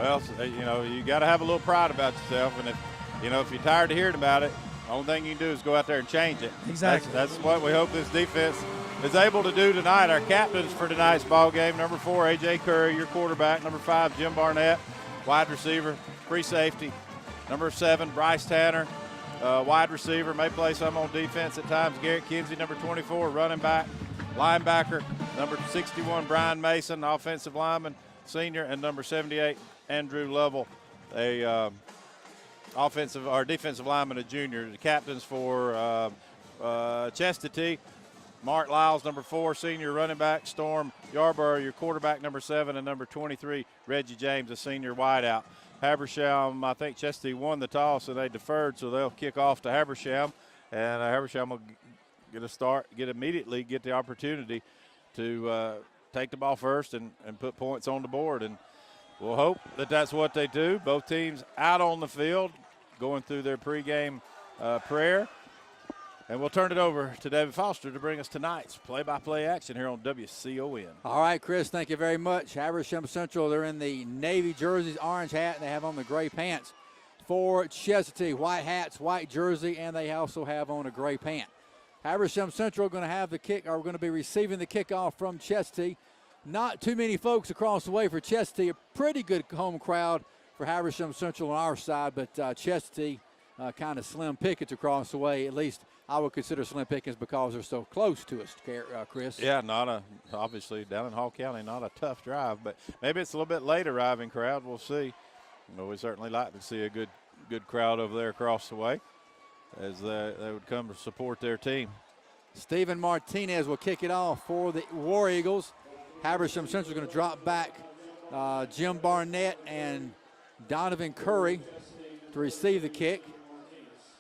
Well, you got to have a little pride about yourself, and if you're tired of hearing about it, the only thing you can do is go out there and change it. Exactly. That's what we hope this defense is able to do tonight. Our captains for tonight's ball game: number 4, A.J. Curry, your quarterback; number 5, Jim Barnett, wide receiver, free safety; number 7, Bryce Tanner, wide receiver, may play some on defense at times; Garrett Kinsey, number 24, running back, linebacker; number 61, Brian Mason, offensive lineman, senior; and number 78, Andrew Lovell, a defensive lineman, a junior. The captains for Chestatee: Mark Lyles, number 4, senior running back; Storm Yarborough, your quarterback, number 7; and number 23, Reggie James, a senior wideout. Habersham, I think Chestatee won the toss and they deferred, so they'll kick off to Habersham, and Habersham will get the opportunity to take the ball first and put points on the board. And we'll hope that that's what they do. Both teams out on the field, going through their pregame prayer. And we'll turn it over to David Foster to bring us tonight's play-by-play action here on WCON. All right, Chris, thank you very much. Habersham Central, they're in the navy jerseys, orange hat, and they have on the gray pants. For Chestatee, white hats, white jersey, and they also have on a gray pant. Habersham Central going to be receiving the kickoff from Chestatee. Not too many folks across the way for Chestatee. A pretty good home crowd for Habersham Central on our side, but Chestatee kind of slim pickets across the way. At least I would consider slim pickings because they're so close to us, Chris. Yeah, obviously down in Hall County, not a tough drive, but maybe it's a little bit late arriving crowd. We'll see. We certainly like to see a good crowd over there across the way as they would come to support their team. Steven Martinez will kick it off for the War Eagles. Habersham Central is going to drop back Jim Barnett and Donovan Curry to receive the kick.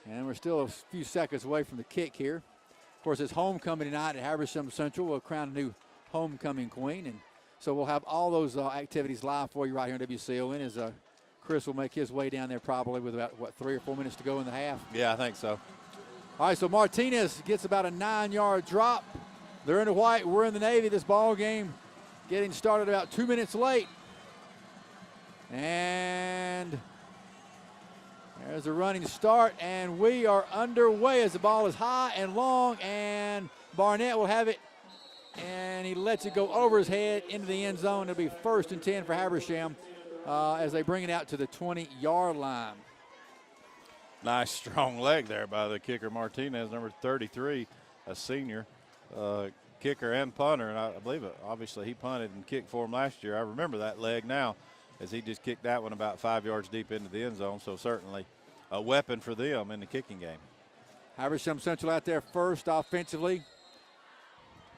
And we're still a few seconds away from the kick here. Of course, it's homecoming tonight at Habersham Central. We'll crown a new homecoming queen. And so we'll have all those activities live for you right here on WCON as Chris will make his way down there probably with about, 3 or 4 minutes to go in the half? Yeah, I think so. All right, so Martinez gets about a 9-yard drop. They're in the white. We're in the navy. This ball game getting started about 2 minutes late. And there's a running start, and we are underway as the ball is high and long, and Barnett will have it, and he lets it go over his head into the end zone. It'll be 1st and 10 for Habersham as they bring it out to the 20-yard line. Nice strong leg there by the kicker Martinez, number 33, a senior kicker and punter. And I believe obviously he punted and kicked for him last year. I remember that leg now as he just kicked that one about 5 yards deep into the end zone. So certainly a weapon for them in the kicking game. Habersham Central out there first offensively.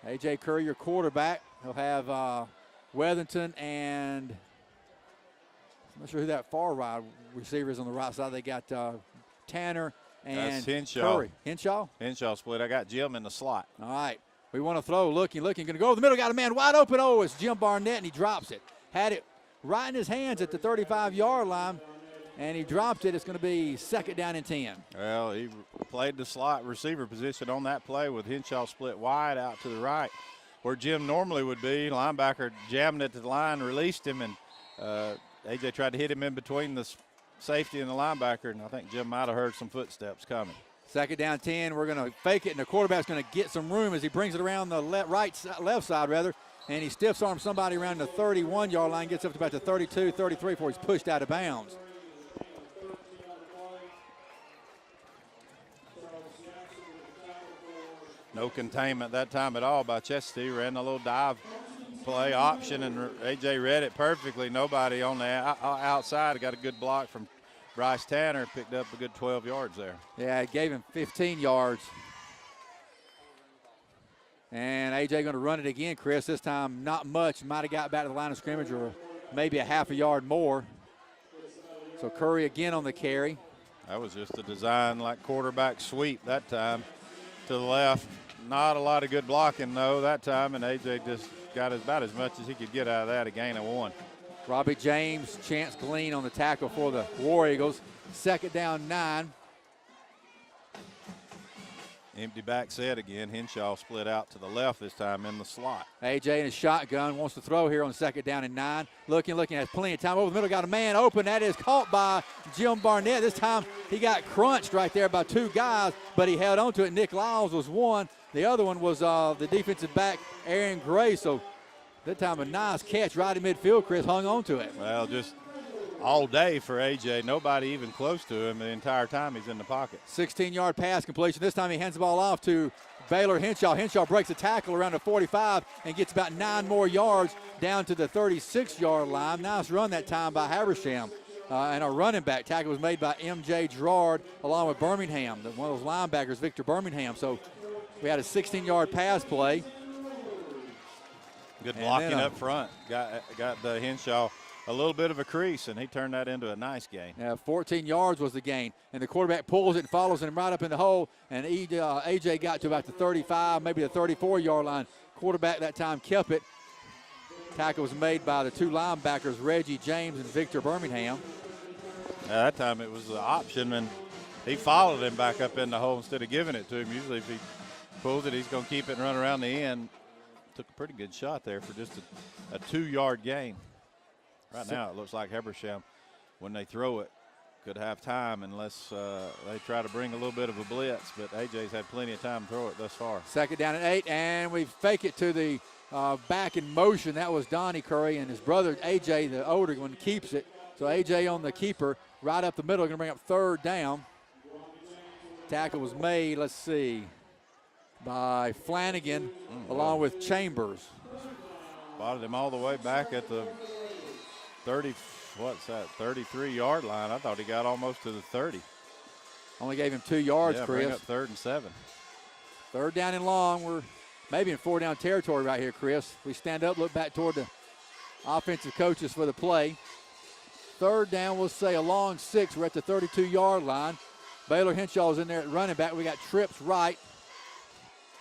A.J. Curry, your quarterback. He'll have Weatherington and I'm not sure who that far wide receiver is on the right side. They got Tanner and that's Henshaw. Curry. Henshaw split. I got Jim in the slot. All right. We want to throw. Looking. Going to go over the middle. Got a man wide open. Oh, it's Jim Barnett, and he drops it. Had it right in his hands at the 35-yard line, and he dropped it. It's going to be 2nd down and 10. Well, he played the slot receiver position on that play with Henshaw split wide out to the right where Jim normally would be. Linebacker jamming it to the line, released him, and A.J. tried to hit him in between the safety and the linebacker, and I think Jim might have heard some footsteps coming. 2nd down 10. We're going to fake it, and the quarterback's going to get some room as he brings it around the left side, and he stiffs arms somebody around the 31-yard line, gets up to about the 32, 33 before he's pushed out of bounds. No containment that time at all by Chestatee. Ran a little dive play option, and A.J. read it perfectly. Nobody on the outside. Got a good block from Bryce Tanner. Picked up a good 12 yards there. Yeah, it gave him 15 yards. And A.J. going to run it again, Chris. This time not much. Might have got back to the line of scrimmage or maybe a half a yard more. So Curry again on the carry. That was just a design like quarterback sweep that time to the left. Not a lot of good blocking, though, that time, and A.J. just got about as much as he could get out of that, a gain of 1. Robbie James, Chance Glean on the tackle for the War Eagles. 2nd down 9. Empty back set again. Henshaw split out to the left this time in the slot. A.J. in his shotgun wants to throw here on 2nd down and 9. Looking, has plenty of time. Over the middle, got a man open. That is caught by Jim Barnett. This time he got crunched right there by 2 guys, but he held on to it. Nick Lyles was one. The other one was the defensive back, Aaron Gray. So that time a nice catch right in midfield. Chris hung on to it. Well, just all day for A.J. Nobody even close to him the entire time he's in the pocket. 16-yard pass completion. This time he hands the ball off to Baylor Henshaw. Henshaw breaks a tackle around the 45 and gets about 9 more yards down to the 36-yard line. Nice run that time by Habersham. And a running back tackle was made by M.J. Gerard along with Birmingham, one of those linebackers, Victor Birmingham. So we had a 16-yard pass play. Good blocking up front. Got the Henshaw a little bit of a crease, and he turned that into a nice gain. Yeah, 14 yards was the gain. And the quarterback pulls it and follows him right up in the hole. And A.J. got to about the 35, maybe the 34-yard line. Quarterback that time kept it. Tackle was made by the 2 linebackers, Reggie James and Victor Birmingham. That time it was the option, and he followed him back up in the hole instead of giving it to him. Usually if he pulls it, he's going to keep it and run around the end. Took a pretty good shot there for just a 2-yard gain. Right now, it looks like Habersham, when they throw it, could have time unless they try to bring a little bit of a blitz. But A.J.'s had plenty of time to throw it thus far. 2nd down and 8, and we fake it to the back in motion. That was Donnie Curry, and his brother A.J., the older one, keeps it. So A.J. on the keeper, right up the middle, going to bring up 3rd down. Tackle was made, let's see, by Flanagan along with Chambers. Spotted him all the way back at the 33-yard line. I thought he got almost to the 30. Only gave him 2 yards, yeah, Chris. Bring up 3rd and 7. 3rd down and long. We're maybe in 4-down territory right here, Chris. We stand up, look back toward the offensive coaches for the play. 3rd down, we'll say a long 6. We're at the 32-yard line. Baylor Henshaw is in there at running back. We got trips right.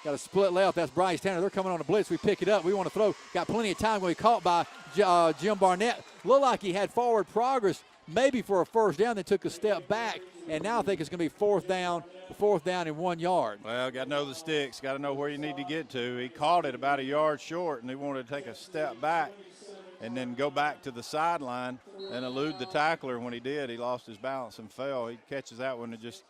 Got a split left. That's Bryce Tanner. They're coming on a blitz. We pick it up. We want to throw. Got plenty of time when we caught by Jim Barnett. Looked like he had forward progress, maybe for a 1st down. They took a step back, and now I think it's going to be 4th down and 1 yard. Well, got to know the sticks. Got to know where you need to get to. He caught it about a yard short, and he wanted to take a step back and then go back to the sideline and elude the tackler. When he did, he lost his balance and fell. He catches that one and just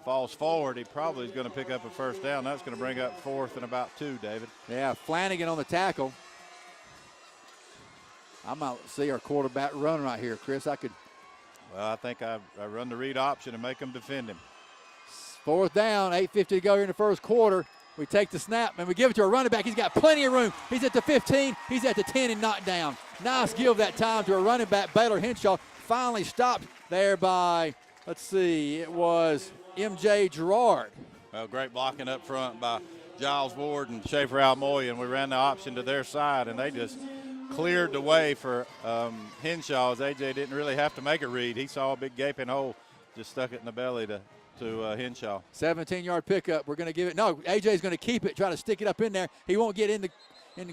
falls forward. He probably is going to pick up a 1st down. That's going to bring up 4th and about 2, David. Yeah, Flanagan on the tackle. I might see our quarterback run right here, Chris. Well, I think I run the read option and make them defend him. 4th down, 8:50 to go here in the 1st quarter. We take the snap, and we give it to a running back. He's got plenty of room. He's at the 15. He's at the 10 and knocked down. Nice give that time to a running back. Baylor Henshaw finally stopped there by, let's see, it was M.J. Gerard. Well, great blocking up front by Giles Ward and Schaefer Almoy, and we ran the option to their side, and they just cleared the way for Henshaw, as A.J. didn't really have to make a read. He saw a big gaping hole, just stuck it in the belly to Henshaw. 17-yard pickup. We're going to give it. No, A.J.'s going to keep it, try to stick it up in there. He won't get in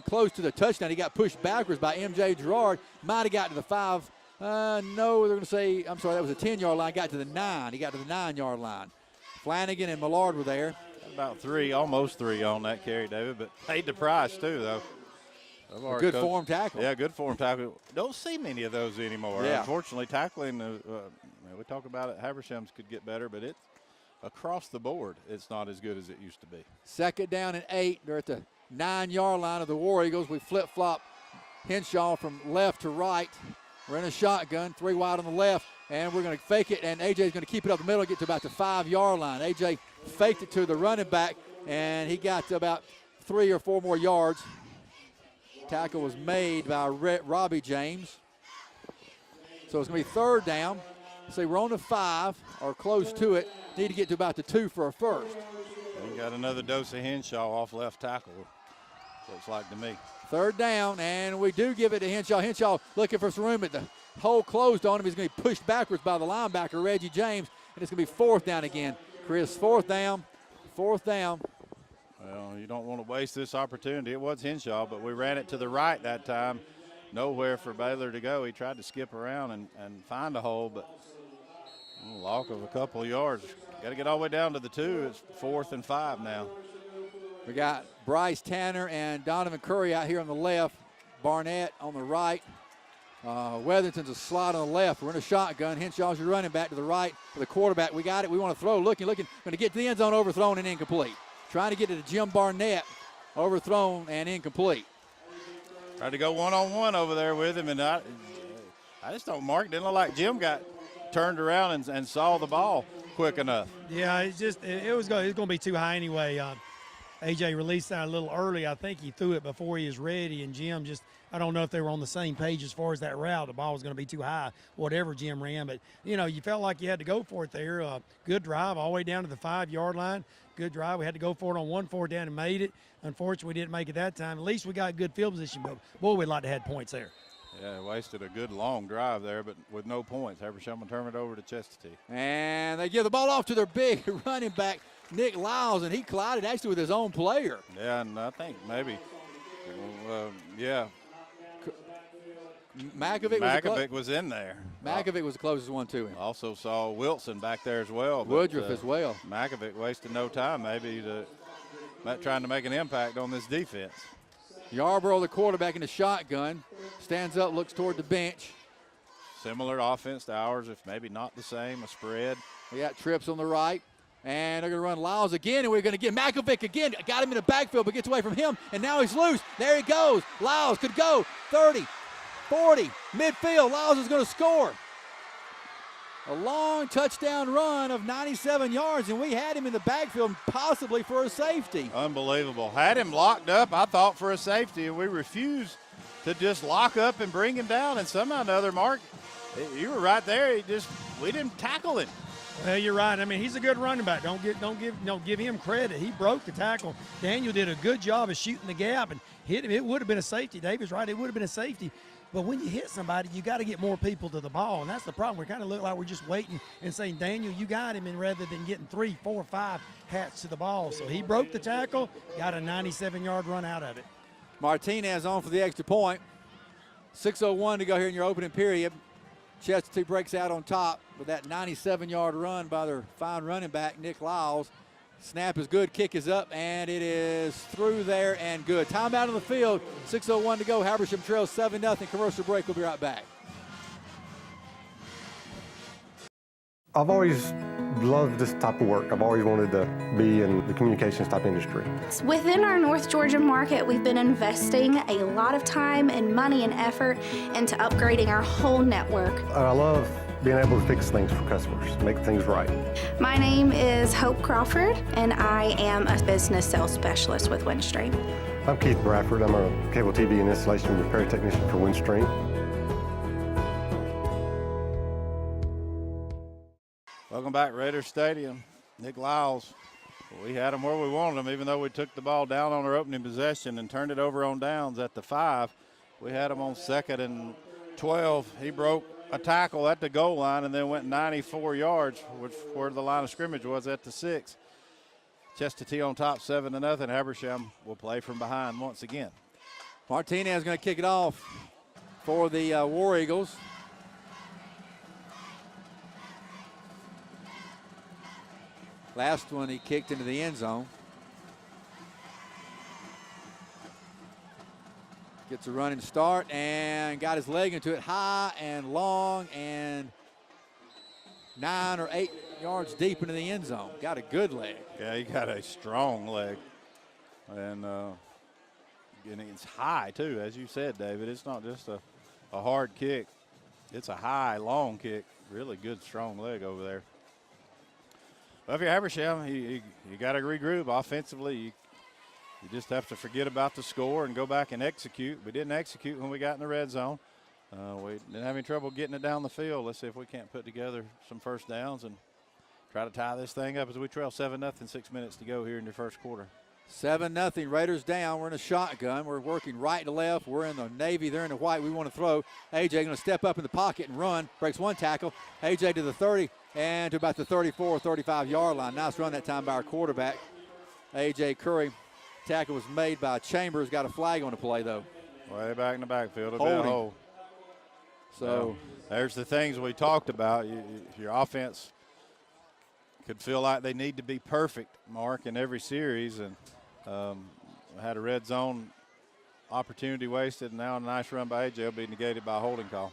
close to the touchdown. He got pushed backwards by M.J. Gerard. Might have got to the 5. No, they're going to say, I'm sorry, that was a 10-yard line. Got to the 9. He got to the 9-yard line. Flanagan and Millard were there. About 3, almost 3 on that carry, David, but paid the price too, though. Good form tackle. Yeah, good form tackle. Don't see many of those anymore. Yeah. Unfortunately, tackling, we talk about it, Habershams could get better, but it's across the board, it's not as good as it used to be. 2nd down and 8. They're at the 9-yard line of the War Eagles. We flip-flop Henshaw from left to right. We're in a shotgun, 3 wide on the left, and we're going to fake it, and A.J.'s going to keep it up the middle, get to about the 5-yard line. A.J. faked it to the running back, and he got to about 3 or 4 more yards. Tackle was made by Robbie James. So it's going to be 3rd down. So we're on the 5 or close to it. Need to get to about the 2 for a 1st. We got another dose of Henshaw off left tackle, looks like to me. 3rd down, and we do give it to Henshaw. Henshaw looking for some room, but the hole closed on him. He's going to be pushed backwards by the linebacker, Reggie James, and it's going to be 4th down again. Chris, 4th down. Well, you don't want to waste this opportunity. It was Henshaw, but we ran it to the right that time. Nowhere for Baylor to go. He tried to skip around and find a hole, but lock of a couple of yards Got to get all the way down to the 2. It's 4th and 5 now. We got Bryce Tanner and Donovan Curry out here on the left. Barnett on the right. Weatherington's a slot on the left. We're in a shotgun. Henshaw's your running back to the right for the quarterback. We got it. We want to throw. Looking. Going to get to the end zone, overthrown and incomplete. Trying to get it to Jim Barnett. Overthrown and incomplete. Tried to go one-on-one over there with him, and I just don't mark. Didn't look like Jim got turned around and saw the ball quick enough. Yeah, it was going to be too high anyway. AJ released that a little early. I think he threw it before he was ready, and Jim I don't know if they were on the same page as far as that route. The ball was going to be too high, whatever Jim ran. But, you felt like you had to go for it there. Good drive all the way down to the 5-yard line. Good drive. We had to go for it on 1 4 down and made it. Unfortunately, we didn't make it that time. At least we got good field position, but, boy, we'd like to have had points there. Yeah, wasted a good long drive there, but with no points. Habersham will turn it over to Chestatee. And they give the ball off to their big running back, Nick Lyles, and he collided actually with his own player. Yeah, and I think maybe, Makovic was in there. Makovic was the closest one to him. Also saw Wilson back there as well. Woodruff as well. Makovic wasted no time maybe trying to make an impact on this defense. Yarborough, the quarterback in the shotgun, stands up, looks toward the bench. Similar offense to ours, if maybe not the same, a spread. We got trips on the right. And they're going to run Lyles again, and we're going to get Makovic again. Got him in the backfield, but gets away from him, and now he's loose. There he goes. Lyles could go 30, 40, midfield. Lyles is going to score. A long touchdown run of 97 yards, and we had him in the backfield possibly for a safety. Unbelievable. Had him locked up, I thought, for a safety, and we refused to just lock up and bring him down. And somehow or another, Mark, you were right there. We didn't tackle him. Well, you're right. I mean, he's a good running back. Don't give him credit. He broke the tackle. Daniel did a good job of shooting the gap and hit him. It would have been a safety. David's right. It would have been a safety. But when you hit somebody, you got to get more people to the ball, and that's the problem. We kind of look like we're just waiting and saying, Daniel, you got him, and rather than getting 3, 4, 5 hats to the ball. So he broke the tackle, got a 97-yard run out of it. Martinez on for the extra point. 6:01 to go here in your opening period. Chestatee breaks out on top with that 97-yard run by their fine running back, Nick Lyles. Snap is good, kick is up, and it is through there and good. Timeout on the field, 6:01 to go. Habersham trails 7-0. Commercial break. We'll be right back. I've always loved this type of work. I've always wanted to be in the communications type industry. Within our North Georgia market, we've been investing a lot of time and money and effort into upgrading our whole network. I love being able to fix things for customers, make things right. My name is Hope Crawford, and I am a business sales specialist with Windstream. I'm Keith Bradford. I'm a cable TV and installation repair technician for Windstream. Welcome back, Raiders Stadium. Nick Lyles, we had him where we wanted him, even though we took the ball down on our opening possession and turned it over on downs at the 5. We had him on 2nd and 12. He broke a tackle at the goal line and then went 94 yards, which where the line of scrimmage was at the 6. Chestatee on top 7-0. Habersham will play from behind once again. Martinez going to kick it off for the War Eagles. Last one he kicked into the end zone. Gets a running start and got his leg into it high and long and 9 or 8 yards deep into the end zone. Got a good leg. Yeah, he got a strong leg. And it's high, too, as you said, David. It's not just a hard kick. It's a high, long kick. Really good, strong leg over there. Well, if you're Habersham, you got to regroup offensively. You just have to forget about the score and go back and execute. We didn't execute when we got in the red zone. We didn't have any trouble getting it down the field. Let's see if we can't put together some first downs and try to tie this thing up as we trail 7-0, 6 minutes to go here in your first quarter. 7-0, Raiders down. We're in a shotgun. We're working right to left. We're in the navy. They're in the white. We want to throw. AJ going to step up in the pocket and run. Breaks one tackle. AJ to the 30 and to about the 34 or 35-yard line. Nice run that time by our quarterback, AJ Curry. Tackle was made by Chambers. Got a flag on the play, though. Way back in the backfield. It'll be a hole. So there's the things we talked about. Your offense could feel like they need to be perfect, Mark, in every series, and had a red zone opportunity wasted, and now a nice run by AJ will be negated by a holding call.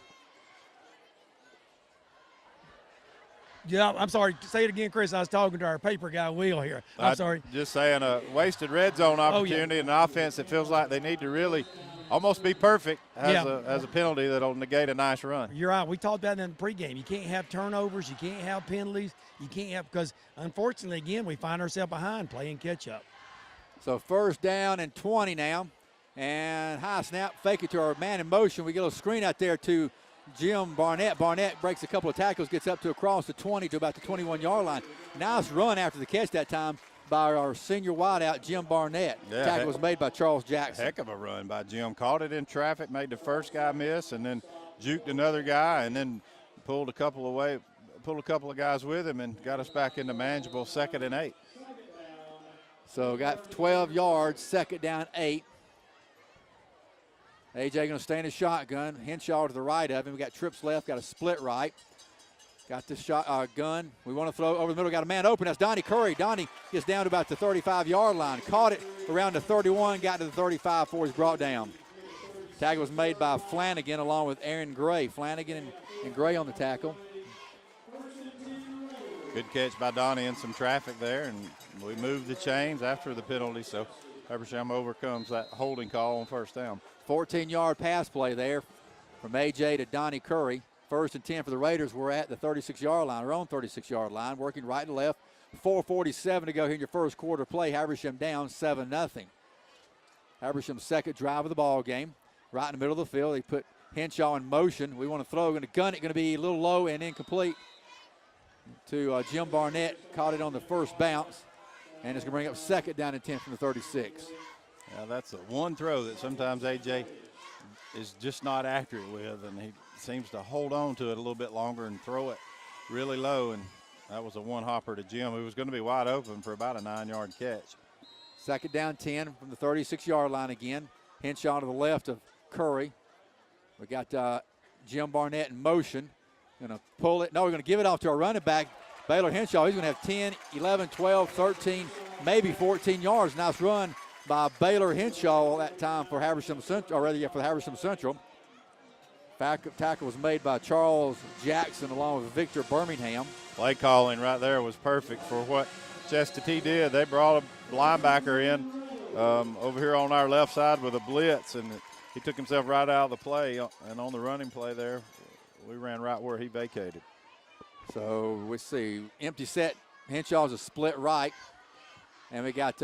Yeah, I'm sorry. Say it again, Chris. I was talking to our paper guy, Will, here. I'm sorry. Just saying, a wasted red zone opportunity and an offense that feels like they need to really almost be perfect has a penalty that'll negate a nice run. You're right. We talked about that in the pregame. You can't have turnovers. You can't have penalties. You can't have, because unfortunately, again, we find ourselves behind playing catch up. So 1st down and 20 now. And high snap, fake it to our man in motion. We get a little screen out there to Jim Barnett. Barnett breaks a couple of tackles, gets up to across the 20 to about the 21-yard line. Nice run after the catch that time by our senior wideout, Jim Barnett. Yeah, Tackle was made by Charles Jackson. Heck of a run by Jim. Caught it in traffic, made the first guy miss, and then juked another guy, and then pulled a couple of guys with him and got us back into manageable 2nd and 8. So got 12 yards, 2nd down, 8. AJ going to stay in the shotgun. Henshaw to the right of him. We got trips left, got a split right. Got this gun. We want to throw over the middle. Got a man open. That's Donnie Curry. Donnie gets down to about the 35-yard line. Caught it around the 31, got to the 35 before he's brought down. Tackle was made by Flanagan along with Aaron Gray. Flanagan and Gray on the tackle. Good catch by Donnie in some traffic there, and we moved the chains after the penalty, so Habersham overcomes that holding call on 1st down. 14-yard pass play there from AJ to Donnie Curry. 1st and 10 for the Raiders. We're at the 36-yard line, our own 36-yard line, working right to left. 4:47 to go here in your first quarter play. Habersham down 7-0. Habersham's 2nd drive of the ball game. Right in the middle of the field. They put Henshaw in motion. We want to throw, going to gun it, going to be a little low and incomplete to Jim Barnett. Caught it on the first bounce, and it's going to bring up 2nd down and 10 from the 36. Yeah, that's the one throw that sometimes AJ is just not accurate with, and he seems to hold on to it a little bit longer and throw it really low, and that was a one-hopper to Jim, who was going to be wide open for about a 9-yard catch. 2nd down 10 from the 36-yard line again. Henshaw to the left of Curry. We got Jim Barnett in motion. Going to pull it. No, we're going to give it off to our running back, Baylor Henshaw. He's going to have 10, 11, 12, 13, maybe 14 yards. Nice run by Baylor Henshaw that time for Habersham Central, or rather, for the Habersham Central. Tackle was made by Charles Jackson along with Victor Birmingham. Play calling right there was perfect for what Chestatee did. They brought a linebacker in over here on our left side with a blitz, and he took himself right out of the play, and on the running play there, we ran right where he vacated. So we see empty set. Henshaw's a split right. And we got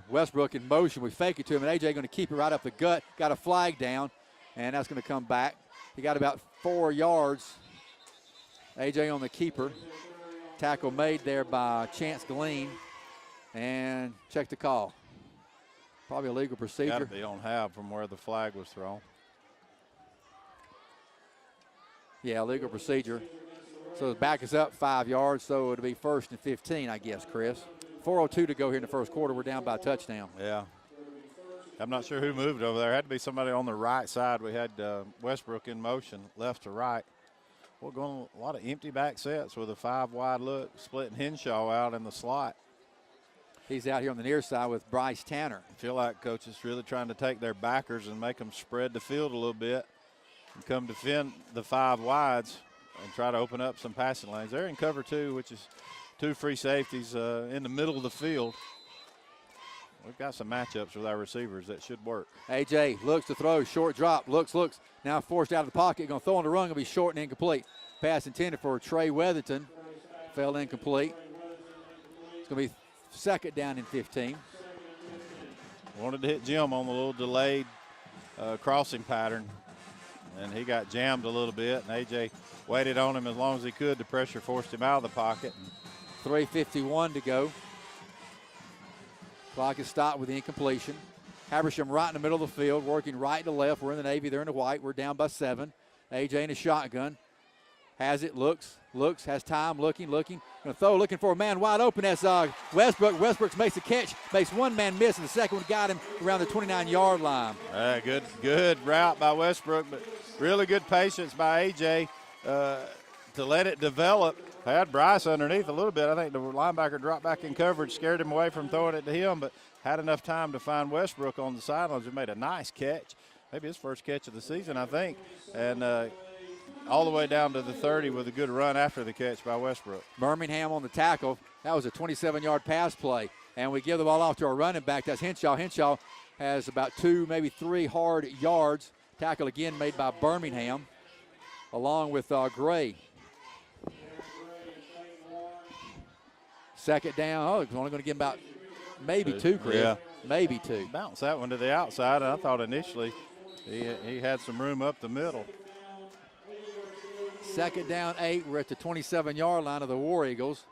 Westbrook in motion. We fake it to him, and AJ going to keep it right up the gut. Got a flag down, and that's going to come back. He got about 4 yards. AJ on the keeper. Tackle made there by Chance Gleen. And check the call. Probably a legal procedure. Got to be on half from where the flag was thrown. Yeah, legal procedure. So the back is up 5 yards, so it'll be 1st and 15, I guess, Chris. 4:02 to go here in the first quarter. We're down by a touchdown. Yeah. I'm not sure who moved over there. It had to be somebody on the right side. We had Westbrook in motion, left to right. We're going a lot of empty back sets with a 5-wide look, splitting Henshaw out in the slot. He's out here on the near side with Bryce Tanner. I feel like Coach is really trying to take their backers and make them spread the field a little bit and come defend the 5 wides and try to open up some passing lanes. They're in cover 2, which is 2 free safeties in the middle of the field. We've got some matchups with our receivers that should work. AJ looks to throw, short drop, looks, now forced out of the pocket, going to throw on the run, going to be short and incomplete. Pass intended for Trey Weatherton, fell incomplete. It's going to be 2nd down and 15. Wanted to hit Jim on the little delayed crossing pattern, and he got jammed a little bit, and AJ waited on him as long as he could. The pressure forced him out of the pocket. 3:51 to go. Clock is stopped with the incompletion. Habersham right in the middle of the field, working right to left. We're in the navy, they're in the white. We're down by 7. AJ in a shotgun. Has it, looks, has time, looking. Going to throw, looking for a man wide open. That's Westbrook. Westbrook makes a catch, makes one man miss, and the second one got him around the 29-yard line. Good route by Westbrook, but really good patience by AJ. to let it develop. Had Bryce underneath a little bit. I think the linebacker dropped back in coverage, scared him away from throwing it to him, but had enough time to find Westbrook on the sidelines and made a nice catch. Maybe his first catch of the season, I think. And all the way down to the 30 with a good run after the catch by Westbrook. Birmingham on the tackle. That was a 27-yard pass play. And we give the ball off to our running back. That's Henshaw. Henshaw has about 2, maybe 3 hard yards. Tackle again made by Birmingham along with Gray. Second down. Oh, it's only going to get about maybe 2, Chris. Yeah. Maybe 2. Bounce that one to the outside. I thought initially he had some room up the middle. Second down 8. We're at the 27-yard line of the War Eagles.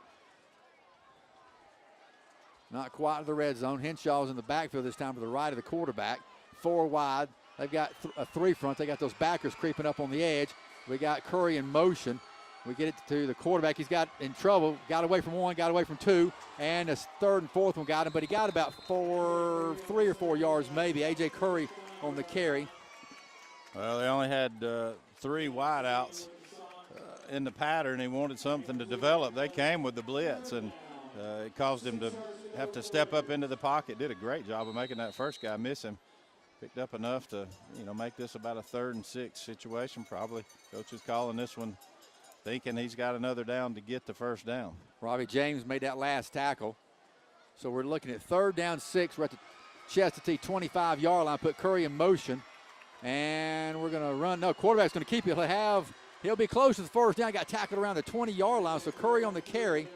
Not quite to the red zone. Henshaw's in the backfield this time to the right of the quarterback. 4 wide. They've got a 3 front. They got those backers creeping up on the edge. We got Curry in motion. We get it to the quarterback. He's got in trouble. Got away from 1, got away from 2, and his 3rd and 4th one got him, but he got about 3 or 4 yards maybe. A.J. Curry on the carry. Well, they only had 3 wideouts in the pattern. He wanted something to develop. They came with the blitz, and it caused him to have to step up into the pocket. Did a great job of making that first guy miss him. Picked up enough to, make this about a 3rd and 6 situation probably. Coach is calling this one thinking he's got another down to get the first down. Robbie James made that last tackle. So we're looking at 3rd down 6. We're at the Chestatee 25-yard line. Put Curry in motion. And we're going to run. No, quarterback's going to keep it. He'll be close to the first down. Got tackled around the 20-yard line. So Curry on the carry.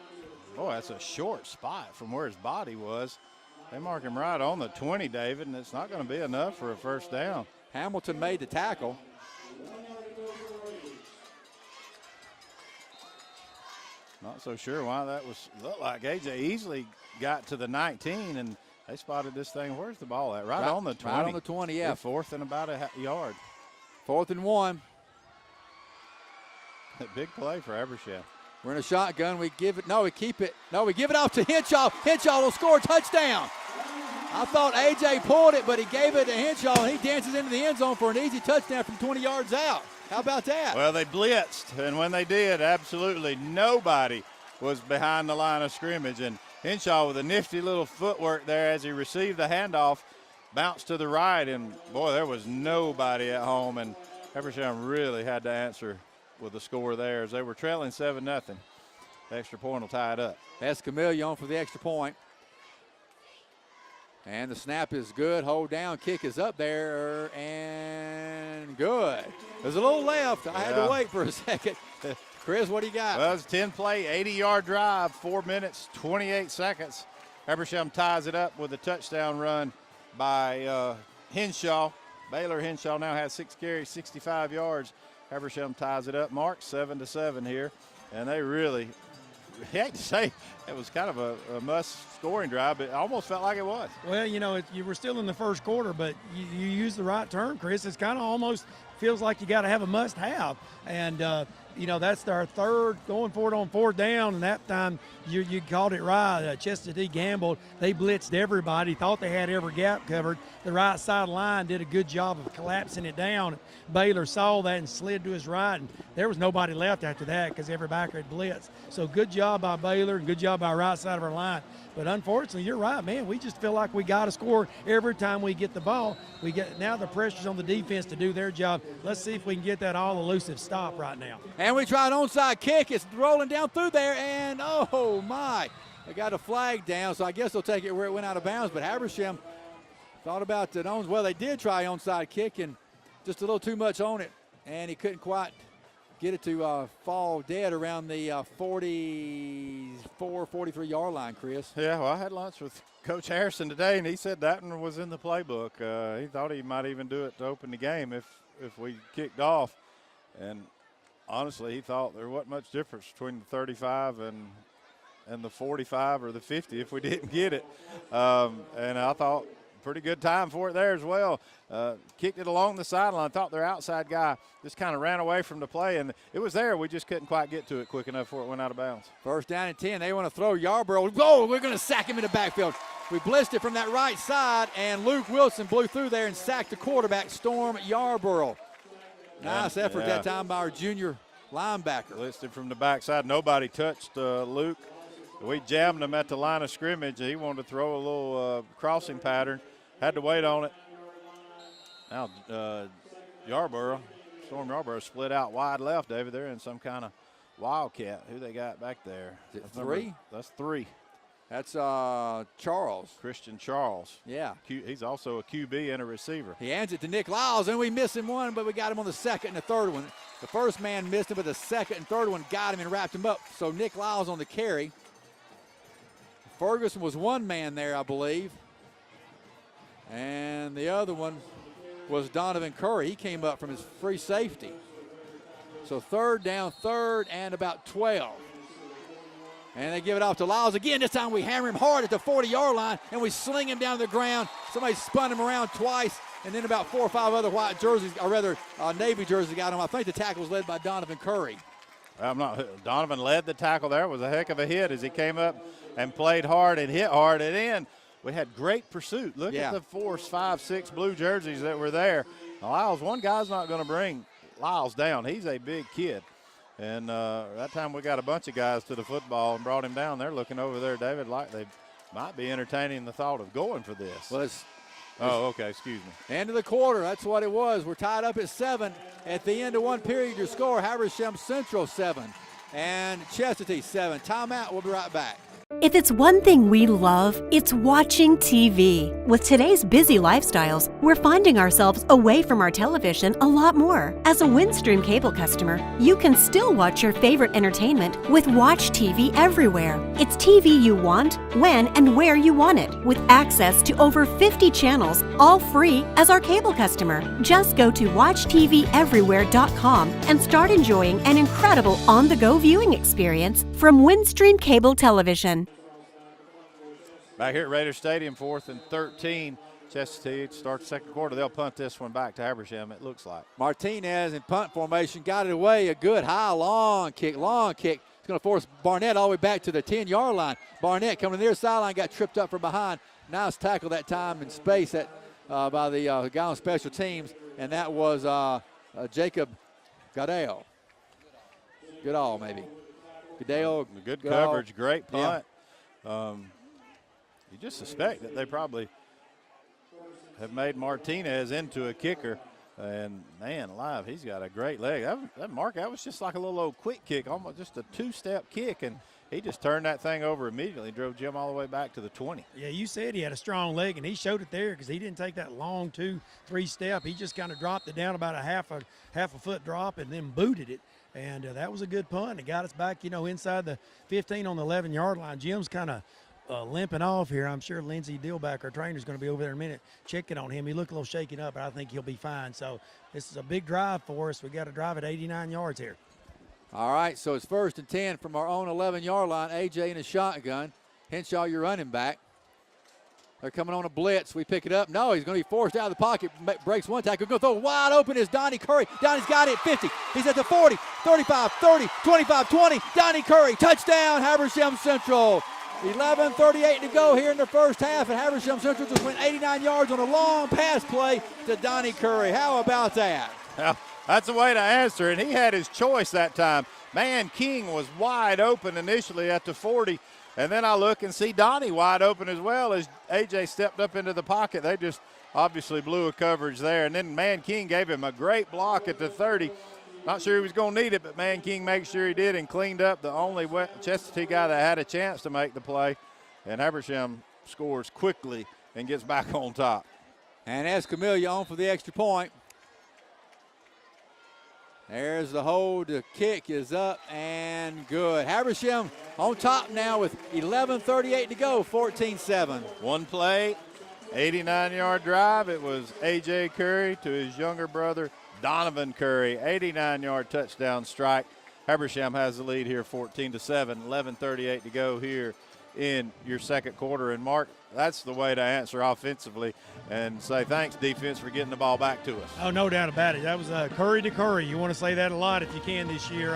Boy, that's a short spot from where his body was. They mark him right on the 20, David, and it's not going to be enough for a first down. Hamilton made the tackle. Not so sure why that was. Looked like A.J. easily got to the 19, and they spotted this thing. Where's the ball at? Right on the 20. Right on the 20, yeah. 4th and about a yard. 4th and 1. Big play for Habersham. We're in a shotgun. We give it. No, we keep it. No, we give it off to Henshaw. Henshaw will score a touchdown. I thought A.J. pulled it, but he gave it to Henshaw, and he dances into the end zone for an easy touchdown from 20 yards out. How about that? Well, they blitzed, and when they did, absolutely nobody was behind the line of scrimmage. And Henshaw with a nifty little footwork there as he received the handoff, bounced to the right, and, boy, there was nobody at home. And Habersham really had to answer with the score there as they were trailing 7-0. The extra point will tie it up. Escamilla on for the extra point. And the snap is good. Hold down. Kick is up there. And good. There's a little left. I had to wait for a second. Chris, what do you got? Well, it's a 10-play, 80-yard drive, 4 minutes, 28 seconds. Habersham ties it up with a touchdown run by Henshaw. Baylor Henshaw now has 6 carries, 65 yards. Habersham ties it up. Mark 7-7 here. And they really, I hate to say, it was kind of a must-scoring drive, but it almost felt like it was. Well, you were still in the first quarter, but you used the right term, Chris. It's kind of almost feels like you got to have a must-have. And, that's our 3rd going for it on 4th down, and that time you called it right. Chestatee gambled. They blitzed everybody, thought they had every gap covered. The right side line did a good job of collapsing it down. Baylor saw that and slid to his right, and there was nobody left after that because every backer had blitzed. So good job by Baylor and good job by right side of our line. But unfortunately, you're right, man. We just feel like we got to score every time we get the ball. Now the pressure's on the defense to do their job. Let's see if we can get that all-elusive stop right now. And we try an onside kick. It's rolling down through there, and oh my. They got a flag down, so I guess they'll take it where it went out of bounds. But Habersham thought about it. Well, they did try onside kick and just a little too much on it, and he couldn't quite get it to fall dead around the 44, 43-yard line, Chris. Yeah, well, I had lunch with Coach Harrison today, and he said that one was in the playbook. He thought he might even do it to open the game if we kicked off. And honestly, he thought there wasn't much difference between the 35 and the 45 or the 50 if we didn't get it. And I thought pretty good time for it there as well. Kicked it along the sideline. Thought their outside guy just kind of ran away from the play, and it was there. We just couldn't quite get to it quick enough before it went out of bounds. 1st down and 10. They want to throw Yarborough. Oh, we're going to sack him in the backfield. We blitzed it from that right side, and Luke Wilson blew through there and sacked the quarterback, Storm Yarborough. Nice effort that time by our junior linebacker. Blitzed him from the backside. Nobody touched Luke. We jammed him at the line of scrimmage. He wanted to throw a little crossing pattern. Had to wait on it. Now Storm Yarborough split out wide left, David. They're in some kind of wildcat. Who they got back there? Is it 3? That's 3. That's Charles. Christian Charles. Yeah. He's also a QB and a receiver. He hands it to Nick Lyles, and we miss him one, but we got him on the second and the third one. The first man missed him, but the second and third one got him and wrapped him up. So Nick Lyles on the carry. Ferguson was one man there, I believe. And the other one was Donovan Curry. He came up from his free safety. So third down, third and about 12. And they give it off to Lyles again. This time we hammer him hard at the 40-yard line, and we sling him down to the ground. Somebody spun him around twice, and then about 4 or 5 other white jerseys, or rather navy jerseys got him. I think the tackle was led by Donovan Curry. Donovan led the tackle there. It was a heck of a hit as he came up and played hard and hit hard. And then we had great pursuit. Look at the 4, 5, 6 blue jerseys that were there. Lyles, one guy's not going to bring Lyles down. He's a big kid. And that time we got a bunch of guys to the football and brought him down. They're looking over there, David, like they might be entertaining the thought of going for this. Well, okay, excuse me. End of the quarter, that's what it was. We're tied up at 7. At the end of one period, your score, Habersham Central 7 and Chestatee 7. Timeout, we'll be right back. If it's one thing we love, it's watching TV. With today's busy lifestyles, we're finding ourselves away from our television a lot more. As a Windstream cable customer, you can still watch your favorite entertainment with Watch TV everywhere. It's TV you want, when and where you want it, with access to over 50 channels, all free as our cable customer. Just go to WatchTVEverywhere.com and start enjoying an incredible on-the-go viewing experience from Windstream Cable Television. Back here at Raider Stadium, 4th and 13. Chestatee starts second quarter. They'll punt this one back to Habersham, it looks like. Martinez in punt formation got it away. A good high, long kick. It's going to force Barnett all the way back to the 10-yard line. Barnett coming to the near sideline, got tripped up from behind. Nice tackle that time in space by the guy on special teams, and that was Jacob Goodall. Goodall, maybe. Goodall. Good coverage, great punt. Yeah. You just suspect that they probably have made Martinez into a kicker. And, man, alive, he's got a great leg. That was just like a little old quick kick, almost just a 2-step kick, and he just turned that thing over immediately, drove Jim all the way back to the 20. Yeah, you said he had a strong leg, and he showed it there because he didn't take that long 2-3 step. He just kind of dropped it down about a half a foot drop and then booted it. And that was a good punt. It got us back, inside the 15 on the 11-yard line. Jim's kind of limping off here. I'm sure Lindsey Dillback, our trainer, is going to be over there in a minute checking on him. He looked a little shaken up, but I think he'll be fine. So this is a big drive for us. We got to drive at 89 yards here. All right, so it's 1st and 10 from our own 11-yard line. AJ in a shotgun. Henshaw, your running back. They're coming on a blitz. We pick it up. No, he's going to be forced out of the pocket. Breaks one tackle. Going to throw wide open is Donnie Curry. Donnie's got it at 50. He's at the 40, 35, 30, 25, 20. Donnie Curry, touchdown, Habersham Central. 11:38 to go here in the first half, and Habersham Central just went 89 yards on a long pass play to Donnie Curry. How about that? Well, that's the way to answer it. He had his choice that time. Man, King was wide open initially at the 40, and then I look and see Donnie wide open as well as A.J. stepped up into the pocket. They just obviously blew a coverage there, and then Man King gave him a great block at the 30. Not sure he was going to need it, but Man King made sure he did and cleaned up the only Chestatee guy that had a chance to make the play. And Habersham scores quickly and gets back on top. And Escamilla on for the extra point. There's the hold. The kick is up and good. Habersham on top now with 11:38 to go, 14-7. One play, 89-yard drive. It was A.J. Curry to his younger brother, Donovan Curry, 89-yard touchdown strike. Habersham has the lead here, 14-7, 11:38 to go here in your second quarter. And Mark, that's the way to answer offensively and say thanks, defense, for getting the ball back to us. Oh, no doubt about it. That was Curry to Curry. You want to say that a lot if you can this year.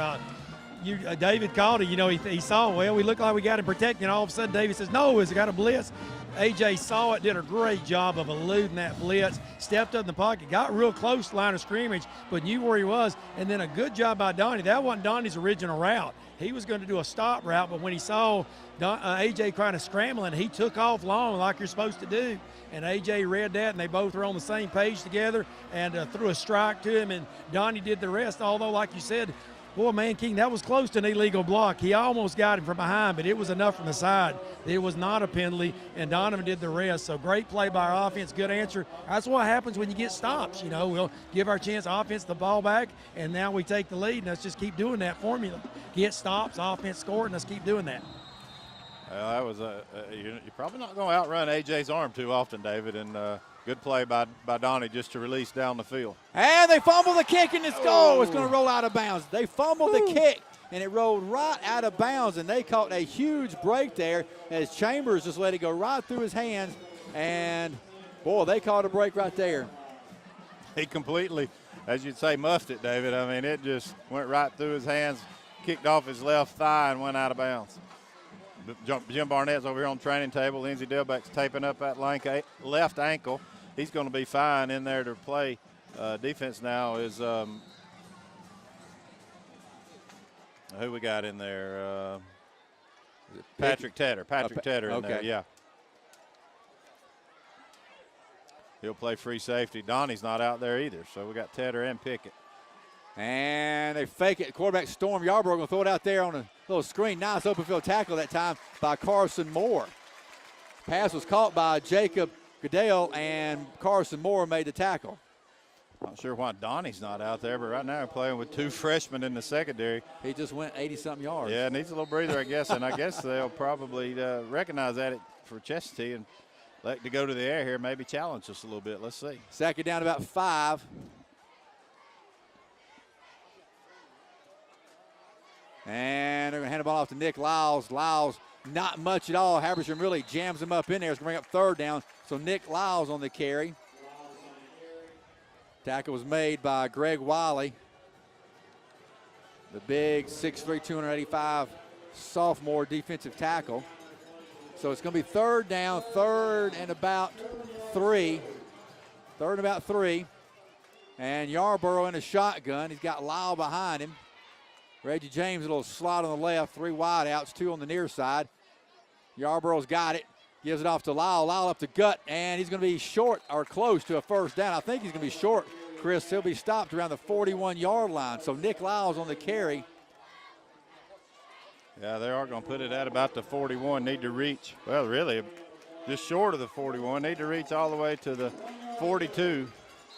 David called it. He saw, well, we look like we got him protected. And all of a sudden, David says, no, it's got a blitz. A.J. saw it, did a great job of eluding that blitz, stepped up in the pocket, got real close to the line of scrimmage, but knew where he was, and then a good job by Donnie. That wasn't Donnie's original route. He was going to do a stop route, but when he saw A.J. kind of scrambling, he took off long like you're supposed to do. And A.J. read that, and they both were on the same page together and threw a strike to him, and Donnie did the rest, although, like you said, boy, man, King, that was close to an illegal block. He almost got him from behind, but it was enough from the side. It was not a penalty, and Donovan did the rest. So great play by our offense, good answer. That's what happens when you get stops. We'll give our chance offense the ball back, and now we take the lead, and let's just keep doing that formula. Get stops, offense scored, and let's keep doing that. Well, that was you're probably not going to outrun A.J.'s arm too often, David, and good play by Donnie just to release down the field. And they fumble the kick, and it's goal. It's going to roll out of bounds. They fumbled the kick, and it rolled right out of bounds, and they caught a huge break there as Chambers just let it go right through his hands, and, boy, they caught a break right there. He completely, as you'd say, muffed it, David. I mean, it just went right through his hands, kicked off his left thigh, and went out of bounds. Jim Barnett's over here on the training table. Lindsey Delbeck's taping up that left ankle. He's going to be fine in there to play. Defense now is who we got in there? Patrick Tedder. Patrick Tedder in there, yeah. He'll play free safety. Donnie's not out there either, so we got Tedder and Pickett. And they fake it. Quarterback Storm Yarborough going to throw it out there on a little screen. Nice open field tackle that time by Carson Moore. Pass was caught by Jacob Goodell, and Carson Moore made the tackle. Not sure why Donnie's not out there, but right now we're playing with two freshmen in the secondary. He just went 80-something yards. Yeah, needs a little breather, I guess, and I guess they'll probably recognize that for Chestatee and like to go to the air here, maybe challenge us a little bit. Let's see. Second down about 5. And they're going to hand the ball off to Nick Lyles. Lyles, not much at all. Habersham really jams him up in there. It's going to bring up third down. So Nick Lyles on the carry. Tackle was made by Greg Wiley. The big 6'3", 285 sophomore defensive tackle. So it's going to be third down, third and about 3. Third and about 3. And Yarborough in a shotgun. He's got Lyle behind him. Reggie James, a little slot on the left, 3 wide outs, 2 on the near side. Yarborough's got it, gives it off to Lyle. Lyle up the gut, and he's going to be short or close to a first down. I think he's going to be short, Chris. He'll be stopped around the 41-yard line. So Nick Lyles on the carry. Yeah, they are going to put it at about the 41. Need to reach, well, really, just short of the 41. Need to reach all the way to the 42.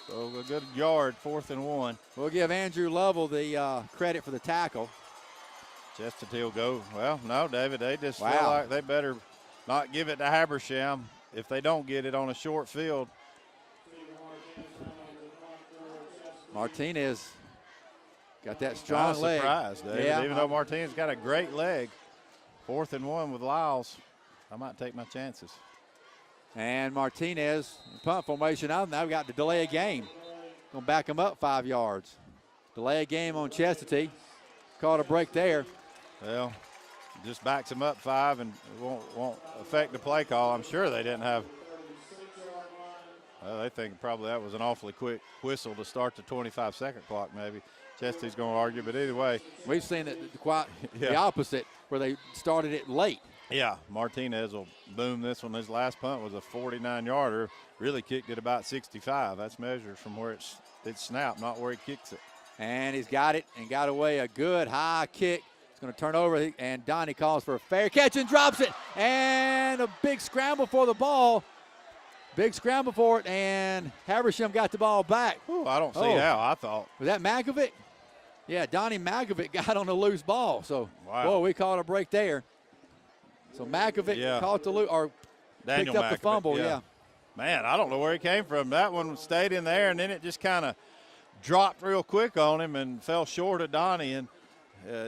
So a good yard, 4th and 1. We'll give Andrew Lovell the credit for the tackle. Chestatee will go. Well, no, David, they just feel like they better not give it to Habersham if they don't get it on a short field. Martinez got that strong leg. Surprised, David, even though Martinez got a great leg. 4th and 1 with Lyles. I might take my chances. And Martinez, punt formation out. Now we've got to delay a game. Going to back him up 5 yards. Delay a game on Chestatee. Caught a break there. Well, just backs him up 5 and it won't affect the play call. I'm sure they didn't have. Well, they think probably that was an awfully quick whistle to start the 25-second clock maybe. Chestatee's going to argue, but either way. We've seen it quite the opposite, where they started it late. Yeah, Martinez will boom this one. His last punt was a 49-yarder. Really kicked it about 65. That's measured from where it's snapped, not where he kicks it. And he's got it and got away a good high kick. It's going to turn over, and Donnie calls for a fair catch and drops it. And a big scramble for the ball. Big scramble for it, and Habersham got the ball back. Ooh, I don't see how, I thought. Was that Makovic? Yeah, Donnie Makovic got on a loose ball. So, boy, we called a break there. So Makovic caught the loose, or Daniel picked up Makovic, the fumble, yeah. Man, I don't know where he came from. That one stayed in there, and then it just kind of dropped real quick on him and fell short of Donnie. And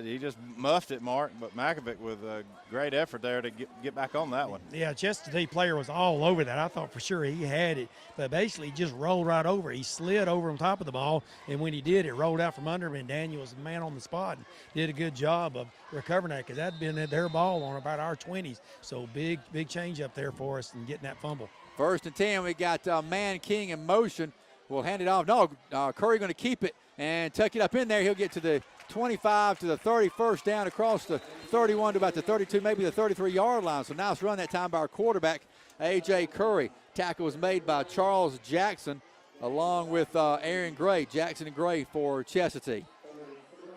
He just muffed it, Mark, but Makovic with a great effort there to get back on that one. Yeah, Chestatee player was all over that. I thought for sure he had it, but basically he just rolled right over. He slid over on top of the ball, and when he did, it rolled out from under him, and Daniel was the man on the spot and did a good job of recovering that because that had been their ball on about our 20s. So big change up there for us and getting that fumble. 1st and 10, we got Man King in motion. We'll hand it off. No, Curry going to keep it and tuck it up in there. He'll get to the 25 to the 31st down across the 31 to about the 32, maybe the 33-yard line. So nice run that time by our quarterback, A.J. Curry. Tackle was made by Charles Jackson along with Aaron Gray. Jackson and Gray for Chestatee.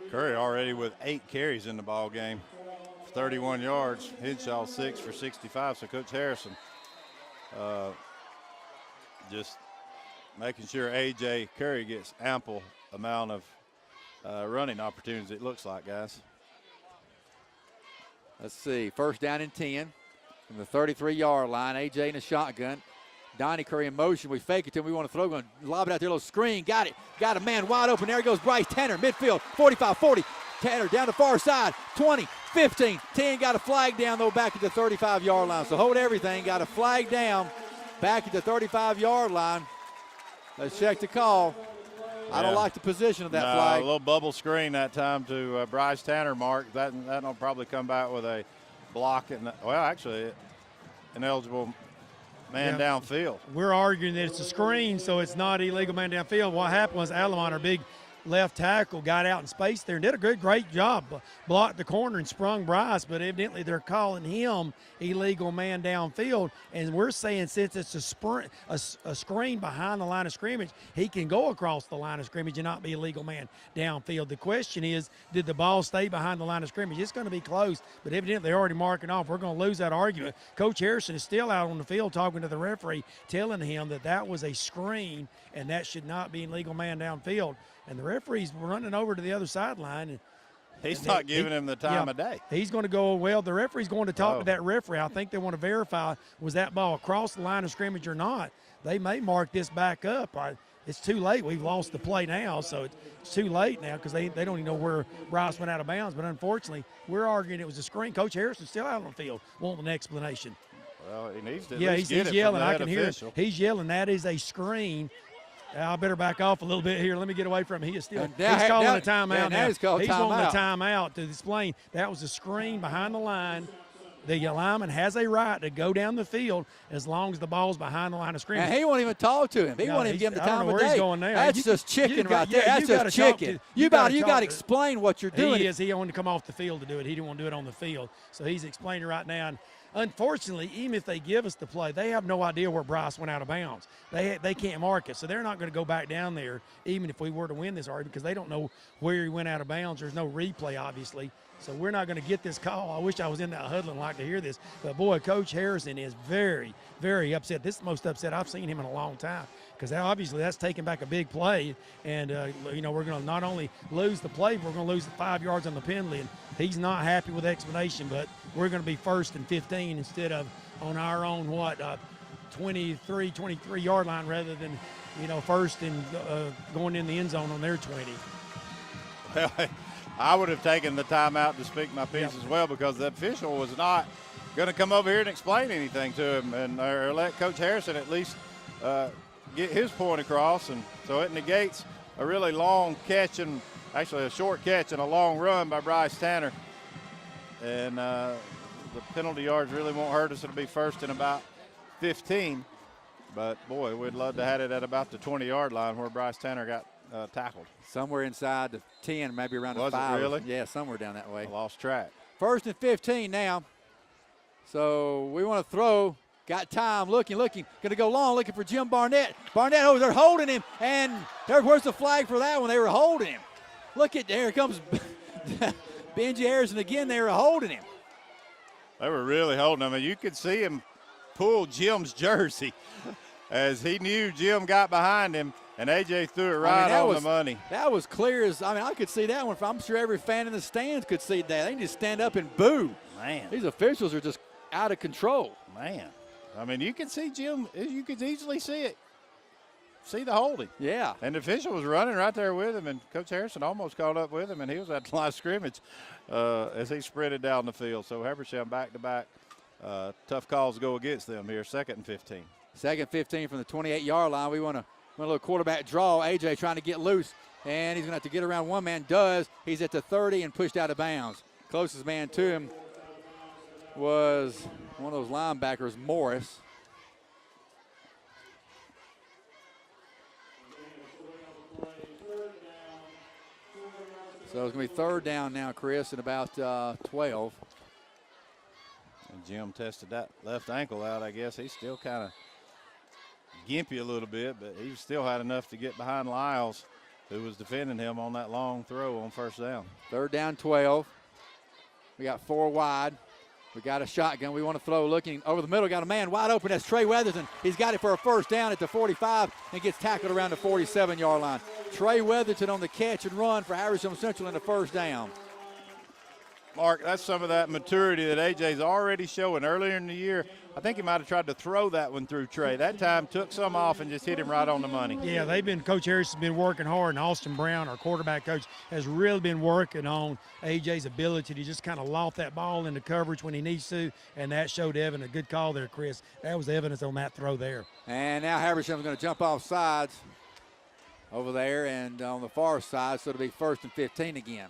Curry already with 8 carries in the ball game, 31 yards. Hinshaw 6 for 65. So Coach Harrison just making sure A.J. Curry gets ample amount of running opportunities, it looks like, guys. Let's see. 1st down and 10 from the 33-yard line. A.J. in a shotgun. Donnie Curry in motion. We fake it to him. We want to throw. Going to lob it out there. Little screen. Got it. Got a man wide open. There goes Bryce Tanner. Midfield. 45, 40. Tanner down the far side. 20, 15, 10. Got a flag down, though, back at the 35-yard line. So hold everything. Got a flag down back at the 35-yard line. Let's check the call. I don't like the position of that flag. A little bubble screen that time to Bryce Tanner, Mark. That'll probably come back with a block. Actually, an eligible man downfield. We're arguing that it's a screen, so it's not illegal man downfield. What happened was Alamon, our big left tackle, got out in space there and did a great job. Blocked the corner and sprung Bryce, but evidently they're calling him illegal man downfield. And we're saying since it's a screen behind the line of scrimmage, he can go across the line of scrimmage and not be illegal man downfield. The question is, did the ball stay behind the line of scrimmage? It's going to be close, but evidently they're already marking off. We're going to lose that argument. Coach Harrison is still out on the field talking to the referee, telling him that was a screen and that should not be illegal man downfield. And the referee's running over to the other sideline. And he's not giving him the time of day. He's going to go, the referee's going to talk to that referee. I think they want to verify, was that ball across the line of scrimmage or not? They may mark this back up. It's too late. We've lost the play now, so it's too late now because they don't even know where Bryce went out of bounds. But unfortunately, we're arguing it was a screen. Coach Harrison's still out on the field wanting an explanation. Well, he needs to he's yelling. I can hear him. He's yelling, that is a screen. I better back off a little bit here. Let me get away from him. He is still he's calling a timeout now. He's wanting a timeout to explain that was a screen behind the line. The lineman has a right to go down the field as long as the ball's behind the line of scrimmage. And he won't even talk to him. He won't even give him the time of day. He's going now. That's just chicken right there. That's just chicken. You got to explain what you're doing. He wanted to come off the field to do it. He didn't want to do it on the field. So he's explaining right now. And unfortunately, even if they give us the play, they have no idea where Bryce went out of bounds. They can't mark it, so they're not going to go back down there even if we were to win this argument because they don't know where he went out of bounds. There's no replay, obviously. So we're not going to get this call. I wish I was in that huddle and like to hear this. But, boy, Coach Harrison is very, very upset. This is the most upset I've seen him in a long time because obviously that's taking back a big play. And, we're going to not only lose the play, but we're going to lose the 5 yards on the penalty. And he's not happy with the explanation, but we're going to be 1st and 15 instead of on our own, 23-yard line rather than, 1st and going in the end zone on their 20. Well, I would have taken the timeout to speak my piece as well because the official was not going to come over here and explain anything to him or let Coach Harrison at least get his point across. And so it negates a really long catch and actually a short catch and a long run by Bryce Tanner. And the penalty yards really won't hurt us. It'll be 1st and about 15. But, boy, we'd love to have it at about the 20-yard line where Bryce Tanner got tackled. Somewhere inside the 10, maybe around the 5. Was it really? Yeah, somewhere down that way. I lost track. 1st and 15 now. So we want to throw. Got time, looking. Going to go long, looking for Jim Barnett. Barnett, they're holding him. And where's the flag for that one? They were holding him. Look at, there comes Benji Harrison again. They were holding him. They were really holding him. And you could see him pull Jim's jersey as he knew Jim got behind him. And A.J. threw it right on the money. That was clear as, I could see that one. I'm sure every fan in the stands could see that. They can just stand up and boo. Man. These officials are just out of control. Man. You can see Jim. You could easily see it. see the holding. Yeah. And the official was running right there with him, and Coach Harrison almost caught up with him, and he was at the line of scrimmage as he sprinted down the field. So Habersham back-to-back. Tough calls go against them here. 2nd and 15. 2nd 15 from the 28-yard line. We want a little quarterback draw. A.J. trying to get loose, and he's going to have to get around one man. Does. He's at the 30 and pushed out of bounds. Closest man to him was one of those linebackers, Morris. So it's going to be 3rd down now, Chris, at about 12. And Jim tested that left ankle out, I guess. He's still kind of gimpy a little bit, but he still had enough to get behind Lyles, who was defending him on that long throw on 1st down. 3rd down, 12. We got 4 wide. We got a shotgun. We want to throw looking over the middle. Got a man wide open. That's Trey Weatherton. He's got it for a 1st down at the 45 and gets tackled around the 47-yard line. Trey Weatherton on the catch and run for Habersham Central in the 1st down. Mark, that's some of that maturity that A.J.'s already showing. Earlier in the year, I think he might have tried to throw that one through Trey. That time took some off and just hit him right on the money. Yeah, Coach Harris has been working hard, and Austin Brown, our quarterback coach, has really been working on A.J.'s ability to just kind of loft that ball into coverage when he needs to, and that showed Evan a good call there, Chris. That was evidence on that throw there. And now Habersham's going to jump off sides over there and on the far side, so it'll be 1st and 15 again.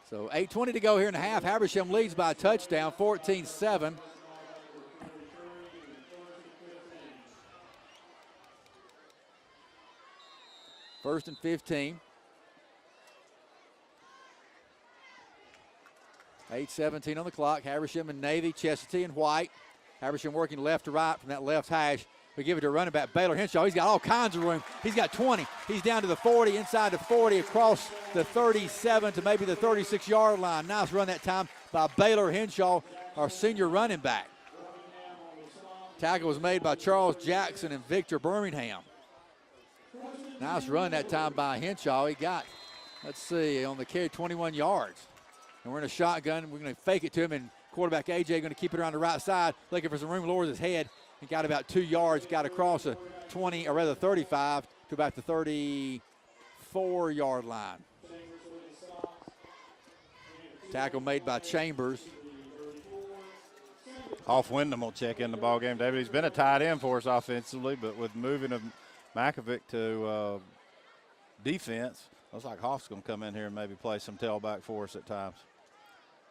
So 8:20 to go here in the half. Habersham leads by a touchdown, 14-7. First and 15. 8:17 on the clock. Habersham and Navy, Chestatee and White. Habersham working left to right from that left hash. We give it to running back Baylor Henshaw. He's got all kinds of room. He's got 20. He's down to the 40, inside the 40, across the 37 to maybe the 36-yard line. Nice run that time by Baylor Henshaw, our senior running back. Tackle was made by Charles Jackson and Victor Birmingham. Nice run that time by Henshaw. He got, let's see, on the carry 21 yards. And we're in a shotgun. We're going to fake it to him, and quarterback A.J. going to keep it around the right side, looking for some room, lowers his head. He got about 2 yards, got across a 20, or rather 35, to about the 34-yard line. Tackle made by Chambers. Off Wyndham will check in the ball game, David. He's been a tight end for us offensively, but with moving of Makovic to defense, looks like Hoff's going to come in here and maybe play some tailback for us at times.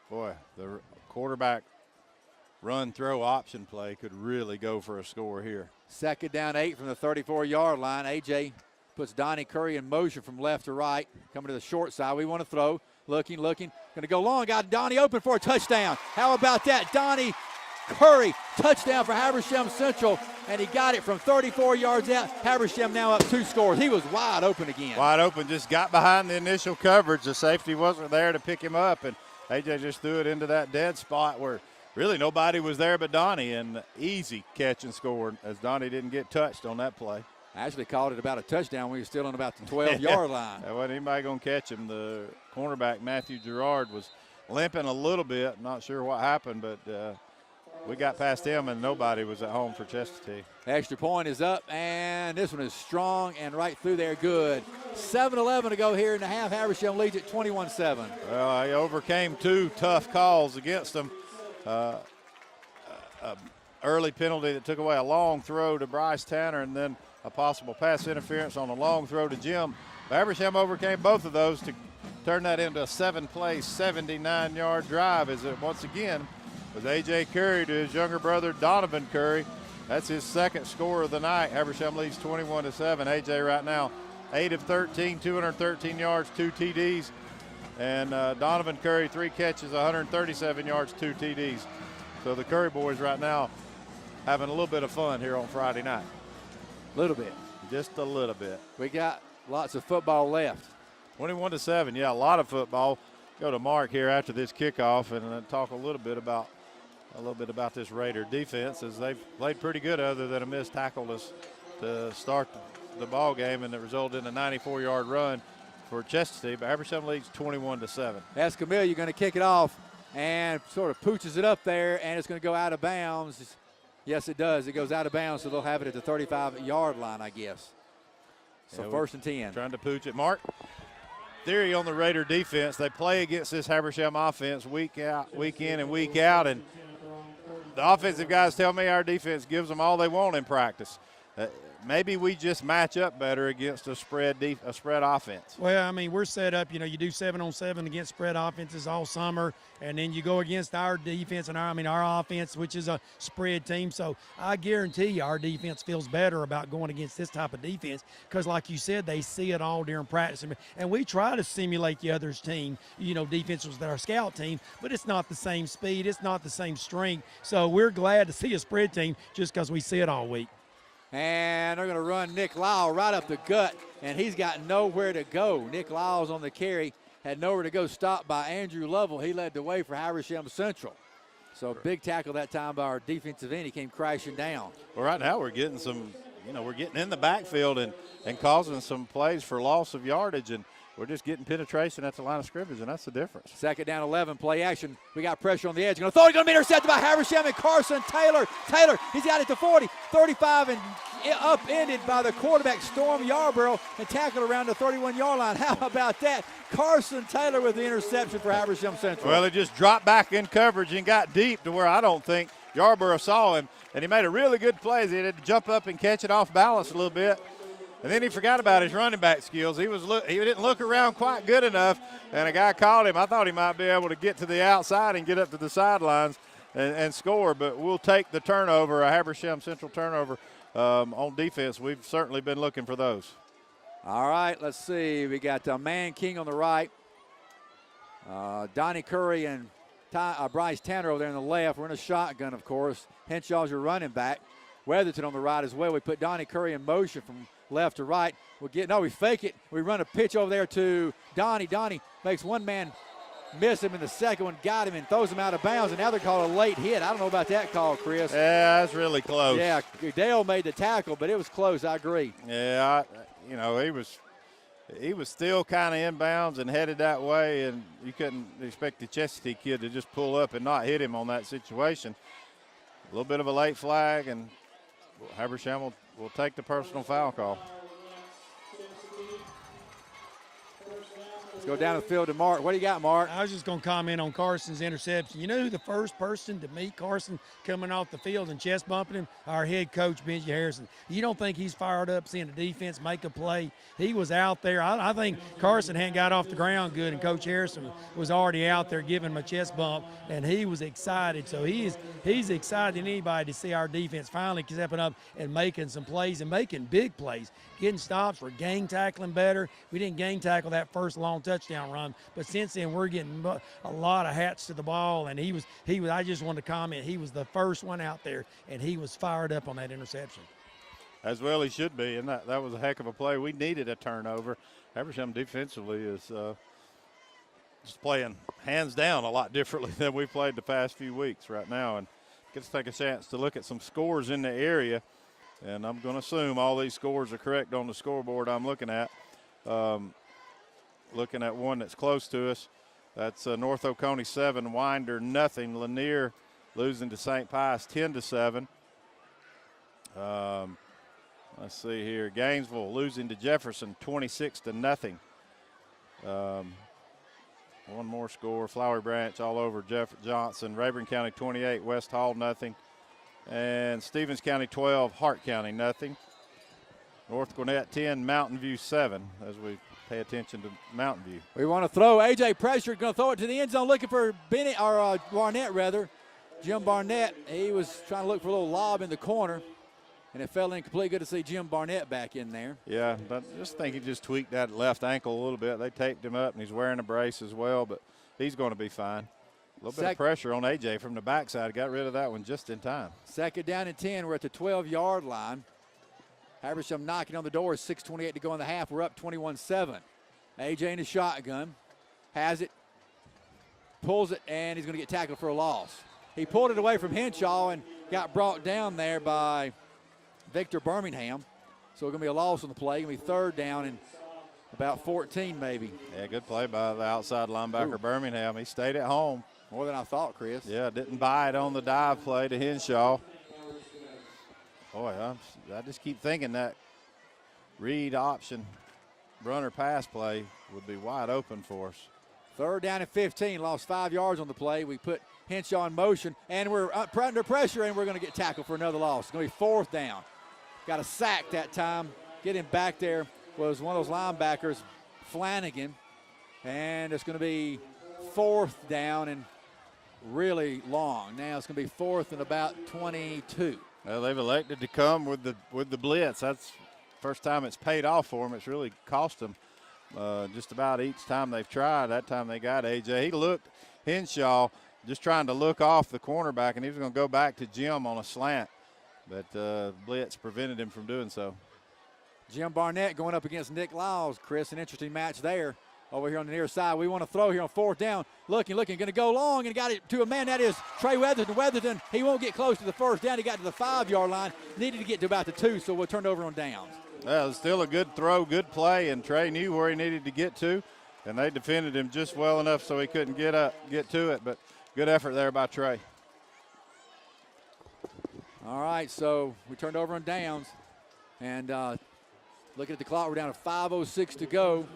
Boy, the quarterback run-throw option play could really go for a score here. 2nd down 8 from the 34-yard line. A.J. puts Donnie Curry in motion from left to right, coming to the short side. We want to throw, looking, going to go long. Got Donnie open for a touchdown. How about that? Donnie Curry, touchdown for Habersham Central, and he got it from 34 yards out. Habersham now up 2 scores. He was wide open again. Wide open, just got behind the initial coverage. The safety wasn't there to pick him up, and A.J. just threw it into that dead spot where really nobody was there but Donnie, and easy catch and score as Donnie didn't get touched on that play. I actually called it about a touchdown when he was still on about the 12-yard line. There wasn't anybody going to catch him. The cornerback, Matthew Gerard, was limping a little bit. Not sure what happened, but we got past him, and nobody was at home for Chestatee. Extra point is up, and this one is strong and right through there. Good. 7:11 to go here in the half. Habersham leads at 21-7. Well, he overcame 2 tough calls against him. Early penalty that took away a long throw to Bryce Tanner, and then a possible pass interference on a long throw to Jim. Habersham overcame both of those to turn that into a 7-play, 79-yard drive, as it once again was A.J. Curry to his younger brother Donovan Curry. That's his 2nd score of the night. Habersham leads 21-7. A.J. right now 8 of 13, 213 yards, 2 TDs. And Donovan Curry, 3 catches, 137 yards, 2 TDs. So the Curry boys right now having a little bit of fun here on Friday night. A little bit. Just a little bit. We got lots of football left. 21-7, yeah, a lot of football. Go to Mark here after this kickoff and talk a little bit about this Raider defense, as they've played pretty good other than a missed tackle to start the ball game, and it resulted in a 94-yard run for Chestatee, but Habersham leads 21-7. Escamilla going to kick it off and sort of pooches it up there, and it's going to go out of bounds. Yes, it does. It goes out of bounds, so they'll have it at the 35-yard line, I guess. So Yeah, first and 10. Trying to pooch it. Mark, theory on the Raider defense, they play against this Habersham offense week in and week out, and the offensive guys tell me our defense gives them all they want in practice. Maybe we just match up better against a spread offense. Well, I mean, we're set up, you do 7-on-7 against spread offenses all summer, and then you go against our defense and our offense, which is a spread team. So I guarantee you our defense feels better about going against this type of defense because, like you said, they see it all during practice. And we try to simulate the other's team. Defense was our scout team, but it's not the same speed. It's not the same strength. So we're glad to see a spread team just because we see it all week. And they're going to run Nick Lyle right up the gut, and he's got nowhere to go. Nick Lyles on the carry, had nowhere to go, stopped by Andrew Lovell. He led the way for Habersham Central. So big tackle that time by our defensive end. He came crashing down. Well, right now we're getting some, we're getting in the backfield and causing some plays for loss of yardage, and we're just getting penetration at the line of scrimmage, and that's the difference. Second down, 11, play action. We got pressure on the edge. Going to throw it, going to be intercepted by Habersham and Carson Taylor. He's got it to 40, 35, and upended by the quarterback, Storm Yarborough, and tackled around the 31-yard line. How about that? Carson Taylor with the interception for Habersham Central. Well, it just dropped back in coverage and got deep to where I don't think Yarborough saw him, and he made a really good play. He had to jump up and catch it off balance a little bit. And then he forgot about his running back skills. He didn't look around quite good enough, and a guy called him. I thought he might be able to get to the outside and get up to the sidelines and score, but we'll take the turnover, a Habersham Central turnover on defense. We've certainly been looking for those. All right, let's see. We got Man King on the right, Donnie Curry and Bryce Tanner over there on the left. We're in a shotgun, of course. Henshaw's your running back. Weatherton on the right as well. We put Donnie Curry in motion from left to right. We fake it. We run a pitch over there to Donnie. Donnie makes one man miss him, and the second one got him and throws him out of bounds, and now they're calling a late hit. I don't know about that call, Chris. Yeah, that's really close. Yeah, Dale made the tackle, but it was close. I agree. Yeah, he was still kind of inbounds and headed that way, and you couldn't expect the Chestatee kid to just pull up and not hit him on that situation. A little bit of a late flag, and Habersham will take the personal foul call. Let's go down the field to Mark. What do you got, Mark? I was just going to comment on Carson's interception. You know who the first person to meet Carson coming off the field and chest bumping him? Our head coach, Benji Harrison. You don't think he's fired up seeing the defense make a play? He was out there. I think Carson hadn't got off the ground good, and Coach Harrison was already out there giving him a chest bump, and he was excited. So he's excited than anybody to see our defense finally stepping up and making some plays and making big plays, getting stops. We're gang tackling better. We didn't gang tackle that first long touchdown run, but since then we're getting a lot of hats to the ball, and he was I just wanted to comment, he was the first one out there, and he was fired up on that interception. As well he should be, and that was a heck of a play. We needed a turnover. Habersham defensively is just playing hands down a lot differently than we've played the past few weeks right now, and gets to take a chance to look at some scores in the area, and I'm going to assume all these scores are correct on the scoreboard I'm looking at. Looking at one that's close to us. That's North Oconee 7, Winder nothing. Lanier losing to St. Pius 10-7. Let's see here. Gainesville losing to Jefferson 26-0. One more score. Flowery Branch all over Johnson. Rayburn County 28, West Hall nothing. And Stevens County 12, Hart County nothing. North Gwinnett 10, Mountain View 7 as we pay attention to Mountain View. We want to throw. A.J. Pressure going to throw it to the end zone looking for Barnett, rather. Jim Barnett, he was trying to look for a little lob in the corner, and it fell incomplete. Good to see Jim Barnett back in there. Yeah, but I just think he just tweaked that left ankle a little bit. They taped him up, and he's wearing a brace as well, but he's going to be fine. A little bit of pressure on A.J. from the backside. Got rid of that one just in time. Second down and 10. We're at the 12-yard line. Habersham knocking on the door. 6:28 to go in the half. We're up 21-7. A.J. in the shotgun. Has it. Pulls it, and he's going to get tackled for a loss. He pulled it away from Henshaw and got brought down there by Victor Birmingham. So it's going to be a loss on the play. Going to be third down and about 14 maybe. Yeah, good play by the outside linebacker Birmingham. He stayed at home. More than I thought, Chris. Yeah, didn't buy it on the dive play to Henshaw. Boy, I just keep thinking that read option runner pass play would be wide open for us. 3rd down and 15, lost 5 yards on the play. We put Henshaw in motion, and we're under pressure, and we're going to get tackled for another loss. It's going to be 4th down. Got a sack that time. Getting back there was one of those linebackers, Flanagan, and it's going to be 4th down and really long. Now it's going to be 4th and about 22. Well, they've elected to come with the blitz. That's first time it's paid off for them. It's really cost them just about each time they've tried. That time they got A.J. He looked, Henshaw, just trying to look off the cornerback, and he was going to go back to Jim on a slant. But blitz prevented him from doing so. Jim Barnett going up against Nick Lyles. Chris, an interesting match there. Over here on the near side, we want to throw here on 4th down. Looking, going to go long and got it to a man. That is Trey Weatherton. Weatherton, he won't get close to the 1st down. He got to the 5-yard line. Needed to get to about the 2, so we'll turn it over on downs. Well, it's still a good throw, good play, and Trey knew where he needed to get to, and they defended him just well enough so he couldn't get to it. But good effort there by Trey. All right, so we turned over on downs, and looking at the clock, we're down to 5:06 to go.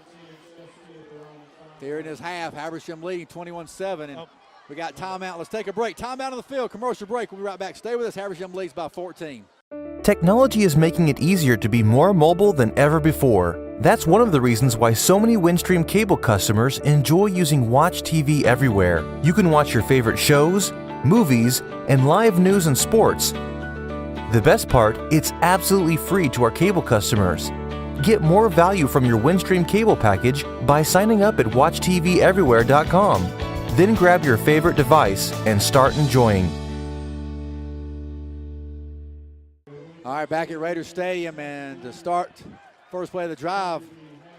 Here in this half, Habersham leading 21-7, and we got timeout. Let's take a break. Timeout on the field, commercial break. We'll be right back. Stay with us. Habersham leads by 14. Technology is making it easier to be more mobile than ever before. That's one of the reasons why so many Windstream cable customers enjoy using Watch TV everywhere. You can watch your favorite shows, movies, and live news and sports. The best part, it's absolutely free to our cable customers. Get more value from your Windstream cable package by signing up at WatchTVEverywhere.com. Then grab your favorite device and start enjoying. All right, back at Raiders Stadium, and to start first play of the drive,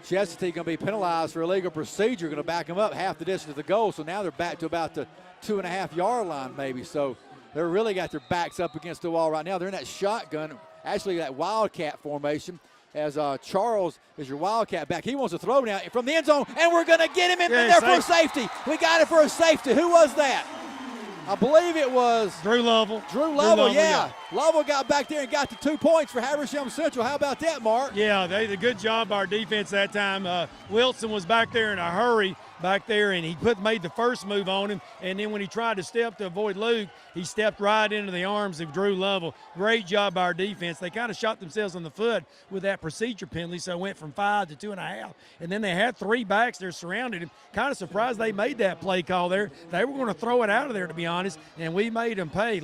Chestatee going to be penalized for illegal procedure. Going to back them up half the distance to the goal, so now they're back to about the 2.5-yard line maybe. So they're really got their backs up against the wall right now. They're in that shotgun, actually that wildcat formation, as Charles is your wildcat back. He wants to throw now from the end zone, and we're going to get him in there for a safety. We got it for a safety. Who was that? I believe it was Drew Lovell. Drew Lovell, yeah. Lovell got back there and got the 2 points for Habersham Central. How about that, Mark? Yeah, they did a good job by our defense that time. Wilson was back there in a hurry back there, and he made the first move on him, and then when he tried to step to avoid Luke, he stepped right into the arms of Drew Lovell. Great job by our defense. They kind of shot themselves in the foot with that procedure penalty, so it went from 5 to 2.5. And then they had 3 backs there surrounded him. Kind of surprised they made that play call there. They were going to throw it out of there, to be honest, and we made them pay.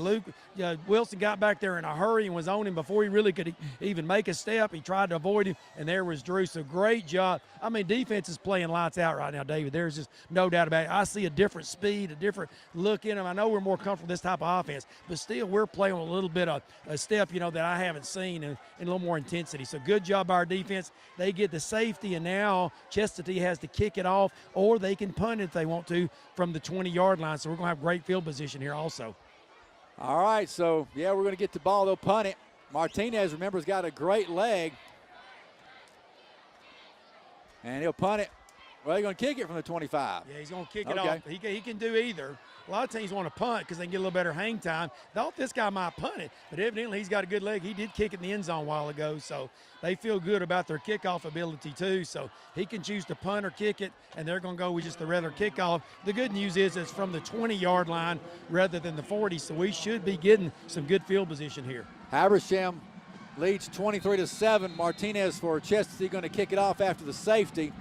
Wilson got back there in a hurry and was on him before he really could even make a step. He tried to avoid him, and there was Drew. So great job. I mean, defense is playing lights out right now, David. There's just no doubt about it. I see a different speed, a different look in them. I know we're more comfortable with this type of offense, but still we're playing with a little bit of a step, that I haven't seen, and a little more intensity. So good job by our defense. They get the safety, and now Chestatee has to kick it off, or they can punt it if they want to from the 20-yard line. So we're going to have great field position here also. All right, so, yeah, we're going to get the ball. They'll punt it. Martinez, remember, has got a great leg. And he'll punt it. Well, they're going to kick it from the 25. Yeah, he's going to kick it off. He can do either. A lot of teams want to punt because they can get a little better hang time. Thought this guy might punt it, but evidently he's got a good leg. He did kick it in the end zone a while ago, so they feel good about their kickoff ability too. So he can choose to punt or kick it, and they're going to go with just the regular kickoff. The good news is it's from the 20-yard line rather than the 40, so we should be getting some good field position here. Habersham leads 23-7. Martinez for Chestatee going to kick it off after the safety.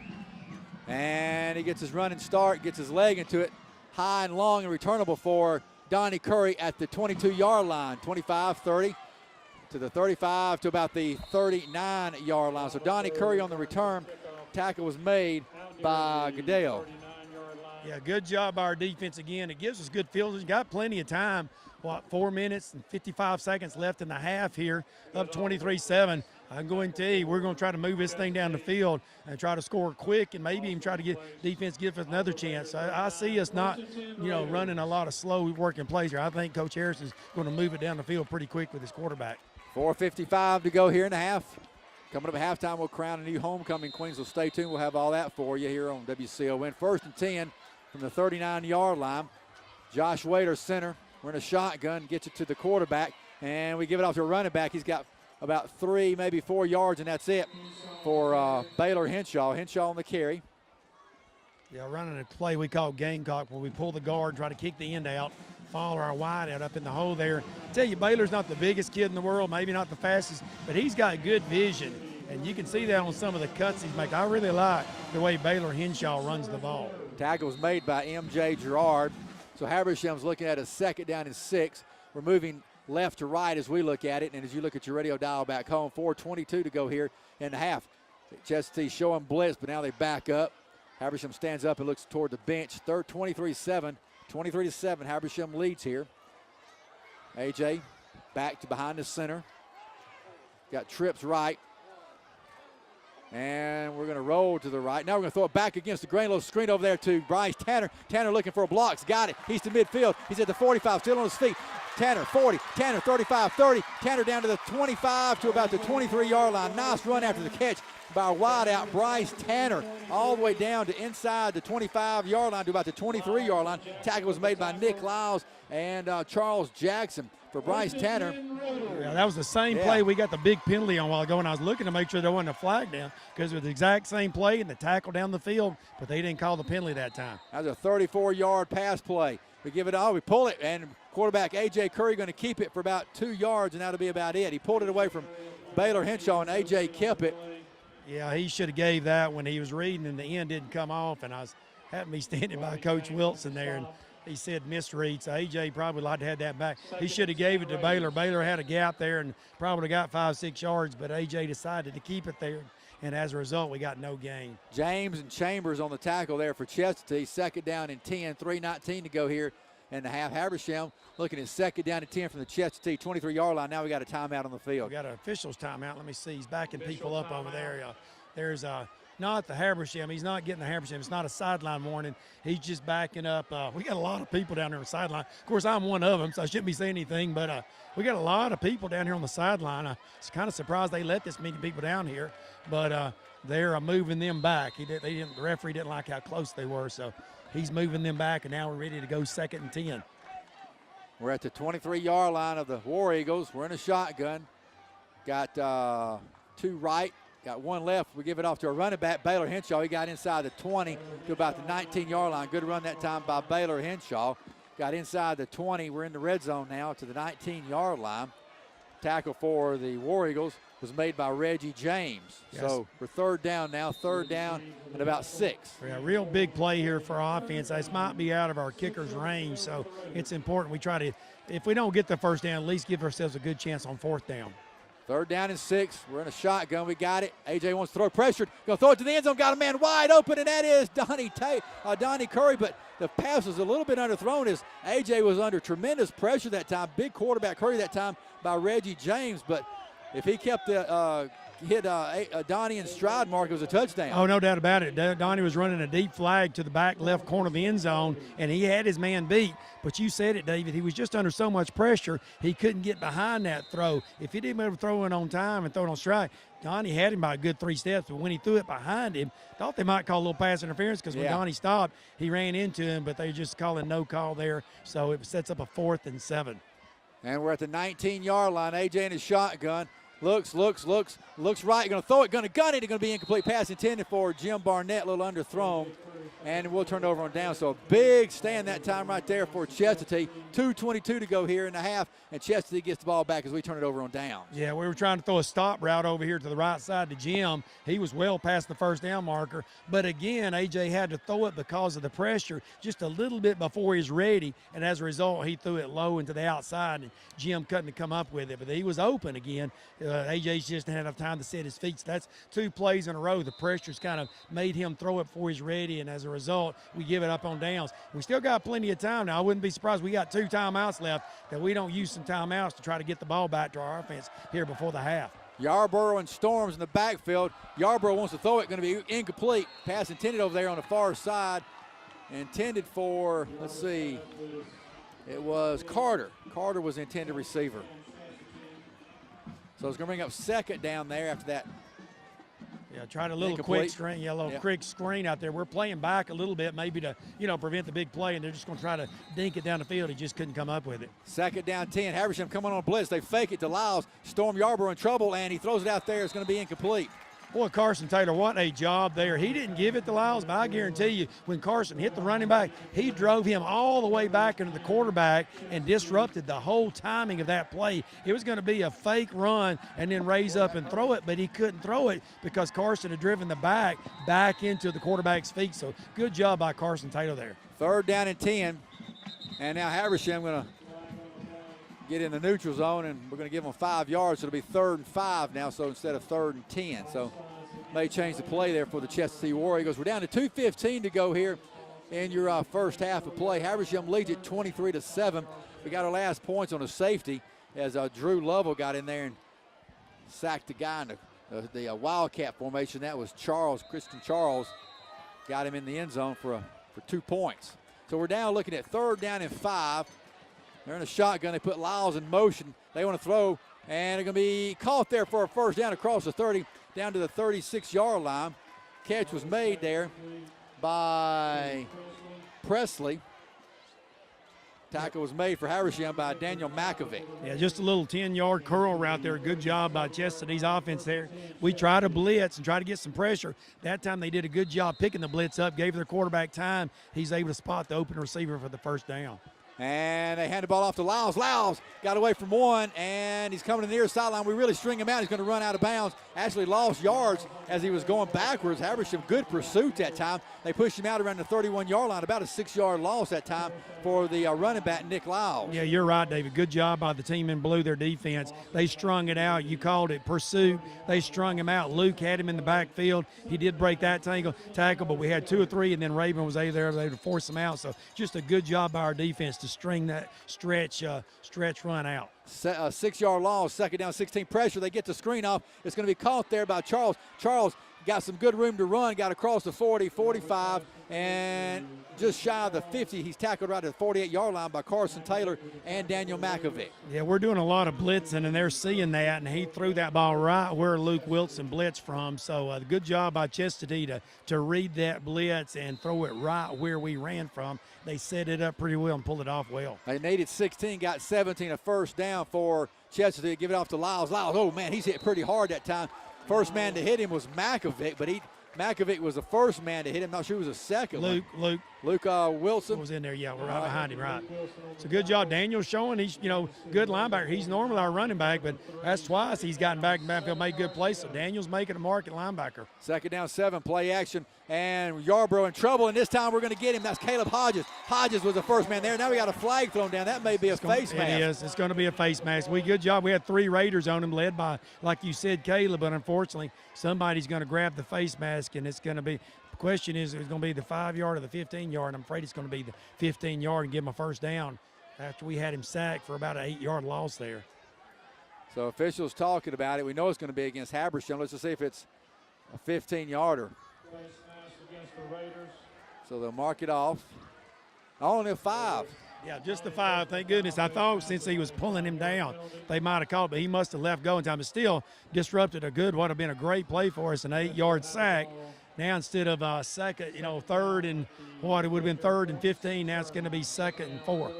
And he gets his running start, gets his leg into it, high and long and returnable for Donnie Curry at the 22-yard line, 25, 30 to the 35 to about the 39-yard line. So Donnie Curry on the return. Tackle was made by Goodell. Yeah, good job by our defense again. It gives us good field. Got plenty of time. 4 minutes and 55 seconds left in the half here, up 23-7. I'm going to tell you, we're going to try to move this thing down the field and try to score quick and maybe even try to get defense give us another chance. I see us not, running a lot of slow working plays here. I think Coach Harris is going to move it down the field pretty quick with his quarterback. 4:55 to go here in the half. Coming up at halftime, we'll crown a new homecoming queen, so stay tuned. We'll have all that for you here on WCON. 1st and 10 from the 39-yard line. Josh Wader, center. We're in a shotgun, gets it to the quarterback. And we give it off to a running back. He's got about 3, maybe 4 yards, and that's it for Baylor Henshaw. Henshaw on the carry. Yeah, running a play we call Gamecock, where we pull the guard, try to kick the end out, follow our wide out up in the hole there. I tell you, Baylor's not the biggest kid in the world, maybe not the fastest, but he's got good vision, and you can see that on some of the cuts he's making. I really like the way Baylor Henshaw runs the ball. Tackle was made by M.J. Gerard. So Habersham's looking at a 2nd down and 6. We're moving left to right as we look at it, and as you look at your radio dial back home, 4:22 to go here in the half. Chestatee showing blitz, but now they back up. Habersham stands up and looks toward the bench. 23-7. Habersham leads here. A.J. back to behind the center. Got trips right. And we're going to roll to the right. Now we're going to throw it back against the grain. Little screen over there to Bryce Tanner. Tanner looking for a block. Got it. He's to midfield. He's at the 45, still on his feet. Tanner, 40. Tanner, 35, 30. Tanner down to the 25 to about the 23-yard line. Nice run after the catch by our wideout, Bryce Tanner, all the way down to inside the 25-yard line to about the 23-yard line. Tackle was made by Nick Lyles and Charles Jackson for Bryce Tanner. Yeah, that was the same play we got the big penalty on a while ago, and I was looking to make sure there wasn't a flag down because it was the exact same play and the tackle down the field, but they didn't call the penalty that time. That was a 34-yard pass play. We give it all, we pull it, and quarterback A.J. Curry going to keep it for about 2 yards, and that'll be about it. He pulled it away from Baylor Henshaw, and A.J. kept it. Yeah, he should have gave that when he was reading, and the end didn't come off, and I was happened to be standing by Coach Wilson there, and he said misread, so A.J. probably like to have that back. He should have gave it to Baylor. Baylor had a gap there and probably got 5-6 yards, but A.J. decided to keep it there, and as a result, we got no gain. James and Chambers on the tackle there for Chestatee. 2nd down and 10, 3:19 to go here in the half. Habersham looking at 2nd down and 10 from the Chestatee 23-yard line. Now we got a timeout on the field. We got an official's timeout. Let me see. He's backing people up over there. There's not the Habersham. He's not getting the Habersham. It's not a sideline warning. He's just backing up. We got a lot of people down there on the sideline. Of course, I'm one of them, so I shouldn't be saying anything, but we got a lot of people down here on the sideline. I was kind of surprised they let this many people down here, but they're moving them back. The referee didn't like how close they were, so he's moving them back, and now we're ready to go 2nd and 10. We're at the 23-yard line of the War Eagles. We're in a shotgun. Got 2 right. Got 1 left. We give it off to a running back, Baylor Henshaw. He got inside the 20 to about the 19-yard line. Good run that time by Baylor Henshaw. Got inside the 20. We're in the red zone now to the 19-yard line. Tackle for the War Eagles was made by Reggie James. Yes. So we're 3rd down now, 3rd down and about 6. Yeah, real big play here for offense. This might be out of our kicker's range, so it's important we try to, if we don't get the 1st down, at least give ourselves a good chance on 4th down. 3rd down and 6. We're in a shotgun. We got it. A.J. wants to throw pressured. Going to throw it to the end zone. Got a man wide open, and that is Donnie Curry. But the pass was a little bit underthrown as A.J. was under tremendous pressure that time. Big quarterback Curry that time by Reggie James. But if he kept the hit Donnie in stride mark, it was a touchdown. Oh, no doubt about it. Donnie was running a deep flag to the back left corner of the end zone, and he had his man beat. But you said it, David. He was just under so much pressure, he couldn't get behind that throw. If he didn't ever throw it on time and throw it on strike, Donnie had him by a good 3 steps. But when he threw it behind him, thought they might call a little pass interference because when Donnie stopped, he ran into him, but they just calling no call there. So it sets up a 4th and 7. And we're at the 19-yard line. A.J. in his shotgun. Looks right. Going to throw it, going to gun it. It's going to be incomplete pass intended for Jim Barnett, a little underthrown. And we'll turn it over on down. So a big stand that time right there for Chestatee. 2:22 to go here in the half, and Chestatee gets the ball back as we turn it over on down. Yeah, we were trying to throw a stop route over here to the right side to Jim. He was well past the 1st down marker. But again, A.J. had to throw it because of the pressure just a little bit before he's ready, and as a result, he threw it low into the outside, and Jim couldn't come up with it. But he was open again. A.J.'s just didn't have enough time to set his feet. So that's 2 plays in a row. The pressure's kind of made him throw it before he's ready, and as a result, we give it up on downs. We still got plenty of time now. I wouldn't be surprised. We got 2 timeouts left that we don't use some timeouts to try to get the ball back to our offense here before the half. Yarborough and Storms in the backfield. Yarborough wants to throw it. Going to be incomplete. Pass intended over there on the far side. Intended for, let's see, it was Carter. Carter was the intended receiver. So it's going to bring up 2nd down there after that. Yeah, tried a little Incomplete. quick screen, quick screen out there. We're playing back a little bit, maybe to, prevent the big play, and they're just going to try to dink it down the field. He just couldn't come up with it. Second down 10. Habersham coming on a blitz. They fake it to Lyles. Storm Yarborough in trouble, and he throws it out there. It's going to be incomplete. Boy, Carson Taylor, what a job there. He didn't give it to Lyles, but I guarantee you, when Carson hit the running back, he drove him all the way back into the quarterback and disrupted the whole timing of that play. It was going to be a fake run and then raise up and throw it, but he couldn't throw it because Carson had driven the back into the quarterback's feet. So good job by Carson Taylor there. Third down and 10. And now Habersham going to get in the neutral zone, and we're going to give them 5 yards. It'll be 3rd and 5 now, so instead of 3rd and 10. So may change the play there for the Chestatee War Eagles. We're down to 2:15 to go here in your first half of play. Habersham leads it 23-7. We got our last points on a safety as Drew Lovell got in there and sacked the guy in the Wildcat formation. That was Christian Charles. Got him in the end zone for 2 points. So we're now looking at 3rd down and 5. They're in a shotgun. They put Lyles in motion. They want to throw, and they're going to be caught there for a first down across the 30, down to the 36-yard line. Catch was made there by Presley. Tackle was made for Habersham by Daniel McAvick. Yeah, just a little 10-yard curl route there. Good job by Chestatee's offense there. We try to blitz and try to get some pressure. That time they did a good job picking the blitz up, gave their quarterback time. He's able to spot the open receiver for the first down. And they hand the ball off to Lyles. Lyles got away from one, and he's coming to the near sideline. We really string him out. He's going to run out of bounds. Actually lost yards as he was going backwards. Habersham, good pursuit that time. They pushed him out around the 31-yard line. About a 6-yard loss that time for the running back, Nick Lyles. Yeah, you're right, David. Good job by the team in blue, their defense. They strung it out. You called it pursuit. They strung him out. Luke had him in the backfield. He did break that tackle, but we had 2 or 3, and then Raven was there to force him out. So just a good job by our defense to string that stretch run out. 6-yard loss, second down, 16 pressure. They get the screen off. It's going to be caught there by Charles. Charles got some good room to run, got across the 40, 45, and just shy of the 50. He's tackled right at the 48-yard line by Carson Taylor and Daniel McAvick. Yeah, we're doing a lot of blitzing, and they're seeing that, and he threw that ball right where Luke Wilson blitzed from. So good job by Chestatee to read that blitz and throw it right where we ran from. They set it up pretty well and pulled it off well. They needed 16, got 17, a first down for Chestatee. Give it off to Lyles. Lyles, oh, man, he's hit pretty hard that time. First man to hit him was McAvick, but McAvick was the first man to hit him. Not sure who was the second Luke Wilson was in there. Yeah, we're right behind him. Right. It's a good job. Daniel's showing he's good linebacker. He's normally our running back, but that's twice he's gotten back in backfield, made good plays. So Daniel's making a mark at linebacker. Second down, 7, play action, and Yarborough in trouble. And this time we're going to get him. That's Caleb Hodges. Hodges was the first man there. Now we got a flag thrown down. That may be a face mask. It is. It's going to be a face mask. Good job. We had 3 Raiders on him, led by, like you said, Caleb. But unfortunately, somebody's going to grab the face mask, and it's going to be. The question is, it's going to be the 5-yard or the 15-yard. I'm afraid it's going to be the 15-yard and give him a first down after we had him sacked for about an 8-yard loss there. So officials talking about it. We know it's going to be against Habersham. Let's just see if it's a 15-yarder. So they'll mark it off. Only a 5. Yeah, just the 5. Thank goodness. I thought since he was pulling him down, they might have called, but he must have left go in time. But still disrupted what would have been a great play for us, an 8-yard sack. Now instead of second, third and it would have been 3rd and 15. Now it's going to be 2nd and 4.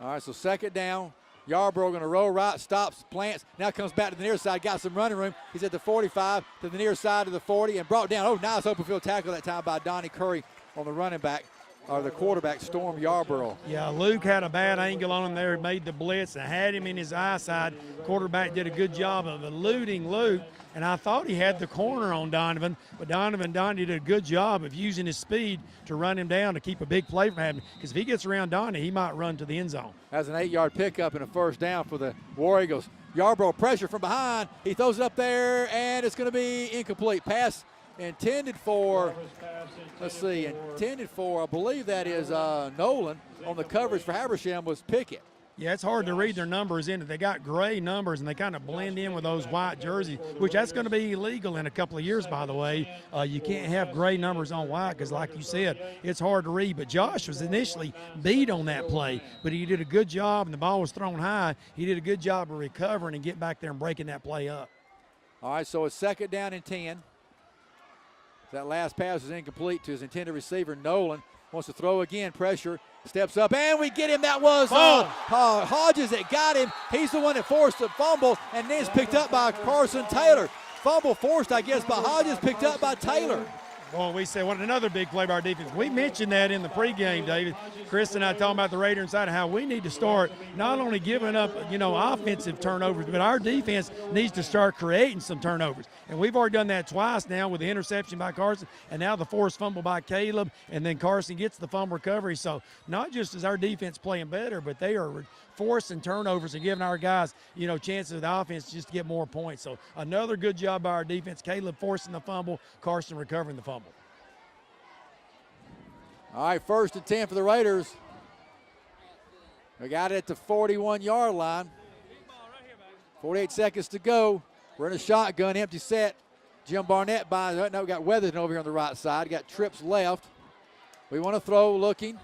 All right, so second down. Yarborough going to roll right, stops, plants. Now comes back to the near side, got some running room. He's at the 45 to the near side of the 40 and brought down. Oh, nice open field tackle that time by Donnie Curry on the running back, or the quarterback, Storm Yarborough. Yeah, Luke had a bad angle on him there, made the blitz and had him in his eyesight. Quarterback did a good job of eluding Luke, and I thought he had the corner on Donovan, but Donnie did a good job of using his speed to run him down to keep a big play from happening, because if he gets around Donnie, he might run to the end zone. That's an 8-yard pickup and a first down for the War Eagles. Yarborough pressure from behind. He throws it up there, and it's going to be incomplete. Pass intended for, I believe that is Nolan. On the coverage for Habersham was Pickett. Yeah, it's hard to read their numbers in it. They got gray numbers, and they kind of blend in with those white jerseys, which that's going to be illegal in a couple of years, by the way. You can't have gray numbers on white because, like you said, it's hard to read. But Josh was initially beat on that play, but he did a good job, and the ball was thrown high. He did a good job of recovering and getting back there and breaking that play up. All right, so it's second down and 10. That last pass was incomplete to his intended receiver. Nolan wants to throw again. Pressure. Steps up, and we get him. That was Hodges that got him. He's the one that forced the fumble, and then it's picked up by Carson Taylor. Fumble forced, I guess, by Hodges, picked up by Taylor. Well, we said, what another big play by our defense. We mentioned that in the pregame, David. Chris and I talking about the Raider inside how we need to start not only giving up, offensive turnovers, but our defense needs to start creating some turnovers. And we've already done that twice now with the interception by Carson and now the forced fumble by Caleb, and then Carson gets the fumble recovery. So not just is our defense playing better, but they are forcing turnovers and giving our guys, chances of the offense just to get more points. So another good job by our defense. Caleb forcing the fumble, Carson recovering the fumble. All right, 1st and 10 for the Raiders. We got it at the 41-yard line. 48 seconds to go. We're in a shotgun, empty set. Jim Barnett we got Weatherton over here on the right side. Got Trips left. We want to throw, looking,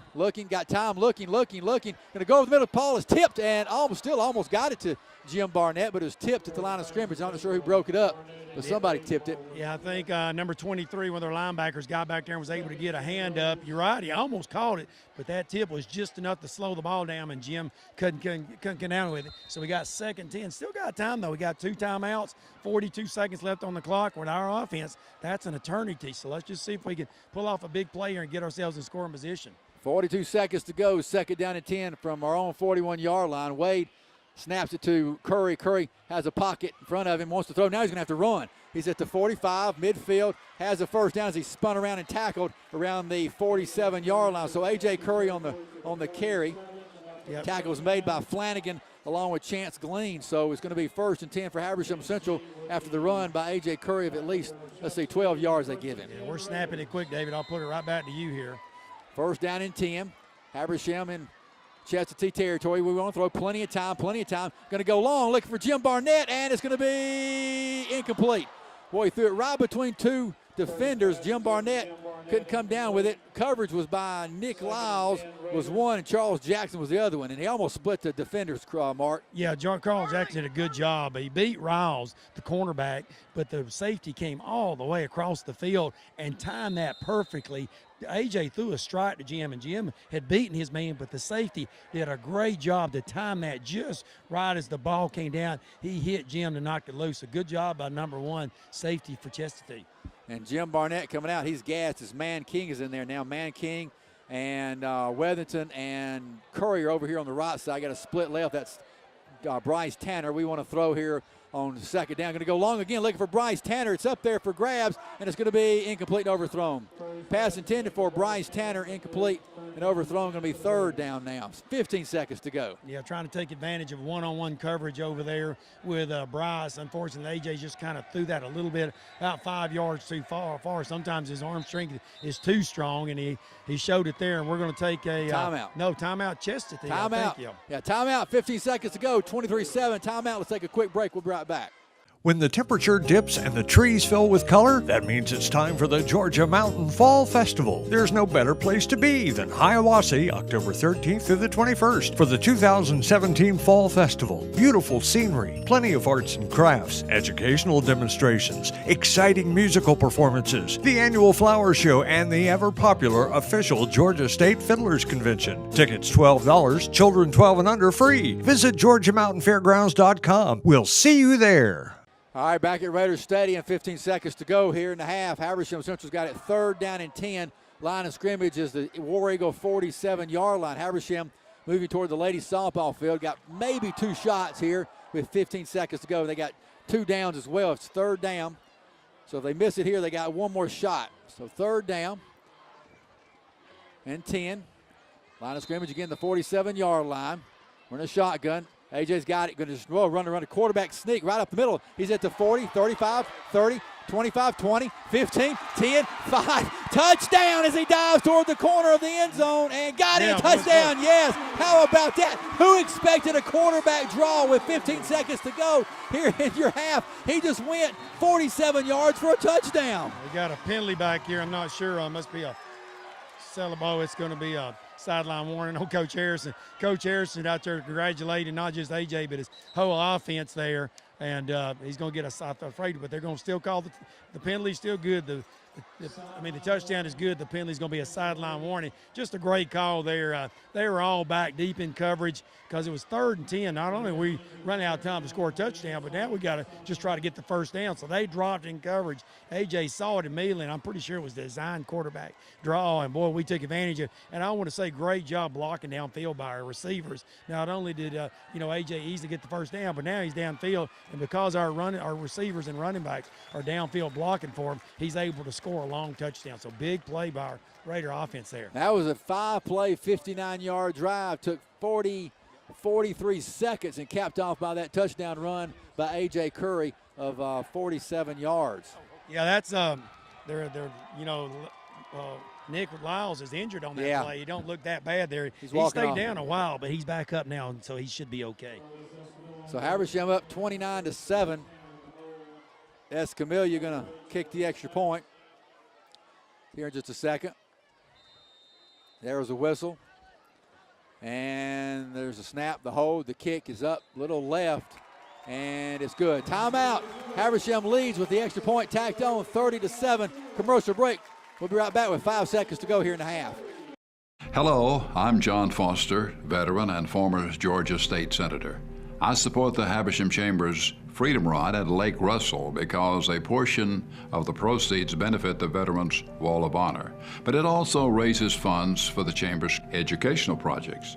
got time, looking. Going to go over the middle. Paul is tipped and almost got it to Jim Barnett, but it was tipped at the line of scrimmage. I'm not sure who broke it up, but somebody tipped it. Yeah, I think number 23, one of their linebackers, got back there and was able to get a hand up. You're right, he almost caught it, but that tip was just enough to slow the ball down, and Jim couldn't get down with it. So we got 2nd and 10. Still got time, though. We got 2 timeouts, 42 seconds left on the clock. With our offense, that's an eternity. So let's just see if we can pull off a big play here and get ourselves in scoring position. 42 seconds to go, 2nd down and 10 from our own 41-yard line. Wade snaps it to Curry. Curry has a pocket in front of him, wants to throw. Now he's going to have to run. He's at the 45, midfield, has a 1st down as he spun around and tackled around the 47-yard line. So A.J. Curry on the carry. Yep. Tackles made by Flanagan along with Chance Glean. So it's going to be 1st and 10 for Habersham Central after the run by A.J. Curry of at least, 12 yards they give him. Yeah, we're snapping it quick, David. I'll put it right back to you here. 1st down and 10. Habersham in Chestatee territory. We want to throw plenty of time. Going to go long, looking for Jim Barnett, and it's going to be incomplete. Boy, he threw it right between 2 defenders. Jim Barnett couldn't come down with it. Coverage was by Nick Lyles was one, and Charles Jackson was the other one, and he almost split the defenders, Mark. Yeah, Carl Jackson did a good job. He beat Riles, the cornerback, but the safety came all the way across the field and timed that perfectly. A.J. threw a strike to Jim, and Jim had beaten his man, but the safety did a great job to time that just right as the ball came down. He hit Jim to knock it loose. A good job by number 1 safety for Chestatee. And Jim Barnett coming out, he's gassed. His Man King is in there now. Man King and Weatherington and Curry are over here on the right side. Got a split left. That's Bryce Tanner. We want to throw here on 2nd down. Going to go long again, looking for Bryce Tanner. It's up there for grabs, and it's going to be incomplete and overthrown. Pass intended for Bryce Tanner, incomplete and overthrown. Going to be 3rd down now. 15 seconds to go. Yeah, trying to take advantage of one-on-one coverage over there with Bryce. Unfortunately, A.J. just kind of threw that a little bit about 5 yards too far. Sometimes his arm strength is too strong, and he showed it there, and we're going to take a timeout. Timeout, Chestatee. Timeout. Yeah, timeout. 15 seconds to go. 23-7. Timeout. Let's take a quick break. We'll be right back. When the temperature dips and the trees fill with color, that means it's time for the Georgia Mountain Fall Festival. There's no better place to be than Hiawassee, October 13th through the 21st for the 2017 Fall Festival. Beautiful scenery, plenty of arts and crafts, educational demonstrations, exciting musical performances, the annual flower show, and the ever-popular official Georgia State Fiddlers Convention. Tickets $12, children 12 and under free. Visit GeorgiaMountainFairgrounds.com. We'll see you there. All right, back at Raiders Stadium, 15 seconds to go here in the half. Habersham Central's got it 3rd down and 10. Line of scrimmage is the War Eagle 47-yard line. Habersham moving toward the ladies softball field. Got maybe 2 shots here with 15 seconds to go. They got 2 downs as well. It's 3rd down. So if they miss it here, they got 1 more shot. So 3rd down and 10. Line of scrimmage again, the 47-yard line. We're in a shotgun. AJ's got it, going to just run a quarterback sneak right up the middle. He's at the 40, 35, 30, 25, 20, 15, 10, 5. Touchdown as he dives toward the corner of the end zone and got it. Touchdown, yes. How about that? Who expected a quarterback draw with 15 seconds to go here in your half? He just went 47 yards for a touchdown. We got a penalty back here. I'm not sure. It must be a Celebo. It's going to be a sideline warning on Coach Harrison. Coach Harrison out there congratulating not just AJ, but his whole offense there. And he's going to get us afraid, but they're going to still call the penalty still good. The the touchdown is good. The penalty's going to be a sideline warning. Just a great call there. They were all back deep in coverage because it was 3rd and 10. Not only we running out of time to score a touchdown, but now we got to just try to get the first down. So they dropped in coverage. A.J. saw it immediately, and I'm pretty sure it was the design quarterback draw. And, boy, we took advantage of it. And I want to say great job blocking downfield by our receivers. Not only did, A.J. easily get the first down, but now he's downfield. And because our receivers and running backs are downfield blocking for him, he's able to score a long touchdown. So big play by our Raider offense there. That was a 5-play, 59-yard drive. Took 43 seconds and capped off by that touchdown run by A.J. Curry of 47 yards. Yeah, that's Nick Lyles is injured on that play. He don't look that bad there. He stayed down a while, but he's back up now, so he should be okay. So Habersham up 29-7. Escamilla going to kick the extra point here in just a second. There was a whistle. And there's a snap, the hold, the kick is up, little left, and it's good. Timeout. Habersham leads with the extra point tacked on, 30-7. Commercial break. We'll be right back with 5 seconds to go here in the half. Hello, I'm John Foster, veteran and former Georgia State Senator. I support the Habersham Chamber's Freedom Ride at Lake Russell because a portion of the proceeds benefit the Veterans Wall of Honor, but it also raises funds for the Chamber's educational projects.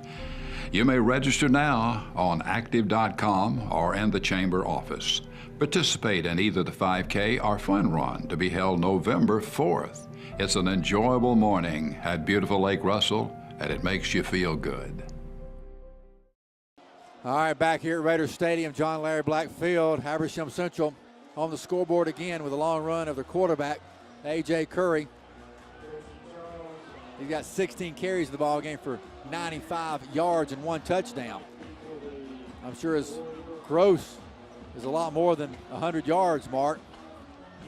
You may register now on active.com or in the Chamber office. Participate in either the 5K or Fun Run to be held November 4th. It's an enjoyable morning at beautiful Lake Russell, and it makes you feel good. All right, back here at Raider Stadium, John Larry Black Field. Habersham Central on the scoreboard again with a long run of their quarterback, A.J. Curry. He's got 16 carries of the ball game for 95 yards and 1 touchdown. I'm sure his gross is a lot more than 100 yards, Mark.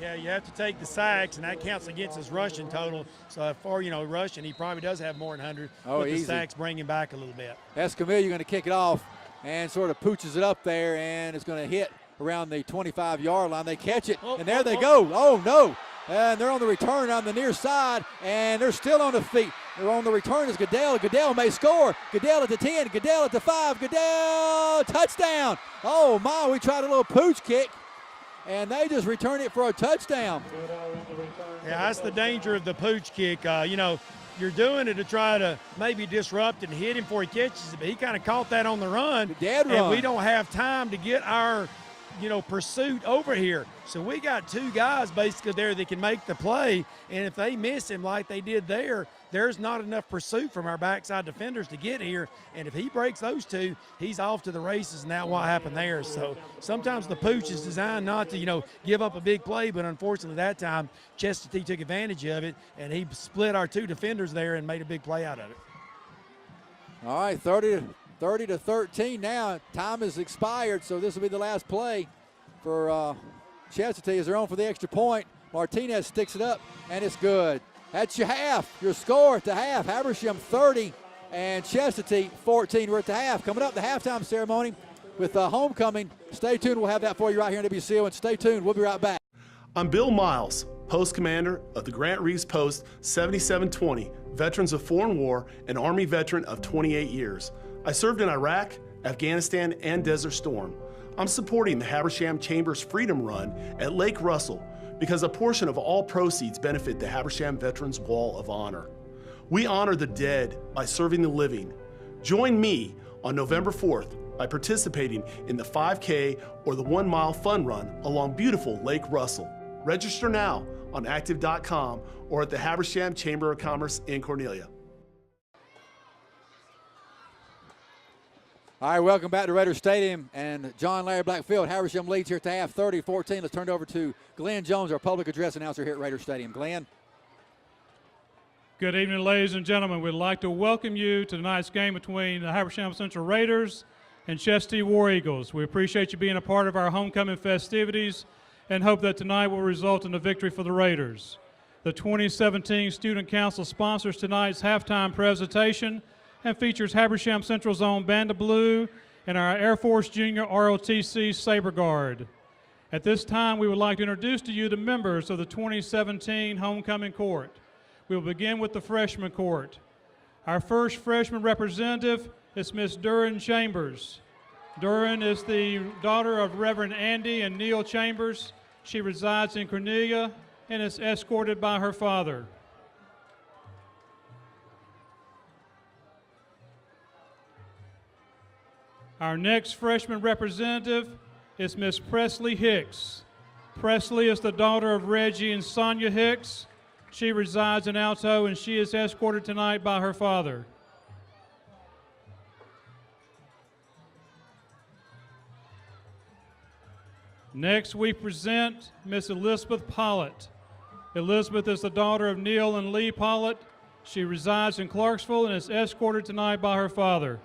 Yeah, you have to take the sacks, and that counts against his rushing total. So for rushing, he probably does have more than 100. Oh, but easy. The sacks bring him back a little bit. Escamilla going to kick it off and sort of pooches it up there, and it's going to hit around the 25-yard line. They catch it, and there they go. Oh, no. And they're on the return on the near side, and they're still on the feet. They're on the return is Goodell. Goodell may score. Goodell at the 10, Goodell at the 5. Goodell, touchdown. Oh, my, we tried a little pooch kick, and they just returned it for a touchdown. Yeah, that's the danger of the pooch kick. You're doing it to try to maybe disrupt and hit him before he catches it, but he kind of caught that on the run. Dead run. And we don't have time to get our, pursuit over here. So we got 2 guys basically there that can make the play, and if they miss him like they did there's not enough pursuit from our backside defenders to get here, and if he breaks those 2, he's off to the races, and that's what happened there. So sometimes the pooch is designed not to, give up a big play, but unfortunately that time Chestatee took advantage of it, and he split our 2 defenders there and made a big play out of it. All right, 30-13 now. Time has expired, so this will be the last play for Chestatee as they're on for the extra point. Martinez sticks it up, and it's good. That's your half, your score at the half. Habersham 30 and Chestatee 14. We're at the half. Coming up, the halftime ceremony with homecoming. Stay tuned. We'll have that for you right here in WCO, and stay tuned. We'll be right back. I'm Bill Miles, Post Commander of the Grant Reeves Post 7720, Veterans of Foreign War, an Army veteran of 28 years. I served in Iraq, Afghanistan, and Desert Storm. I'm supporting the Habersham Chamber's Freedom Run at Lake Russell because a portion of all proceeds benefit the Habersham Veterans Wall of Honor. We honor the dead by serving the living. Join me on November 4th by participating in the 5K or the 1 mile fun run along beautiful Lake Russell. Register now on active.com or at the Habersham Chamber of Commerce in Cornelia. All right, welcome back to Raider Stadium and John Larry Black Field. Habersham leads here at the half, 30-14. Let's turn it over to Glenn Jones, our public address announcer here at Raider Stadium. Glenn. Good evening, ladies and gentlemen. We'd like to welcome you to tonight's game between the Habersham Central Raiders and Chestatee War Eagles. We appreciate you being a part of our homecoming festivities and hope that tonight will result in a victory for the Raiders. The 2017 Student Council sponsors tonight's halftime presentation and features Habersham Central's own Band of Blue and our Air Force Junior ROTC Saber Guard. At this time, we would like to introduce to you the members of the 2017 homecoming court. We will begin with the freshman court. Our first freshman representative is Miss Duran Chambers. Duran is the daughter of Reverend Andy and Neil Chambers. She resides in Cornelia and is escorted by her father. Our next freshman representative is Miss Presley Hicks. Presley is the daughter of Reggie and Sonia Hicks. She resides in Alto and she is escorted tonight by her father. Next, we present Miss Elizabeth Pollitt. Elizabeth is the daughter of Neil and Lee Pollitt. She resides in Clarksville and is escorted tonight by her father.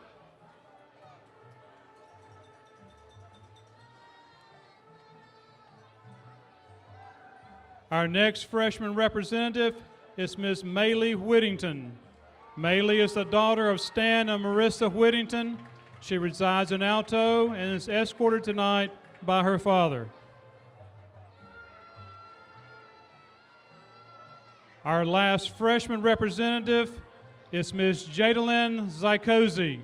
Our next freshman representative is Miss Maylee Whittington. Maylee is the daughter of Stan and Marissa Whittington. She resides in Alto and is escorted tonight by her father. Our last freshman representative is Miss Jadalyn Zykozy.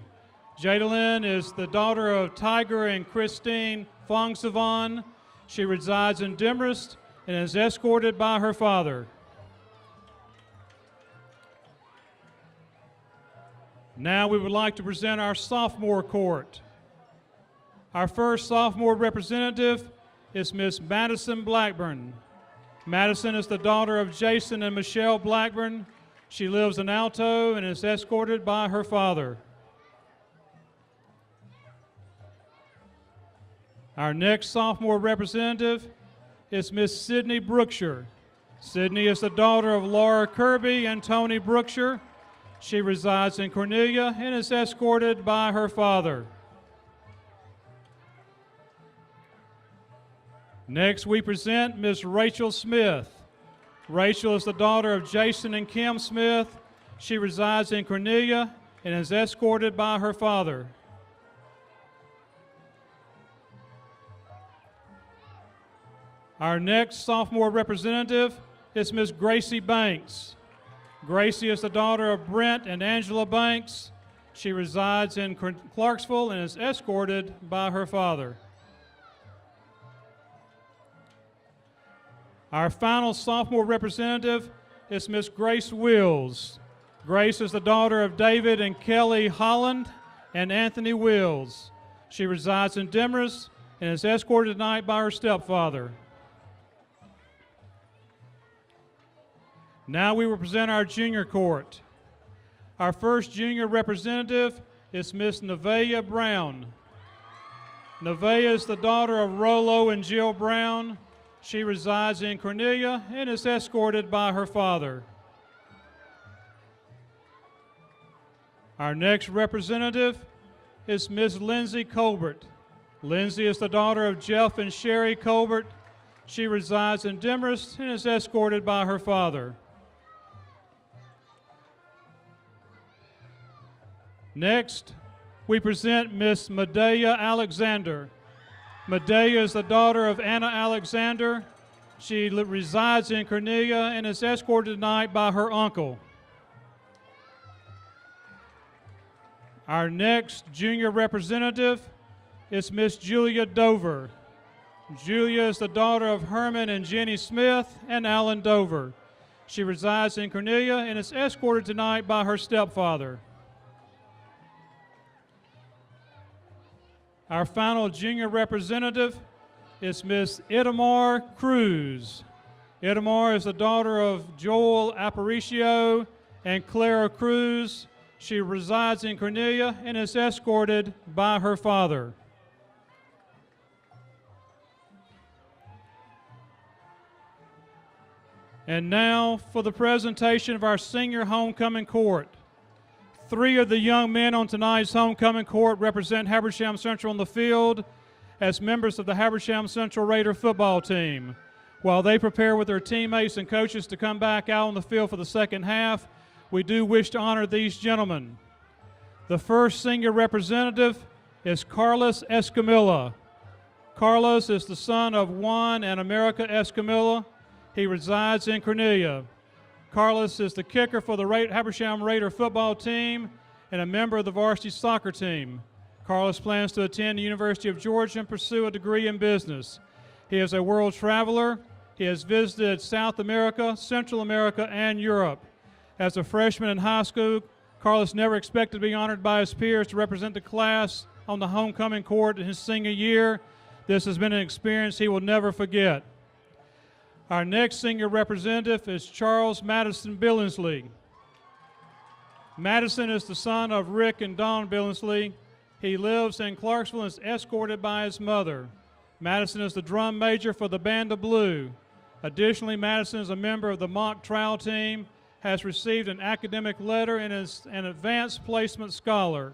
Jadalyn is the daughter of Tiger and Christine Fongsavan. She resides in Demorest and is escorted by her father. Now we would like to present our sophomore court. Our first sophomore representative is Miss Madison Blackburn. Madison is the daughter of Jason and Michelle Blackburn. She lives in Alto and is escorted by her father. Our next sophomore representative is Miss Sydney Brookshire. Sydney is the daughter of Laura Kirby and Tony Brookshire. She resides in Cornelia and is escorted by her father. Next, we present Miss Rachel Smith. Rachel is the daughter of Jason and Kim Smith. She resides in Cornelia and is escorted by her father. Our next sophomore representative is Miss Gracie Banks. Gracie is the daughter of Brent and Angela Banks. She resides in Clarksville and is escorted by her father. Our final sophomore representative is Miss Grace Wills. Grace is the daughter of David and Kelly Holland and Anthony Wills. She resides in Demorest and is escorted tonight by her stepfather. Now we will present our junior court. Our first junior representative is Miss Nevaeh Brown. Nevaeh is the daughter of Rollo and Jill Brown. She resides in Cornelia and is escorted by her father. Our next representative is Miss Lindsay Colbert. Lindsay is the daughter of Jeff and Sherry Colbert. She resides in Demorest and is escorted by her father. Next, we present Miss Medea Alexander. Medea is the daughter of Anna Alexander. She resides in Cornelia and is escorted tonight by her uncle. Our next junior representative is Miss Julia Dover. Julia is the daughter of Herman and Jenny Smith and Alan Dover. She resides in Cornelia and is escorted tonight by her stepfather. Our final junior representative is Miss Itamar Cruz. Itamar is the daughter of Joel Aparicio and Clara Cruz. She resides in Cornelia and is escorted by her father. And now for the presentation of our senior homecoming court. 3 of the young men on tonight's homecoming court represent Habersham Central on the field as members of the Habersham Central Raider football team. While they prepare with their teammates and coaches to come back out on the field for the second half, we do wish to honor these gentlemen. The first senior representative is Carlos Escamilla. Carlos is the son of Juan and America Escamilla. He resides in Cornelia. Carlos is the kicker for the Habersham Raider football team and a member of the varsity soccer team. Carlos plans to attend the University of Georgia and pursue a degree in business. He is a world traveler. He has visited South America, Central America, and Europe. As a freshman in high school, Carlos never expected to be honored by his peers to represent the class on the homecoming court in his senior year. This has been an experience he will never forget. Our next senior representative is Charles Madison Billingsley. Madison is the son of Rick and Dawn Billingsley. He lives in Clarksville and is escorted by his mother. Madison is the drum major for the Band of Blue. Additionally, Madison is a member of the mock trial team, has received an academic letter, and is an advanced placement scholar.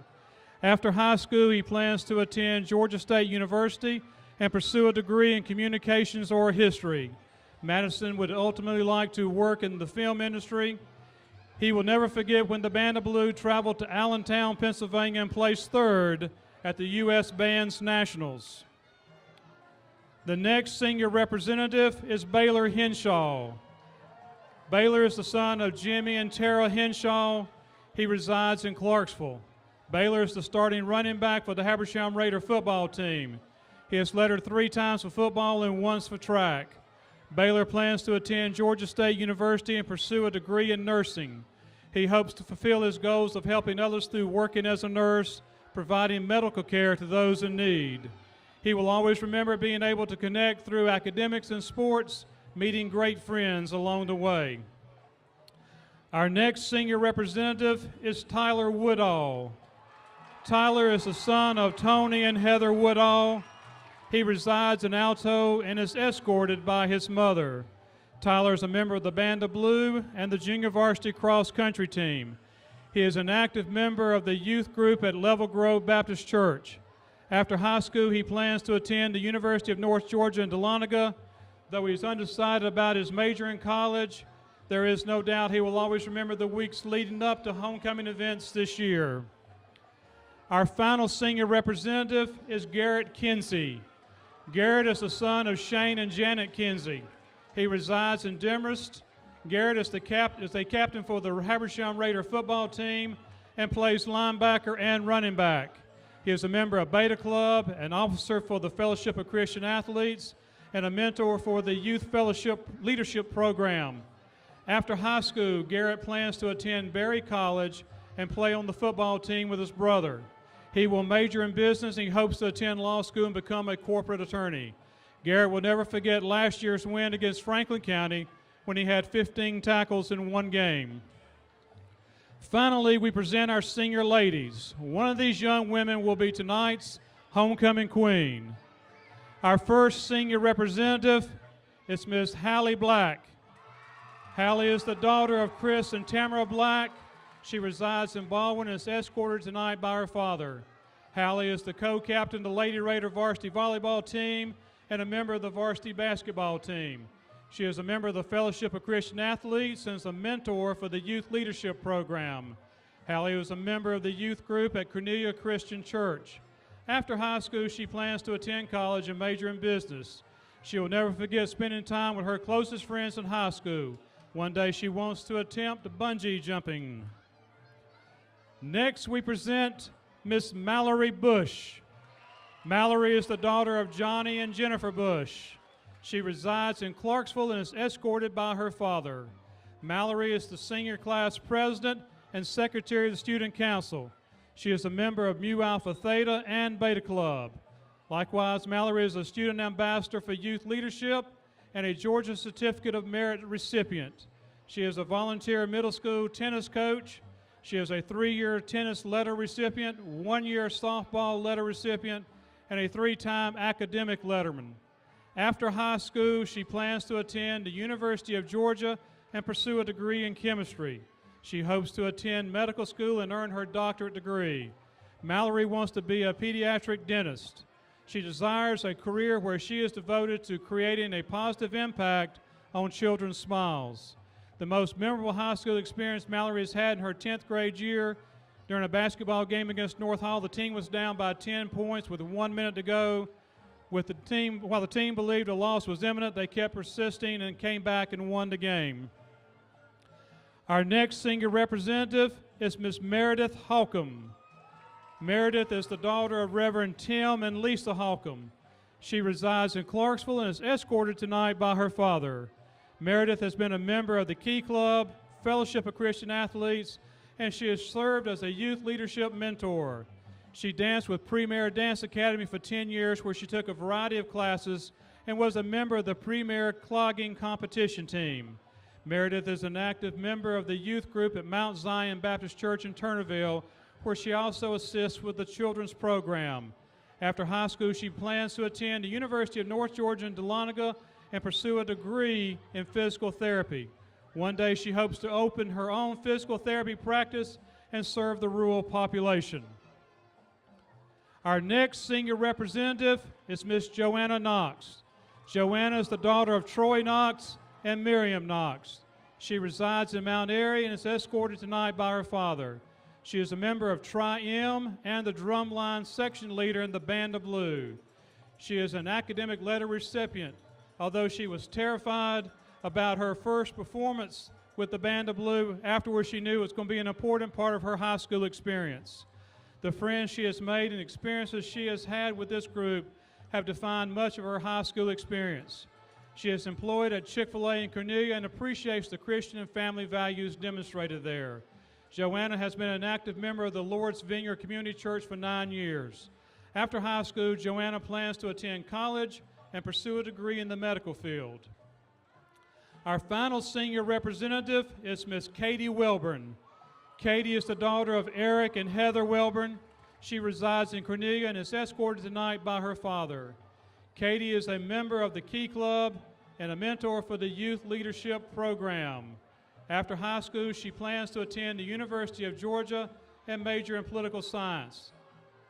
After high school, he plans to attend Georgia State University and pursue a degree in communications or history. Madison would ultimately like to work in the film industry. He will never forget when the Band of Blue traveled to Allentown, Pennsylvania and placed third at the U.S. Bands Nationals. The next senior representative is Baylor Henshaw. Baylor is the son of Jimmy and Tara Henshaw. He resides in Clarksville. Baylor is the starting running back for the Habersham Raider football team. He has lettered 3 times for football and once for track. Baylor plans to attend Georgia State University and pursue a degree in nursing. He hopes to fulfill his goals of helping others through working as a nurse, providing medical care to those in need. He will always remember being able to connect through academics and sports, meeting great friends along the way. Our next senior representative is Tyler Woodall. Tyler is the son of Tony and Heather Woodall. He resides in Alto and is escorted by his mother. Tyler is a member of the Band of Blue and the junior varsity cross country team. He is an active member of the youth group at Level Grove Baptist Church. After high school, he plans to attend the University of North Georgia in Dahlonega. Though he's undecided about his major in college, there is no doubt he will always remember the weeks leading up to homecoming events this year. Our final senior representative is Garrett Kinsey. Garrett is the son of Shane and Janet Kinsey. He resides in Demorest. Garrett is the captain for the Habersham Raider football team and plays linebacker and running back. He is a member of Beta Club, an officer for the Fellowship of Christian Athletes, and a mentor for the Youth Fellowship Leadership Program. After high school, Garrett plans to attend Berry College and play on the football team with his brother. He will major in business and he hopes to attend law school and become a corporate attorney. Garrett will never forget last year's win against Franklin County when he had 15 tackles in one game. Finally, we present our senior ladies. One of these young women will be tonight's homecoming queen. Our first senior representative is Ms. Hallie Black. Hallie is the daughter of Chris and Tamara Black. She resides in Baldwin and is escorted tonight by her father. Hallie is the co-captain of the Lady Raider varsity volleyball team and a member of the varsity basketball team. She is a member of the Fellowship of Christian Athletes and is a mentor for the Youth Leadership Program. Hallie was a member of the youth group at Cornelia Christian Church. After high school, she plans to attend college and major in business. She will never forget spending time with her closest friends in high school. One day she wants to attempt bungee jumping. Next, we present Miss Mallory Bush. Mallory is the daughter of Johnny and Jennifer Bush. She resides in Clarksville and is escorted by her father. Mallory is the senior class president and secretary of the student council. She is a member of Mu Alpha Theta and Beta Club. Likewise, Mallory is a student ambassador for youth leadership and a Georgia Certificate of Merit recipient. She is a volunteer middle school tennis coach. She is a 3-year tennis letter recipient, 1-year softball letter recipient, and a 3-time academic letterman. After high school, she plans to attend the University of Georgia and pursue a degree in chemistry. She hopes to attend medical school and earn her doctorate degree. Mallory wants to be a pediatric dentist. She desires a career where she is devoted to creating a positive impact on children's smiles. The most memorable high school experience Mallory has had in her 10th grade year, during a basketball game against North Hall, the team was down by 10 points with 1 minute to go. While the team believed a loss was imminent, they kept persisting and came back and won the game. Our next senior representative is Miss Meredith Holcomb. Meredith is the daughter of Reverend Tim and Lisa Holcomb. She resides in Clarksville and is escorted tonight by her father. Meredith has been a member of the Key Club, Fellowship of Christian Athletes, and she has served as a youth leadership mentor. She danced with Premier Dance Academy for 10 years, where she took a variety of classes and was a member of the Premier Clogging competition team. Meredith is an active member of the youth group at Mount Zion Baptist Church in Turnerville, where she also assists with the children's program. After high school, she plans to attend the University of North Georgia in Dahlonega and pursue a degree in physical therapy. One day, she hopes to open her own physical therapy practice and serve the rural population. Our next senior representative is Miss Joanna Knox. Joanna is the daughter of Troy Knox and Miriam Knox. She resides in Mount Airy and is escorted tonight by her father. She is a member of Tri-M and the drumline section leader in the Band of Blue. She is an academic letter recipient, although she was terrified about her first performance with the Band of Blue. Afterwards, she knew it was going to be an important part of her high school experience. The friends she has made and experiences she has had with this group have defined much of her high school experience. She is employed at Chick-fil-A in Cornelia and appreciates the Christian and family values demonstrated there. Joanna has been an active member of the Lord's Vineyard Community Church for 9 years. After high school, Joanna plans to attend college and pursue a degree in the medical field. Our final senior representative is Miss Katie Welburn. Katie is the daughter of Eric and Heather Welburn. She resides in Cornelia and is escorted tonight by her father. Katie is a member of the Key Club and a mentor for the Youth Leadership Program. After high school, she plans to attend the University of Georgia and major in political science.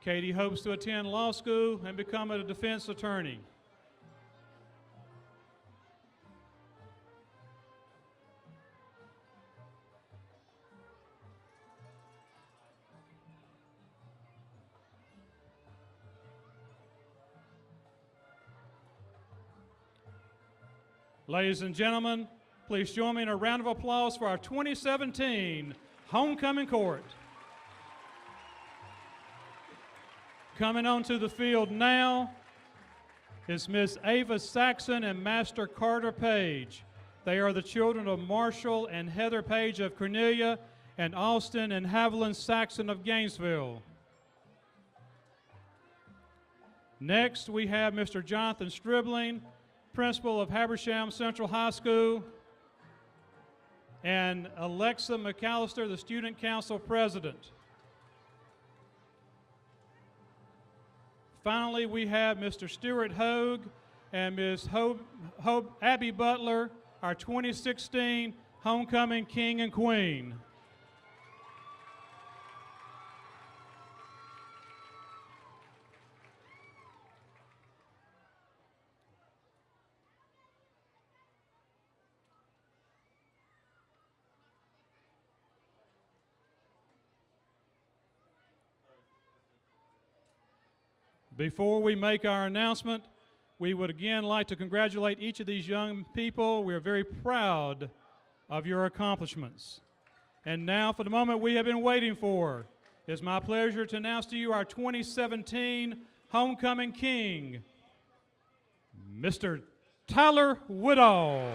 Katie hopes to attend law school and become a defense attorney. Ladies and gentlemen, please join me in a round of applause for our 2017 Homecoming Court. Coming onto the field now is Miss Ava Saxon and Master Carter Page. They are the children of Marshall and Heather Page of Cornelia and Austin and Haviland Saxon of Gainesville. Next, we have Mr. Jonathan Stribling, principal of Habersham Central High School, and Alexa McAllister, the student council president. Finally, we have Mr. Stuart Hogue and Ms. Abby Butler, our 2016 Homecoming King and Queen. Before we make our announcement, we would again like to congratulate each of these young people. We are very proud of your accomplishments. And now for the moment we have been waiting for. It's my pleasure to announce to you our 2017 Homecoming King, Mr. Tyler Woodall.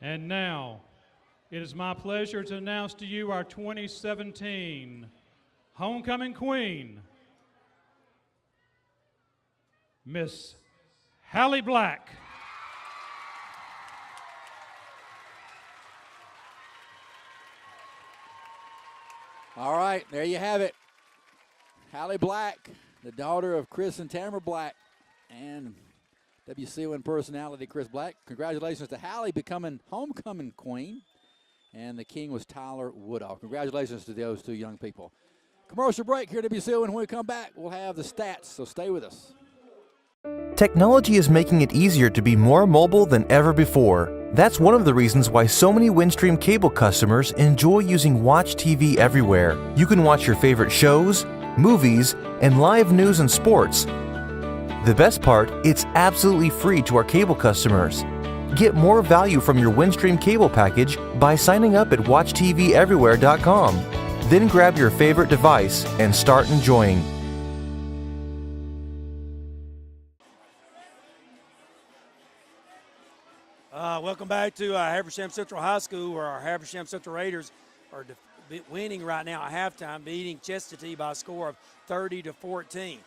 And now, it is my pleasure to announce to you our 2017 Homecoming Queen, Miss Hallie Black. All right, there you have it. Hallie Black, the daughter of Chris and Tamara Black, and WCON personality Chris Black. Congratulations to Hallie becoming Homecoming Queen. and the king was Tyler Woodall. Congratulations to those two young people. Commercial break here at WCO, and when we come back, we'll have the stats, so stay with us. Technology is making it easier to be more mobile than ever before. That's one of the reasons why so many Windstream cable customers enjoy using Watch TV everywhere. You can watch your favorite shows, movies, and live news and sports. The best part, it's absolutely free to our cable customers. Get more value from your Windstream cable package by signing up at WatchTVEverywhere.com. Then grab your favorite device and start enjoying. Welcome back to Habersham Central High School, where our Habersham Central Raiders are winning right now at halftime, beating Chestatee by a score of 30-14.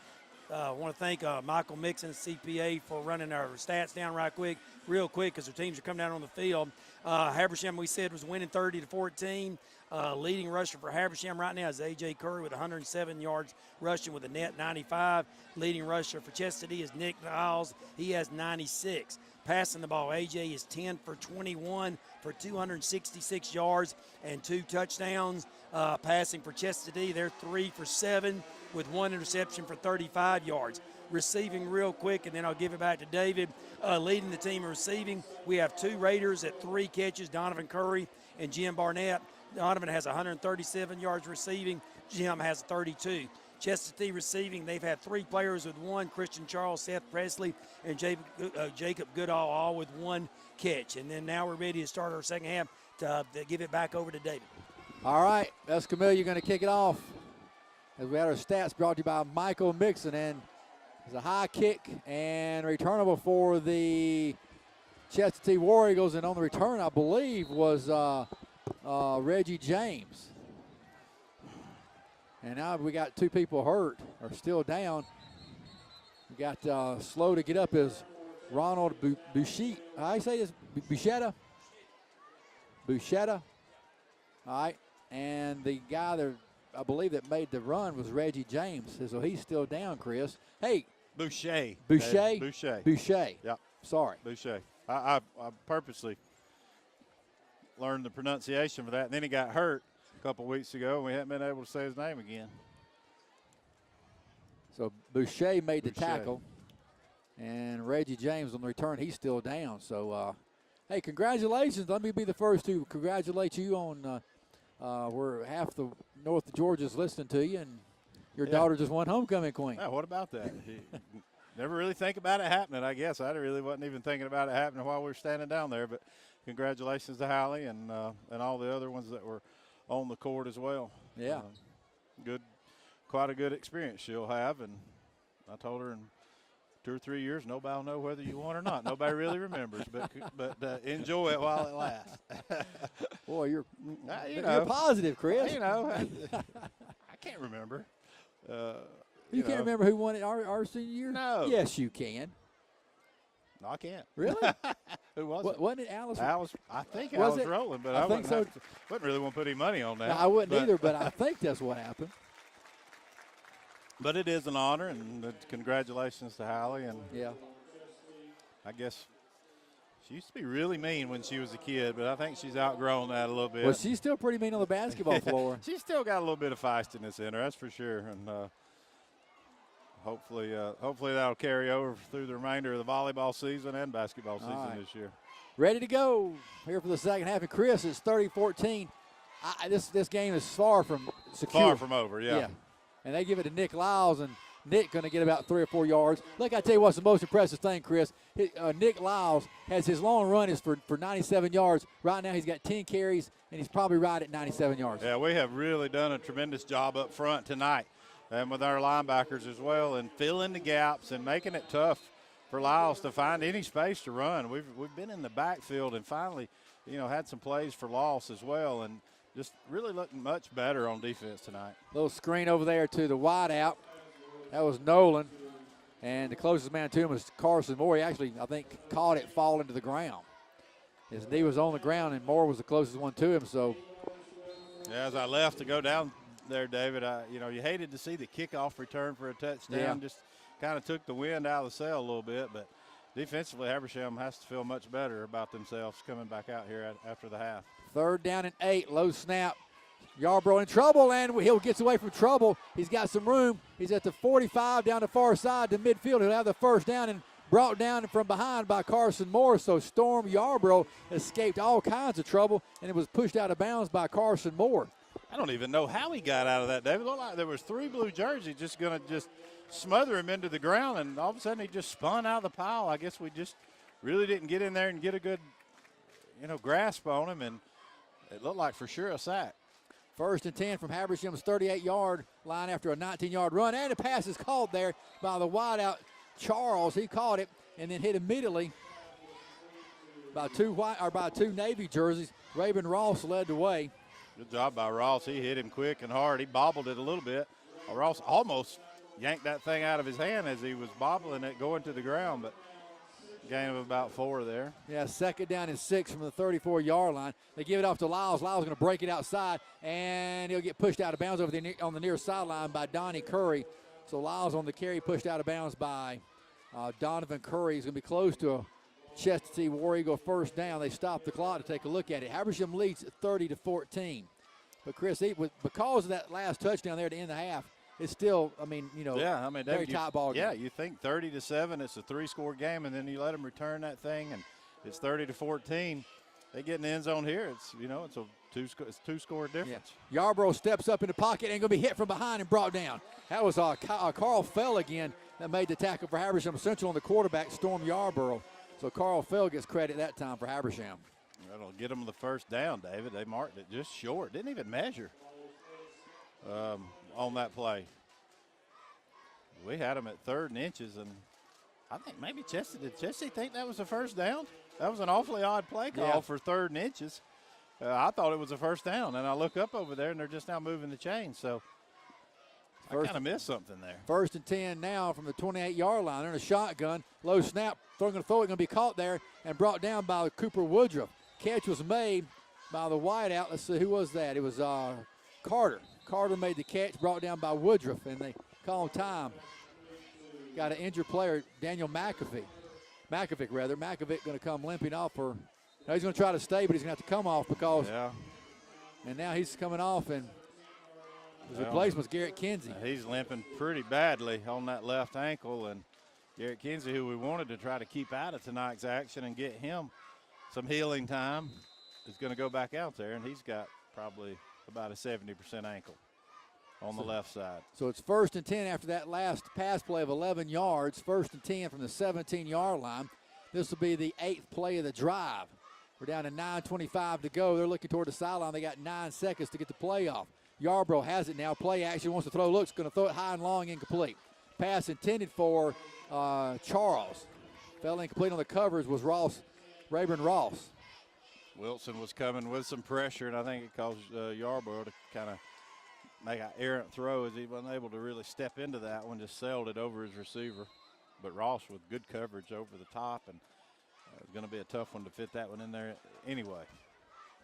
I want to thank Michael Mixon, CPA, for running our stats down real quick, because their teams are coming down on the field. Habersham, we said, was winning 30-14. Leading rusher for Habersham right now is A.J. Curry with 107 yards rushing with a net 95. Leading rusher for Chestatee is Nick Niles. He has 96. Passing the ball, A.J. is 10 for 21 for 266 yards and 2 touchdowns. Passing for Chestatee, they're 3 for 7 with 1 interception for 35 yards. Receiving real quick, and then I'll give it back to David. Leading the team in receiving, we have 2 Raiders at 3 catches, Donovan Curry and Jim Barnett. Donovan has 137 yards receiving. Jim has 32. Chestatee receiving, they've had 3 players with 1, Christian Charles, Seth Presley, and Jacob Goodall, all with 1 catch. And then now we're ready to start our second half to give it back over to David. All right, Escamilla going to kick it off. As we had our stats brought to you by Michael Mixon, and it's a high kick and returnable for the Chestatee War Eagles, and on the return, I believe, was Reggie James. And now we got 2 people hurt or still down. We got slow to get up is Ronald Bouchette. I say this, Bouchetta. All right, and the guy that I believe that made the run was Reggie James. So he's still down, Chris. Hey. Boucher. Yeah. Sorry. Boucher. I purposely learned the pronunciation for that, and then he got hurt a couple weeks ago, and we haven't been able to say his name again. So Boucher made the tackle, and Reggie James on the return, he's still down. So, hey, congratulations. Let me be the first to congratulate you on where half the North of Georgia's listening to you, and your daughter just won homecoming queen. Yeah, what about that? Never really think about it happening, I guess. I really wasn't even thinking about it happening while we were standing down there, but congratulations to Hallie and all the other ones that were on the court as well. Yeah. Quite a good experience she'll have, and I told her in 2 or 3 years, nobody will know whether you won or not. Nobody really remembers, but enjoy it while it lasts. Boy, you're positive, Chris. I can't remember. You can't remember who won it our senior year? No. Yes, you can. No, I can't. Really? Who was it? Wasn't it Alice? I think was Alice Rowland, but I think so. Wouldn't really want to put any money on that. No, I wouldn't either, but I think that's what happened. But it is an honor, and congratulations to Hallie. And yeah, I guess she used to be really mean when she was a kid, but I think she's outgrown that a little bit. Well, she's still pretty mean on the basketball floor. She's still got a little bit of feistiness in her, that's for sure. And hopefully that'll carry over through the remainder of the volleyball season and basketball season this year. Ready to go here for the second half. And Chris, it's 30-14. This game is far from secure. Far from over, yeah. And they give it to Nick Lyles, and Nick going to get about 3 or 4 yards. Look, I tell you what's the most impressive thing, Chris. Nick Lyles has his long run is for 97 yards. Right now he's got 10 carries, and he's probably right at 97 yards. Yeah, we have really done a tremendous job up front tonight, and with our linebackers as well, and filling the gaps and making it tough for Lyles to find any space to run. We've been in the backfield and finally, had some plays for loss as well, and just really looking much better on defense tonight. Little screen over there to the wide out. That was Nolan. And the closest man to him was Carson Moore. He actually, I think, caught it falling to the ground. His knee was on the ground, and Moore was the closest one to him. So, yeah, as I left to go down there, David, you hated to see the kickoff return for a touchdown. Yeah. Just kind of took the wind out of the sail a little bit. But, defensively, Habersham has to feel much better about themselves coming back out here after the half. 3rd down and 8, low snap. Yarborough in trouble, and Hill gets away from trouble. He's got some room. He's at the 45 down the far side to midfield. He'll have the first down and brought down from behind by Carson Moore. So Storm Yarborough escaped all kinds of trouble, and it was pushed out of bounds by Carson Moore. I don't even know how he got out of that, David. It looked like there was 3 blue jerseys just going to just smother him into the ground, and all of a sudden he just spun out of the pile. I guess we just really didn't get in there and get a good, grasp on him, and it looked like for sure a sack. 1st and 10 from Habersham's 38-yard line after a 19-yard run, and a pass is called there by the wideout Charles. He caught it and then hit immediately by 2 Navy jerseys. Raven Ross led the way. Good job by Ross. He hit him quick and hard. He bobbled it a little bit. Ross almost yanked that thing out of his hand as he was bobbling it going to the ground, but gain of about 4 there. Yeah, 2nd down and 6 from the 34-yard line. They give it off to Lyles. Lyles going to break it outside, and he'll get pushed out of bounds on the near sideline by Donnie Curry. So Lyles on the carry, pushed out of bounds by Donovan Curry. He's going to be close to a Chestatee War Eagle first down. They stop the clock to take a look at it. Habersham leads 30-14. But Chris, because of that last touchdown there to end the half, it's still, very tight ball game. Yeah, you think 30-7, it's a 3-score game, and then you let them return that thing, and it's 30-14. They get in the end zone here. It's it's a 2-score difference. Yeah. Yarborough steps up in the pocket and going to be hit from behind and brought down. That was Carl Fell again that made the tackle for Habersham Central on the quarterback, Storm Yarborough. So Carl Fell gets credit that time for Habersham. That'll get them the first down, David. They marked it just short. Didn't even measure on that play. We had them at 3rd and inches, and I think maybe did Chestatee think that was a first down? That was an awfully odd play call for 3rd and inches. I thought it was a first down, and I look up over there, and they're just now moving the chain. So I kind of missed something there. 1st and 10 now from the 28-yard line. They're in a shotgun. Low snap. Going to throw it. Going to be caught there and brought down by Cooper Woodruff. Catch was made by the wideout. Let's see, who was that? It was Carter. Carter made the catch, brought down by Woodruff, and they call time. Got an injured player, Daniel McAvick. Makovic going to come limping off for. Now he's going to try to stay, but he's going to have to come off because. Yeah. And now he's coming off, and his replacement's Garrett Kinsey. He's limping pretty badly on that left ankle, and Garrett Kinsey, who we wanted to try to keep out of tonight's action and get him some healing time, is going to go back out there, and he's got probably about a 70% ankle on the left side. So it's 1st and 10 after that last pass play of 11 yards. 1st and 10 from the 17-yard line. This will be the 8th play of the drive. We're down to 9:25 to go. They're looking toward the sideline. They got 9 seconds to get the play off. Yarborough has it now. Play action, wants to throw. Looks, going to throw it high and long, incomplete. Pass intended for Charles. Fell incomplete on the covers was Rayburn Ross. Wilson was coming with some pressure, and I think it caused Yarborough to kind of make an errant throw as he wasn't able to really step into that one, just sailed it over his receiver. But Ross with good coverage over the top, and it's going to be a tough one to fit that one in there anyway.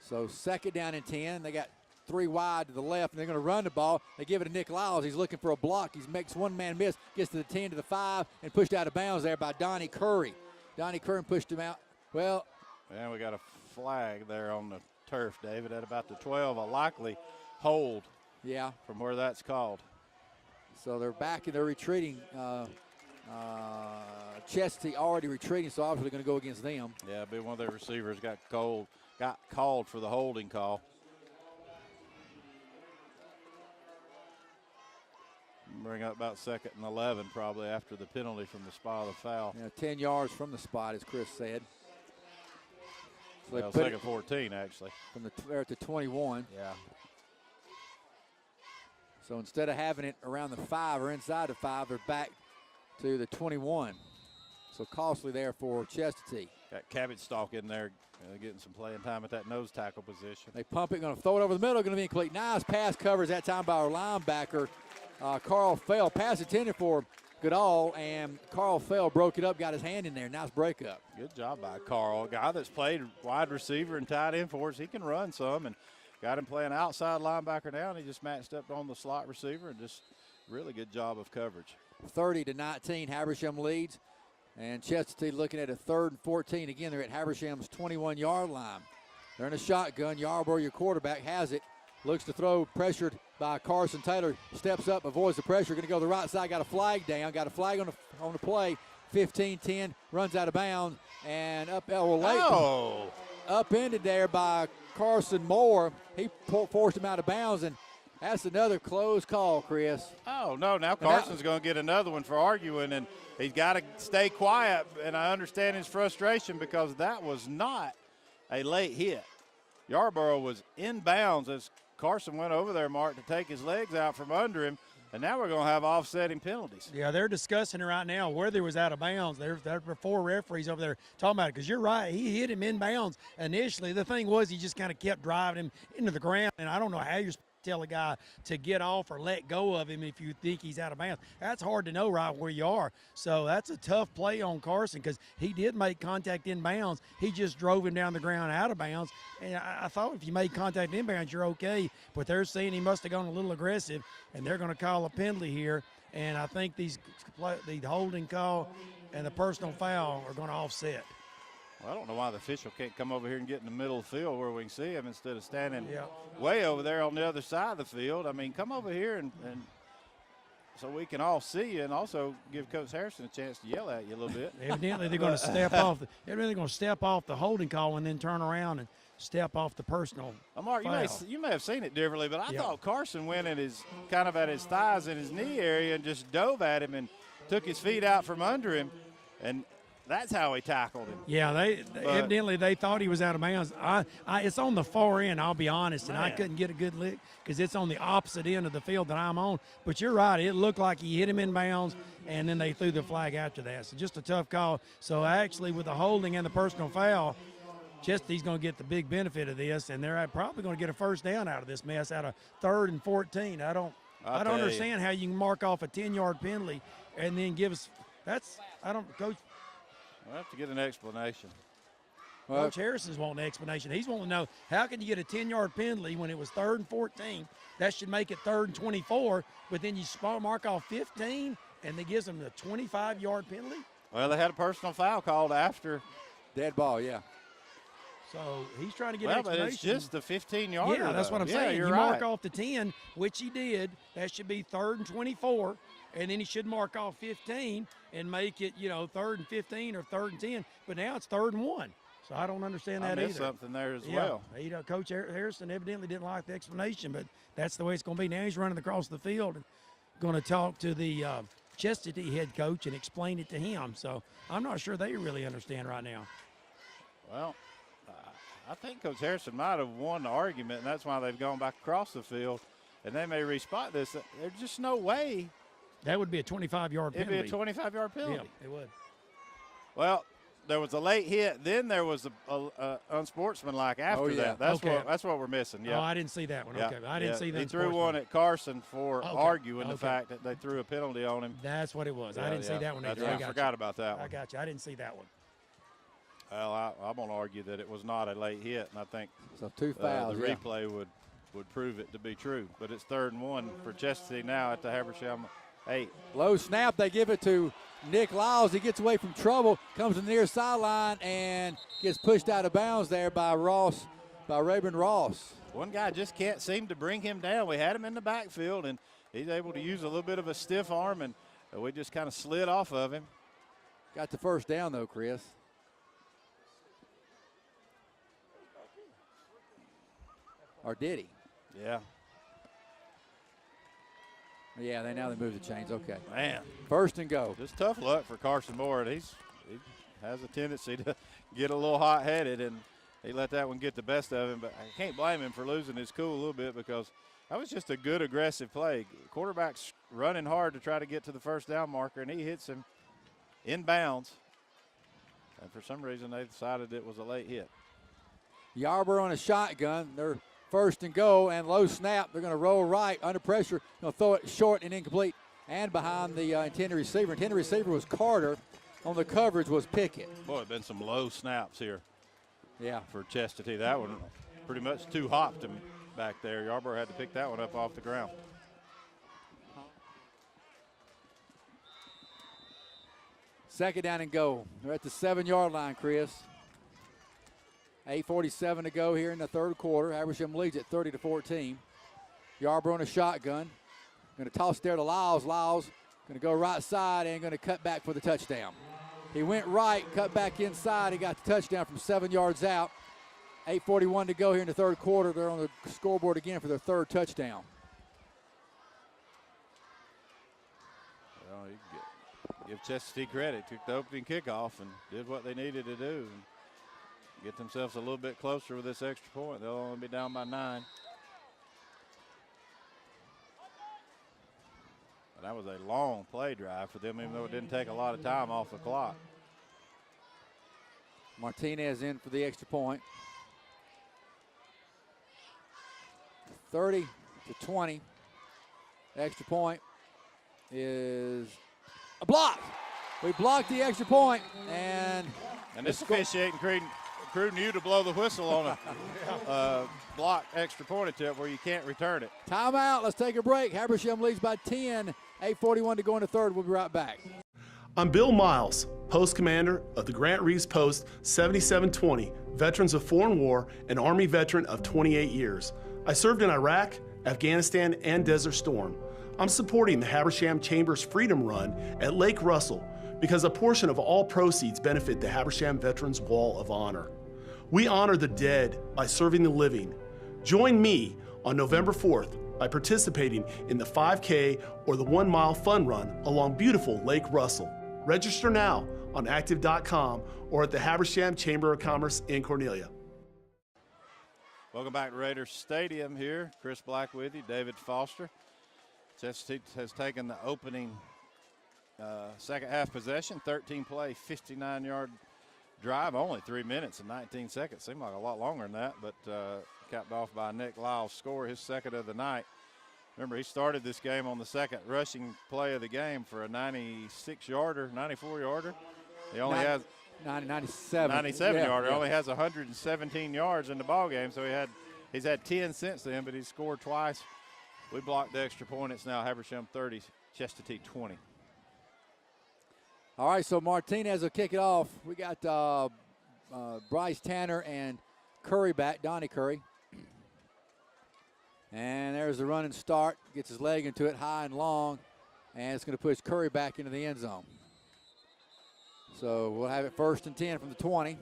So 2nd down and 10. They got 3 wide to the left, and they're going to run the ball. They give it to Nick Lyles. He's looking for a block. He makes one man miss, gets to the 10 to the 5, and pushed out of bounds there by Donnie Curry. Donnie Curry pushed him out. Well, and we got a flag there on the turf, David, at about the 12, a likely hold. Yeah. From where that's called. So they're back and they're retreating. Chestatee already retreating, so obviously going to go against them. Yeah, but one of their receivers got called for the holding call. Bring up about 2nd and 11 probably after the penalty from the spot of the foul. Yeah, 10 yards from the spot, as Chris said. So well, 2nd 14 actually. From they're at the 21. Yeah. So instead of having it around the 5 or inside the 5, they're back to the 21. So costly there for Chestatee. Got Cabbage Stalk in there getting some playing time at that nose tackle position. They pump it, going to throw it over the middle, going to be incomplete. Nice pass coverage that time by our linebacker, Carl Fell. Pass intended for Goodall, and Carl Fell broke it up, got his hand in there. Nice breakup. Good job by Carl. A guy that's played wide receiver and tight end for us. He can run some, and got him playing outside linebacker now, and he just matched up on the slot receiver, and just really good job of coverage. 30-19, Habersham leads. And Chestatee looking at a 3rd and 14. Again, they're at Habersham's 21-yard line. They're in a shotgun. Yarborough, your quarterback, has it. Looks to throw, pressured by Carson Taylor. Steps up, avoids the pressure. Going to go to the right side. Got a flag down. Got a flag on the play. 15-10, runs out of bounds. And upended there by Carson Moore. He forced him out of bounds, and that's another close call, Chris. Oh, no, now Carson's going to get another one for arguing, and he's got to stay quiet, and I understand his frustration because that was not a late hit. Yarborough was in bounds as Carson went over there, Mark, to take his legs out from under him, and now we're going to have offsetting penalties. Yeah, they're discussing it right now whether he was out of bounds. There were 4 referees over there talking about it because you're right. He hit him in bounds initially. The thing was he just kind of kept driving him into the ground, and I don't know how you're supposed to tell a guy to get off or let go of him if you think he's out of bounds. That's hard to know right where you are. So that's a tough play on Carson because he did make contact in bounds. He just drove him down the ground out of bounds. And I thought if you made contact in bounds, you're okay. But they're saying he must have gone a little aggressive, and they're going to call a penalty here. And I think the holding call and the personal foul are going to offset. Well, I don't know why the official can't come over here and get in the middle of the field where we can see him instead of standing way over there on the other side of the field. I mean, come over here and so we can all see you and also give Coach Harrison a chance to yell at you a little bit. Evidently, they're going to step off. Evidently, going to step off the holding call and then turn around and step off the personal. Mark, you may have seen it differently, but I thought Carson went at his thighs and his knee area and just dove at him and took his feet out from under him, and that's how he tackled him. Yeah, evidently they thought he was out of bounds. It's on the far end, I'll be honest, and I couldn't get a good lick because it's on the opposite end of the field that I'm on. But you're right, it looked like he hit him in bounds, and then they threw the flag after that. So just a tough call. So actually with the holding and the personal foul, Chestatee's going to get the big benefit of this, and they're probably going to get a first down out of this mess, out of 3rd and 14. I don't understand how you can mark off a 10-yard penalty and then give us – Coach – we'll have to get an explanation. Coach Harrison's wanting an explanation. He's wanting to know how can you get a 10-yard penalty when it was 3rd and 14? That should make it 3rd and 24, but then you mark off 15, and they gives them a 25-yard penalty? Well, they had a personal foul called after. Dead ball, yeah. So he's trying to get an explanation. But it's just the 15-yarder. Yeah, that's what I'm saying. You mark off the 10, which he did. That should be 3rd and 24. And then he should mark off 15 and make it, 3rd and 15 or 3rd and 10. But now it's 3rd and 1. So I don't understand that either. Something there as well. Coach Harrison evidently didn't like the explanation, but that's the way it's going to be. Now he's running across the field and going to talk to the Chestatee head coach and explain it to him. So I'm not sure they really understand right now. Well, I think Coach Harrison might have won the argument, and that's why they've gone back across the field, and they may respot this. There's just no way. That would be a 25-yard penalty. It'd be a 25-yard penalty. Yeah, it would. Well, there was a late hit. Then there was a unsportsmanlike after that. That's what we're missing. Yeah. Oh, I didn't see that one. Okay, I didn't see that. He threw one at Carson for arguing the fact that they threw a penalty on him. That's what it was. I didn't see that one either. I forgot about that one. I got you. I didn't see that one. Well, I'm going to argue that it was not a late hit, and I think so. 2 fouls. The replay would prove it to be true. But it's 3rd and 1 for Chestatee now at the Habersham 8. Low snap. They give it to Nick Lyles. He gets away from trouble, comes to the near sideline, and gets pushed out of bounds there by Rayburn Ross. One guy just can't seem to bring him down. We had him in the backfield, and he's able to use a little bit of a stiff arm, and we just kind of slid off of him. Got the first down, though, Chris. Or did he? Yeah. Yeah, they move the chains. Okay. Man. 1st and go. Just tough luck for Carson Moore. He has a tendency to get a little hot-headed, and he let that one get the best of him. But I can't blame him for losing his cool a little bit because that was just a good aggressive play. Quarterback's running hard to try to get to the first down marker, and he hits him in bounds. And for some reason, they decided it was a late hit. Yarborough on a shotgun. They're 1st and go, and low snap. They're going to roll right under pressure. They'll throw it short and incomplete and behind the intended receiver. Intended receiver was Carter. On the coverage was Pickett. Boy, been some low snaps here. Yeah. For Chestatee. That one pretty much two-hopped him back there. Yarborough had to pick that one up off the ground. Second down and go. They're at the 7-yard line, Chris. 8:47 to go here in the third quarter. Habersham leads at 30-14. Yarborough in a shotgun. Going to toss there to Lyles. Lyles going to go right side and going to cut back for the touchdown. He went right, cut back inside. He got the touchdown from 7 yards out. 8:41 to go here in the third quarter. They're on the scoreboard again for their third touchdown. Well, you can give Chestatee credit. Took the opening kickoff and did what they needed to do and get themselves a little bit closer with this extra point. They'll only be down by 9. But that was a long play drive for them, even though it didn't take a lot of time off the clock. Martinez in for the extra point. 30-20. Extra point is a block. We blocked the extra point, and this officiating crew knew to blow the whistle on a block extra point attempt where you can't return it. Timeout. Let's take a break. Habersham leads by 10. 8:41 to go in the third. We'll be right back. I'm Bill Miles, Post Commander of the Grant Reeves Post 7720, Veterans of Foreign War, and Army veteran of 28 years. I served in Iraq, Afghanistan, and Desert Storm. I'm supporting the Habersham Chambers Freedom Run at Lake Russell because a portion of all proceeds benefit the Habersham Veterans Wall of Honor. We honor the dead by serving the living. Join me on November 4th by participating in the 5K or the 1 mile fun run along beautiful Lake Russell. Register now on active.com or at the Habersham Chamber of Commerce in Cornelia. Welcome back to Raiders Stadium here. Chris Black with you, David Foster. Chestatee has taken the opening second half possession, 13-play, 59-yard drive, only 3 minutes and 19 seconds. Seemed like a lot longer than that, but capped off by Nick Lyles' score, his second of the night. Remember, he started this game on the second rushing play of the game for a 96-yarder, 94-yarder. He only has 97-yarder. Yeah. Only has 117 yards in the ball game, so he's had 10 since then, but he's scored twice. We blocked the extra point. It's now Habersham 30, Chestatee 20. All right, so Martinez will kick it off. We got Bryce Tanner and Curry back, Donnie Curry. And there's the run and start. Gets his leg into it high and long, and it's going to push Curry back into the end zone. So we'll have it 1st and 10 from the 20.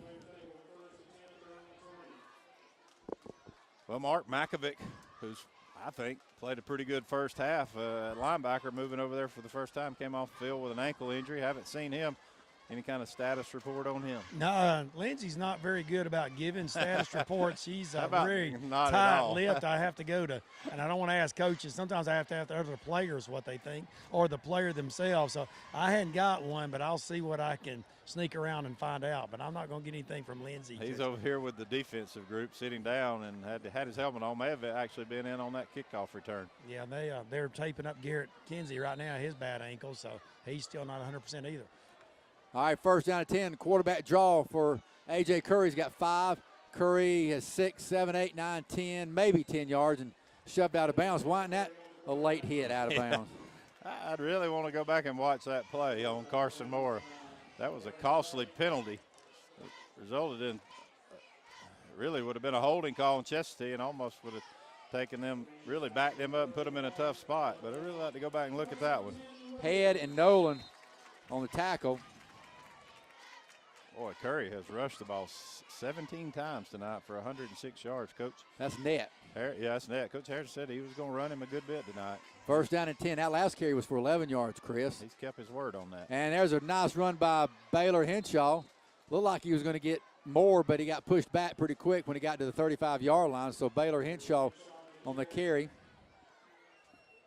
Well, Mark Makovic, who's, I think, played a pretty good first half at linebacker, moving over there for the first time, came off the field with an ankle injury. Haven't seen him. Any kind of status report on him? No, Lindsay's not very good about giving status reports. She's very not tight-lipped. I have to go to, and I don't want to ask coaches. Sometimes I have to ask the other players what they think, or the player themselves. So I hadn't got one, but I'll see what I can sneak around and find out. But I'm not going to get anything from Lindsay. He's over here with the defensive group, sitting down, and had his helmet on. May have actually been in on that kickoff return. Yeah, they're taping up Garrett Kinsey right now, his bad ankle, so he's still not 100% either. All right, 1st down and 10. Quarterback draw for A.J. Curry's got 5. Curry has 6, 7, 8, 9, 10, maybe 10 yards and shoved out of bounds. Why isn't that a late hit out of bounds? I'd really want to go back and watch that play on Carson Moore. That was a costly penalty. It resulted in, really would have been a holding call on Chestatee and almost would have taken them, really backed them up and put them in a tough spot. But I'd really like to go back and look at that one. Head and Nolan on the tackle. Boy, Curry has rushed the ball 17 times tonight for 106 yards, Coach. That's net. Yeah, that's net. Coach Harrison said he was going to run him a good bit tonight. 1st down and 10. That last carry was for 11 yards, Chris. He's kept his word on that. And there's a nice run by Baylor Henshaw. Looked like he was going to get more, but he got pushed back pretty quick when he got to the 35-yard line. So Baylor Henshaw on the carry.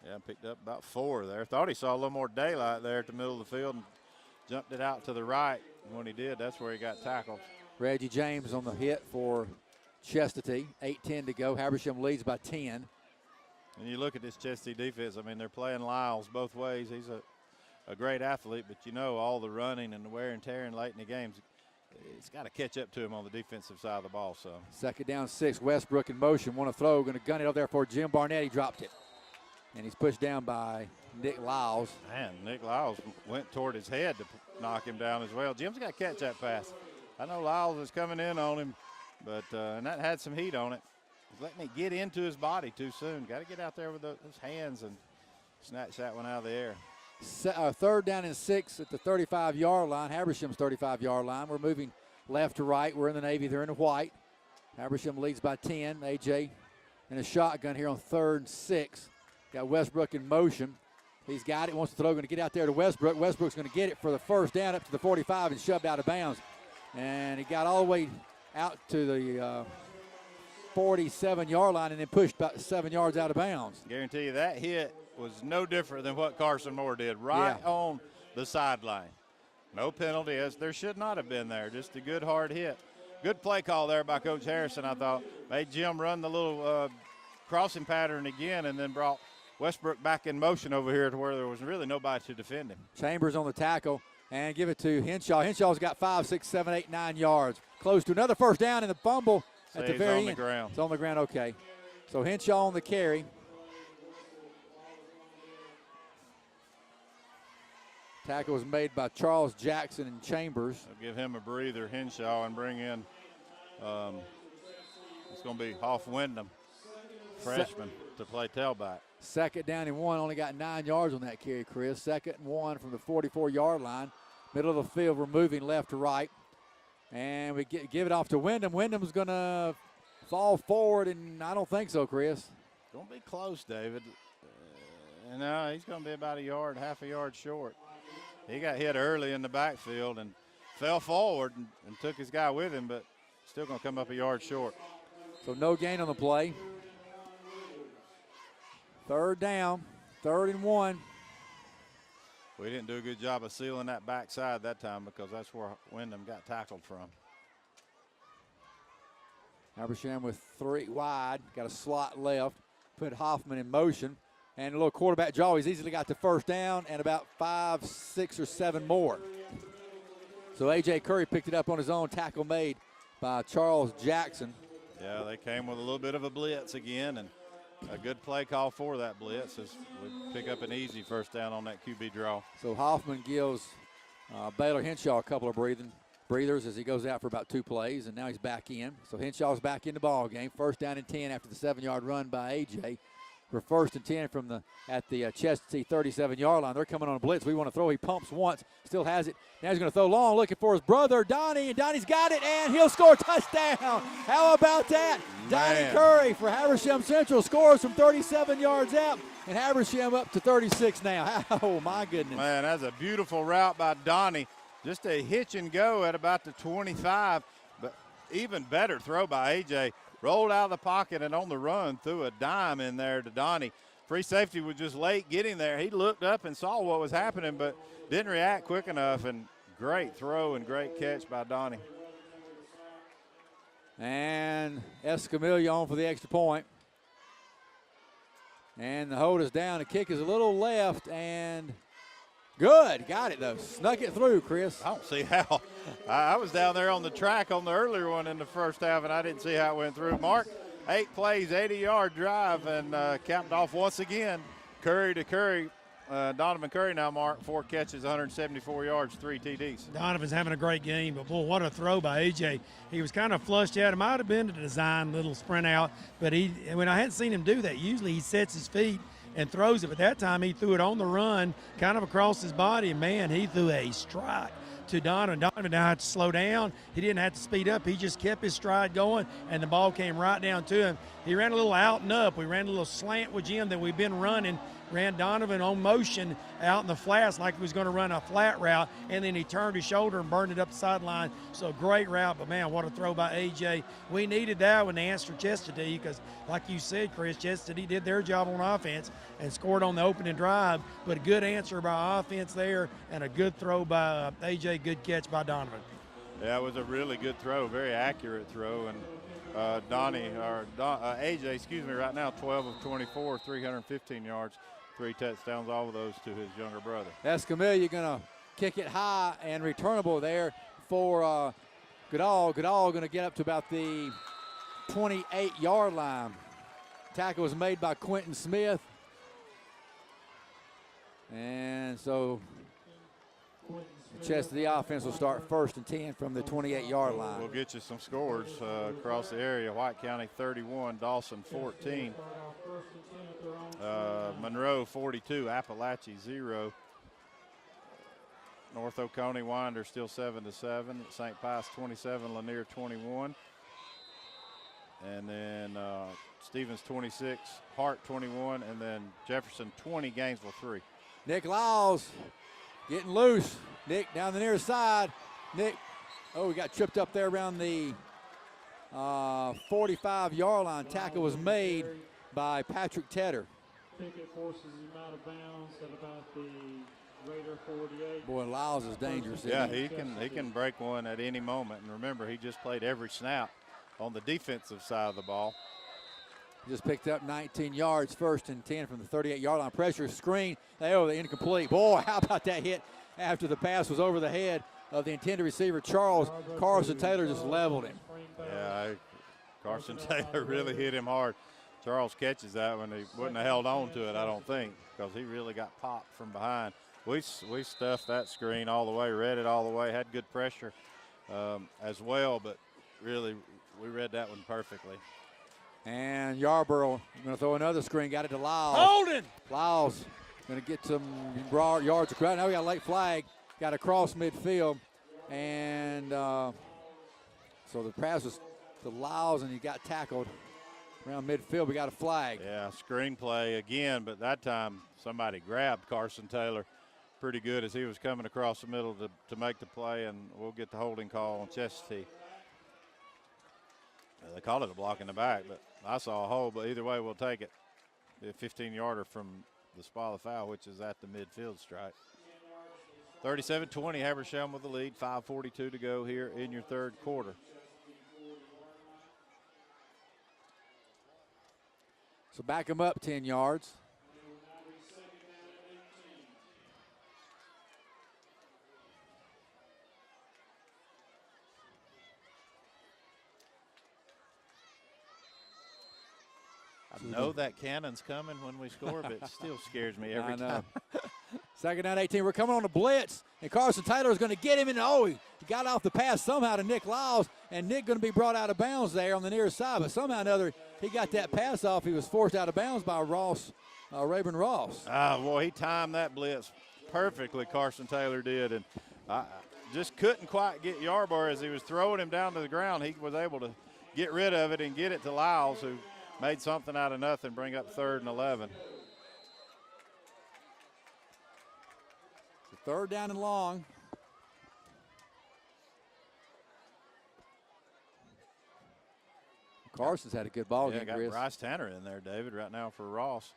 Yeah, picked up about 4 there. Thought he saw a little more daylight there at the middle of the field and jumped it out to the right. And when he did, that's where he got tackled. Reggie James on the hit for Chestatee. 8:10 to go. Habersham leads by 10. And you look at this Chestatee defense, I mean, they're playing Lyles both ways. He's a great athlete, but you know all the running and the wear and tearing late in the games, it's got to catch up to him on the defensive side of the ball. So 2nd down, 6. Westbrook in motion. Want to throw. Going to gun it over there for Jim Barnett. He dropped it. And he's pushed down by Nick Lyles. Man, Nick Lyles went toward his head to knock him down as well. Jim's got to catch that pass. I know Lyles is coming in on him, but and that had some heat on it. Let me get into his body too soon. Got to get out there with those hands and snatch that one out of the air. Third down and 6 at the 35-yard line, Habersham's 35-yard line. We're moving left to right. We're in the navy. They're in the white. Habersham leads by 10. AJ in a shotgun here on 3rd and 6. Got Westbrook in motion. He's got it, wants to throw, going to get out there to Westbrook. Westbrook's going to get it for the first down up to the 45 and shoved out of bounds. And he got all the way out to the 47-yard line and then pushed about 7 yards out of bounds. Guarantee you that hit was no different than what Carson Moore did, right on the sideline. No penalty, as there should not have been there. Just a good hard hit. Good play call there by Coach Harrison, I thought. Made Jim run the little crossing pattern again and then brought Westbrook back in motion over here to where there was really nobody to defend him. Chambers on the tackle and give it to Henshaw. Henshaw's got 5, 6, 7, 8, 9 yards. Close to another first down in the fumble at the very end. It's on the ground. It's on the ground, okay. So Henshaw on the carry. Tackle was made by Charles Jackson and Chambers. I'll give him a breather, Henshaw, and bring in, it's going to be Hoff Wyndham, freshman, to play tailback. 2nd down and 1, only got 9 yards on that carry, Chris. 2nd and 1 from the 44-yard line. Middle of the field, we're moving left to right. And we give it off to Wyndham. Wyndham's going to fall forward, and I don't think so, Chris. It's going to be close, David. No, he's going to be about half a yard short. He got hit early in the backfield and fell forward and took his guy with him, but still going to come up a yard short. So no gain on the play. 3rd down, 3rd and 1. We didn't do a good job of sealing that backside that time because that's where Wyndham got tackled from. Habersham with 3 wide, got a slot left, put Hoffman in motion. And a little quarterback draw. He's easily got the first down and about 5, 6, or 7 more. So A.J. Curry picked it up on his own. Tackle made by Charles Jackson. Yeah, they came with a little bit of a blitz again, and a good play call for that blitz as we pick up an easy first down on that QB draw. So Hoffman gives Baylor Henshaw a couple of breathers as he goes out for about 2 plays, and now he's back in. So Henshaw's back in the ball game. 1st down and 10 after the 7-yard run by A.J. We're 1st and 10 from at the Chestatee 37-yard line. They're coming on a blitz. We want to throw. He pumps once, still has it. Now he's going to throw long, looking for his brother, Donnie, and Donnie's got it, and he'll score a touchdown. How about that? Donnie Curry for Habersham Central scores from 37 yards out, and Habersham up to 36 now. Oh, my goodness. Man, that's a beautiful route by Donnie. Just a hitch and go at about the 25, but even better throw by A.J. Rolled out of the pocket and on the run threw a dime in there to Donnie. Free safety was just late getting there. He looked up and saw what was happening, but didn't react quick enough. And great throw and great catch by Donnie. And Escamilla on for the extra point. And the hold is down. The kick is a little left and good. Got it, though. Snuck it through, Chris. I don't see how. I was down there on the track on the earlier one in the first half, and I didn't see how it went through. Mark, 8 plays, 80-yard drive, and capped off once again. Curry to Curry. Donovan Curry now, Mark, 4 catches, 174 yards, 3 TDs. Donovan's having a great game, but, boy, what a throw by A.J. He was kind of flushed out. It might have been a design little sprint out, but when I hadn't seen him do that, usually he sets his feet and throws it, but that time he threw it on the run, kind of across his body, and, man, he threw a strike to Donovan. Donovan didn't have to slow down. He didn't have to speed up. He just kept his stride going, and the ball came right down to him. He ran a little out and up. We ran a little slant with Jim that we've been running, ran Donovan on motion out in the flats like he was going to run a flat route, and then he turned his shoulder and burned it up the sideline. So great route, but, man, what a throw by A.J. We needed that when they answered Chestatee because, like you said, Chris, Chestatee did their job on offense and scored on the opening drive, but a good answer by offense there and a good throw by A.J., good catch by Donovan. Yeah, it was a really good throw, very accurate throw, and AJ, right now, 12 of 24, 315 yards, 3 touchdowns, all of those to his younger brother. Escamilla going to kick it high and returnable there for Goodall. Goodall going to get up to about the 28-yard line. Tackle was made by Quentin Smith. And so the Chestatee offense will start 1st and 10 from the 28-yard line. We'll get you some scores across the area. White County 31, Dawson 14, Monroe 42, Appalachia 0. North Oconee Winder still 7-7. St. Pius 27, Lanier 21. And then Stevens 26, Hart 21, and then Jefferson 20, Gainesville 3. Nick Lyles getting loose. Nick down the near side. Nick, he got tripped up there around the 45-yard line. Tackle was made by Patrick Tedder. Pickett forces him out of bounds at about the Raider 48. Boy, Lyles is dangerous. Yeah, he can break one at any moment. And remember, he just played every snap on the defensive side of the ball. Just picked up 19 yards, 1st and 10 from the 38-yard line. Pressure screen. The incomplete. Boy, how about that hit after the pass was over the head of the intended receiver, Charles. Carson Taylor just leveled him. Yeah, Carson Taylor really hit him hard. Charles catches that one. He wouldn't have held on to it, I don't think, because he really got popped from behind. We stuffed that screen all the way, read it all the way, had good pressure as well, but really we read that one perfectly. And Yarborough going to throw another screen, got it to Lyles. Holden! Lyles going to get some yards across. Now we got a late flag, got across midfield. And so the pass was to Lyles, and he got tackled around midfield. We got a flag. Yeah, screen play again, but that time somebody grabbed Carson Taylor pretty good as he was coming across the middle to make the play, and we'll get the holding call on Chestatee. They called it a block in the back, but I saw a hole, but either way we'll take it. A 15-yarder from the spot of the foul, which is at the midfield stripe. 37-20, Habersham with the lead, 5:42 to go here in your third quarter. So back him up 10 yards. I know that cannon's coming when we score, but it still scares me every time. Second down 18. We're coming on the blitz, and Carson Taylor is going to get him, and he got off the pass somehow to Nick Lyles, and Nick going to be brought out of bounds there on the near side, but somehow or another he got that pass off. He was forced out of bounds by Raven Ross. Boy, he timed that blitz perfectly, Carson Taylor did, and I just couldn't quite get Yarborough as he was throwing him down to the ground. He was able to get rid of it and get it to Lyles, who made something out of nothing, bring up 3rd and 11. So 3rd down and long. Carson's had a good ball game. Got Bryce Tanner in there, David, right now for Ross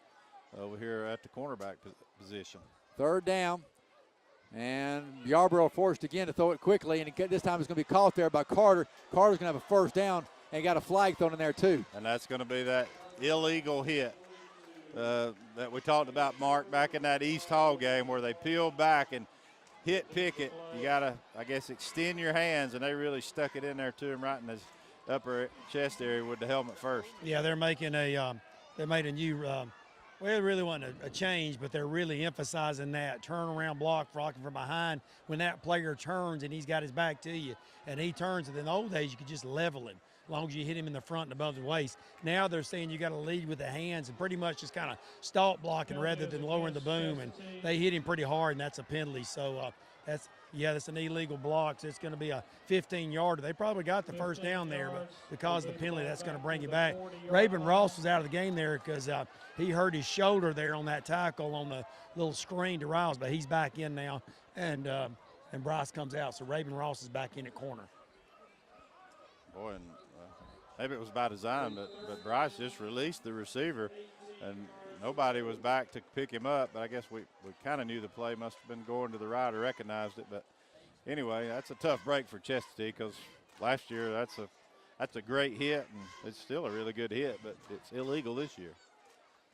over here at the cornerback position. 3rd down. And Yarborough forced again to throw it quickly, and this time it's going to be caught there by Carter. Carter's going to have a 1st down. And got a flag thrown in there, too. And that's going to be that illegal hit that we talked about, Mark, back in that East Hall game where they peeled back and hit Pickett. You got to, I guess, extend your hands, and they really stuck it in there to him right in his upper chest area with the helmet first. Yeah, they're making they made a new, well, it really wasn't a change, but they're really emphasizing that turnaround block, blocking from behind. When that player turns and he's got his back to you and he turns, and in the old days you could just level him. As long as you hit him in the front and above the waist. Now they're saying you got to lead with the hands and pretty much just kind of stalk blocking rather than lowering the boom. And they hit him pretty hard, and that's a penalty. So that's an illegal block. So it's going to be a 15-yarder. They probably got the 1st down there, but because of the penalty, that's going to bring you back. Raven Ross was out of the game there because he hurt his shoulder there on that tackle on the little screen to Riles, but he's back in now, and Bryce comes out. So Raven Ross is back in at corner. Boy, and maybe it was by design, but Bryce just released the receiver, and nobody was back to pick him up. But I guess we kind of knew the play must have been going to the right or recognized it. But anyway, that's a tough break for Chestatee because last year that's a great hit, and it's still a really good hit, but it's illegal this year.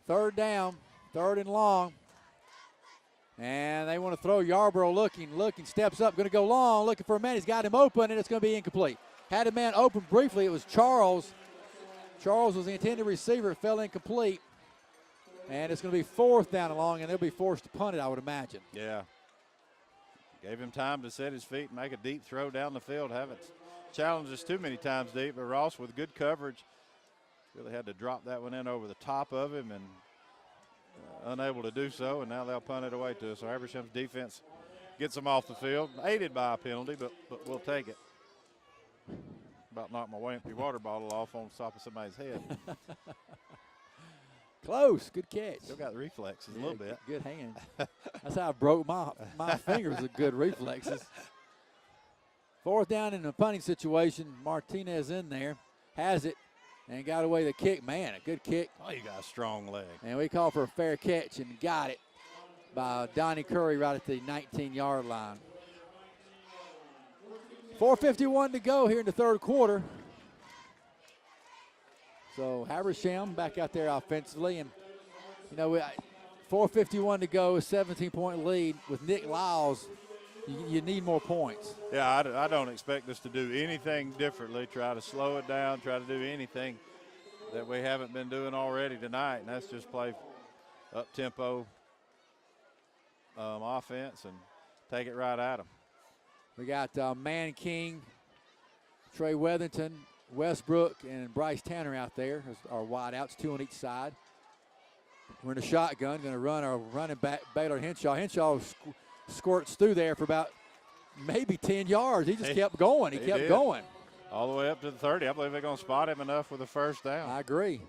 3rd down, 3rd and long. And they want to throw. Yarborough looking, steps up, going to go long, looking for a man. He's got him open, and it's going to be incomplete. Had a man open briefly. It was Charles. Charles was the intended receiver. It fell incomplete. And it's going to be 4th down and long, and they'll be forced to punt it, I would imagine. Yeah. Gave him time to set his feet and make a deep throw down the field. Haven't challenged us too many times deep, but Ross with good coverage really had to drop that one in over the top of him and unable to do so, and now they'll punt it away to us. So Habersham's defense gets them off the field, aided by a penalty, but we'll take it. About knocked my empty water bottle off on top of somebody's head. Close. Good catch. Still got the reflexes a little bit. Good hand. That's how I broke my fingers with good reflexes. 4th down in a punting situation. Martinez in there. Has it and got away the kick. Man, a good kick. Oh, you got a strong leg. And we call for a fair catch and got it by Donnie Curry right at the 19-yard line. 4:51 to go here in the 3rd quarter. So Habersham back out there offensively. And, 4:51 to go, 17-point lead with Nick Lyles. You need more points. Yeah, I don't expect us to do anything differently, try to slow it down, try to do anything that we haven't been doing already tonight, and that's just play up-tempo offense and take it right at them. We got Man King, Trey Weathington, Westbrook, and Bryce Tanner out there as our wideouts, 2 on each side. We're in a shotgun, going to run our running back, Baylor Henshaw. Henshaw squirts through there for about maybe 10 yards. He just kept going. He kept going. All the way up to the 30. I believe they're going to spot him enough with a first down. I agree.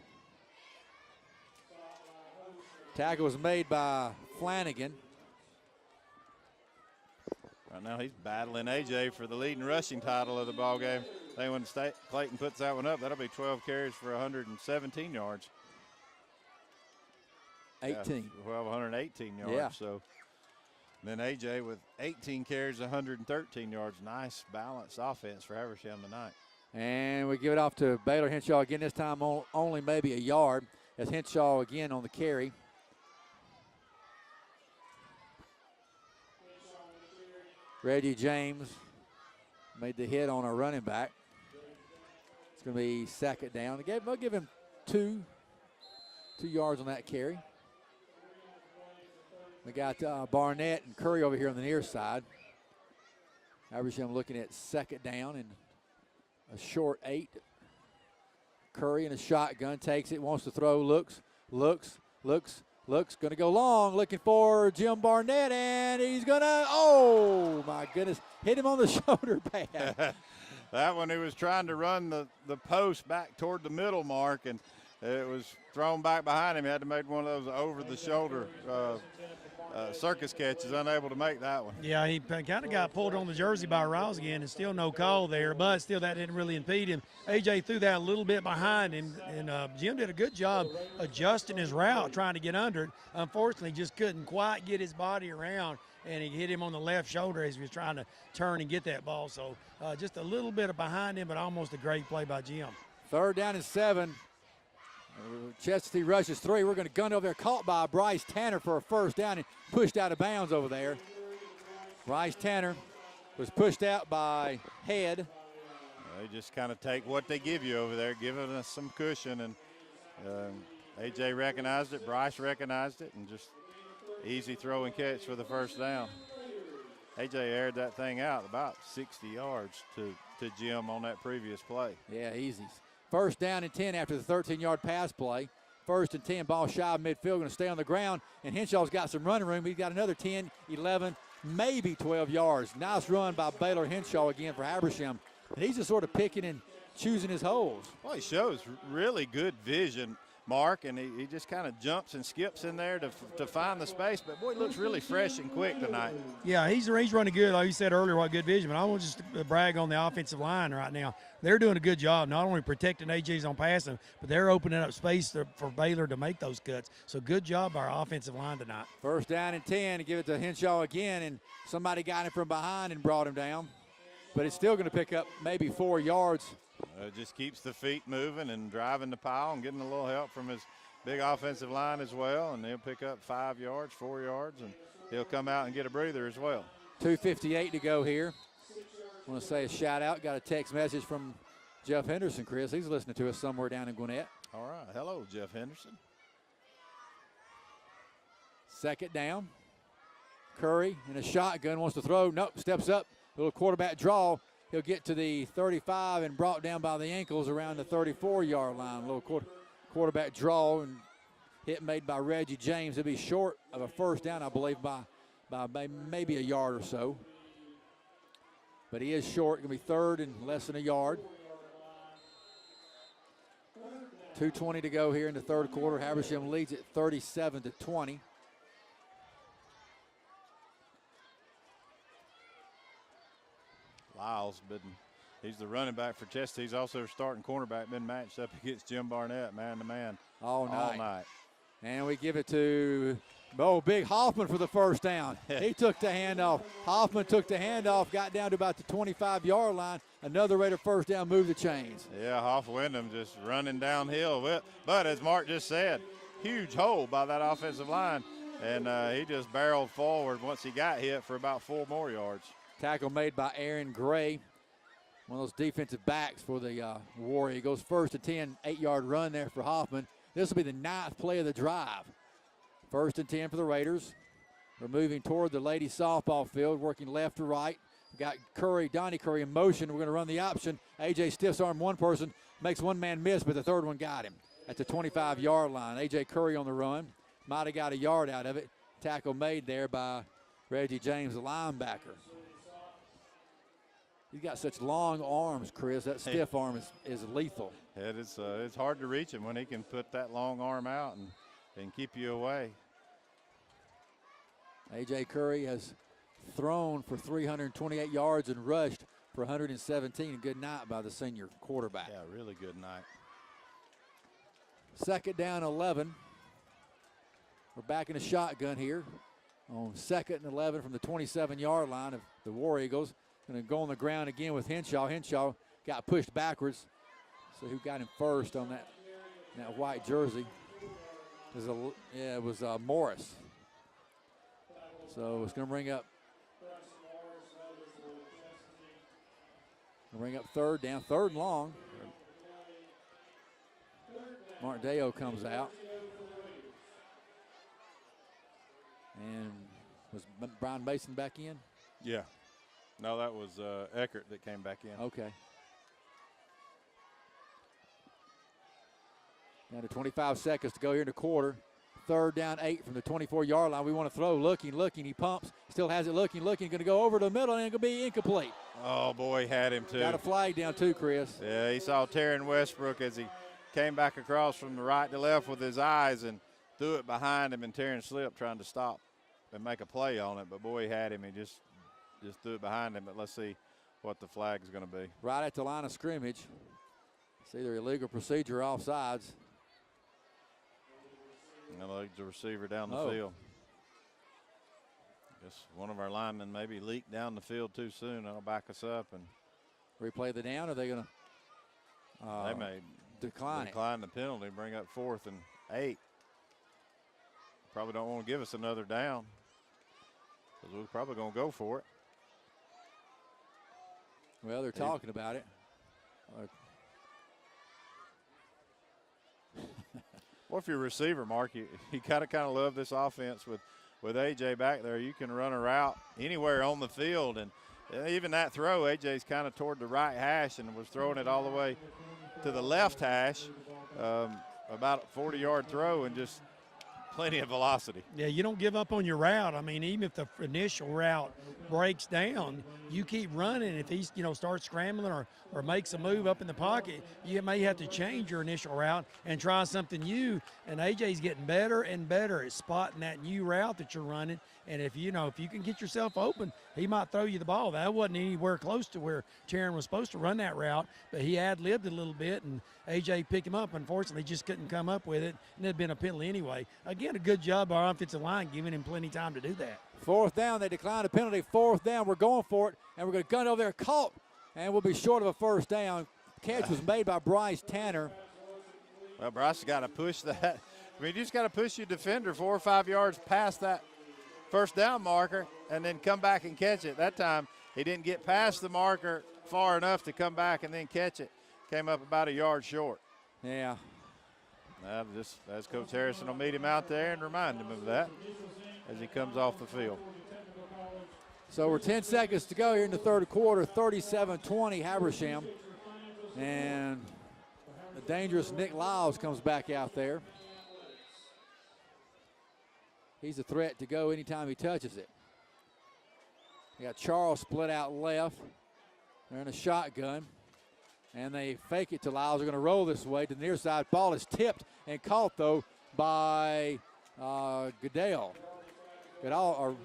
Tackle was made by Flanagan. Right now he's battling A.J. for the leading rushing title of the ball game. I think when Clayton puts that one up, that'll be 12 carries for 117 yards. 18. Yeah, 118 yards. Yeah. So then A.J. with 18 carries, 113 yards. Nice balanced offense for Habersham tonight. And we give it off to Baylor Henshaw again, this time only maybe a yard, as Henshaw again on the carry. Reggie James made the hit on our running back. It's going to be 2nd down. They'll give him 2 yards on that carry. We got Barnett and Curry over here on the near side. Habersham looking at 2nd down and a short 8. Curry in a shotgun, takes it, wants to throw, looks, going to go long, looking for Jim Barnett, and he's going to, oh my goodness, hit him on the shoulder pad. That one, he was trying to run the post back toward the middle mark, and it was thrown back behind him. He had to make one of those over-the-shoulder circus catches, unable to make that one. Yeah, he kind of got pulled on the jersey by Rouse again, and still no call there, but still that didn't really impede him. A.J. threw that a little bit behind him, and Jim did a good job adjusting his route, trying to get under it. Unfortunately, just couldn't quite get his body around, and he hit him on the left shoulder as he was trying to turn and get that ball. So just a little bit of behind him, but almost a great play by Jim. 3rd down and 7. Chestatee rushes 3. We're going to gun over there, caught by Bryce Tanner for a first down and pushed out of bounds over there. Bryce Tanner was pushed out by Head. They just kind of take what they give you over there, giving us some cushion, and A.J. recognized it, Bryce recognized it, and just easy throw and catch for the first down. A.J. aired that thing out about 60 yards to Jim on that previous play. Yeah, easy. 1st down and 10 after the 13-yard pass play. 1st and 10, ball shy of midfield, going to stay on the ground, and Henshaw's got some running room. He's got another 10, 11, maybe 12 yards. Nice run by Baylor Henshaw again for Habersham. And he's just sort of picking and choosing his holes. Well, he shows really good vision, Mark, and he just kind of jumps and skips in there to find the space. But, boy, he looks really fresh and quick tonight. Yeah, he's running good. Like you said earlier, what good vision. But I want to just brag on the offensive line right now. They're doing a good job, not only protecting AJ's on passing, but they're opening up space for Baylor to make those cuts. So good job by our offensive line tonight. 1st down and 10, give it to Henshaw again, and somebody got him from behind and brought him down. But it's still going to pick up maybe 4 yards. It just keeps the feet moving and driving the pile and getting a little help from his big offensive line as well. And he'll pick up 5 yards, 4 yards, and he'll come out and get a breather as well. 2:58 to go here. I want to say a shout out. Got a text message from Jeff Henderson, Chris. He's listening to us somewhere down in Gwinnett. All right. Hello, Jeff Henderson. Second down. Curry in a shotgun, wants to throw. Nope, steps up. Little quarterback draw. He'll get to the 35 and brought down by the ankles around the 34-yard line. Little quarterback draw and hit made by Reggie James. He'll be short of a first down, I believe, by maybe a yard or so. But he is short. Going to be third and less than a yard. 2:20 to go here in the third quarter. Habersham leads it 37-20. Lyles, he's the running back for Chestatee. He's also starting cornerback, been matched up against Jim Barnett, man-to-man, all night. All night. And we give it to Big Hoffman for the first down. He took the handoff. Hoffman took the handoff, got down to about the 25-yard line. Another Raider first down, moved the chains. Yeah, Wyndham just running downhill. But as Mark just said, huge hole by that offensive line. And he just barreled forward once he got hit for about 4 more yards. Tackle made by Aaron Gray, one of those defensive backs for the War Eagles. First and 10, 8-yard run there for Hoffman. This will be the 9th play of the drive. First and 10 for the Raiders. We're moving toward the ladies softball field, working left to right. We got Donnie Curry in motion. We're going to run the option. A.J. stiffs arm one person, makes one man miss, but the third one got him at the 25-yard line. A.J. Curry on the run. Might have got a yard out of it. Tackle made there by Reggie James, the linebacker. He's got such long arms, Chris. That stiff arm is lethal. It's hard to reach him when he can put that long arm out and keep you away. A.J. Curry has thrown for 328 yards and rushed for 117. A good night by the senior quarterback. Yeah, really good night. Second down, 11. We're back in a shotgun here on 2nd and 11 from the 27-yard line of the War Eagles. Going to go on the ground again with Henshaw. Henshaw got pushed backwards. So who got him first on that white jersey? It was Morris. So it's going to bring up third down, third and long. Martindale comes out. And was Brian Mason back in? Yeah. No, that was Eckert that came back in. Okay. Down to 25 seconds to go here in the quarter. Third down, 8 from the 24-yard line. We want to throw. Looking. He pumps. Still has it looking. Going to go over the middle and going to be incomplete. Oh, boy, had him too. Got a flag down too, Chris. Yeah, he saw Taryn Westbrook as he came back across from the right to left with his eyes and threw it behind him, and Taryn slipped trying to stop and make a play on it. But, boy, he had him. He just threw it behind him. But let's see what the flag is going to be. Right at the line of scrimmage. It's either illegal procedure or offsides. And the receiver down the field. Guess one of our linemen maybe leaked down the field too soon. That'll back us up and replay the down. Or are they going to? They may decline the penalty, bring up 4th and 8. Probably don't want to give us another down because we're probably going to go for it. Well, they're talking about it. Well, if you're a receiver, Mark, you kind of love this offense with A.J. back there. You can run a route anywhere on the field, and even that throw, A.J.'s kind of toward the right hash and was throwing it all the way to the left hash, about a 40-yard throw and just plenty of velocity. Yeah, you don't give up on your route. I mean, even if the initial route breaks down, you keep running. If he, starts scrambling or makes a move up in the pocket, you may have to change your initial route and try something new. And AJ's getting better and better at spotting that new route that you're running. And if you can get yourself open, he might throw you the ball. That wasn't anywhere close to where Taryn was supposed to run that route, but he ad-libbed a little bit, and AJ picked him up. Unfortunately, just couldn't come up with it, and it'd been a penalty anyway. Again, a good job by our offensive line giving him plenty of time to do that. 4th down, they declined a penalty. 4th down, we're going for it, and we're going to gun over there, caught, and we'll be short of a first down. Catch was made by Bryce Tanner. Well, Bryce has got to push that. I mean, you just got to push your defender 4 or 5 yards past that first down marker and then come back and catch it. That time he didn't get past the marker far enough to come back and then catch it. Came up about a yard short. Yeah. Just as Coach Harrison will meet him out there and remind him of that. as he comes off the field. So we're 10 seconds to go here in the third quarter, 37-20 Habersham. And the dangerous Nick Lyles comes back out there. He's a threat to go anytime he touches it. You got Charles split out left. They're in a shotgun. And they fake it to Lyles. They're going to roll this way to the near side. Ball is tipped and caught, though, by Goodell. Goodell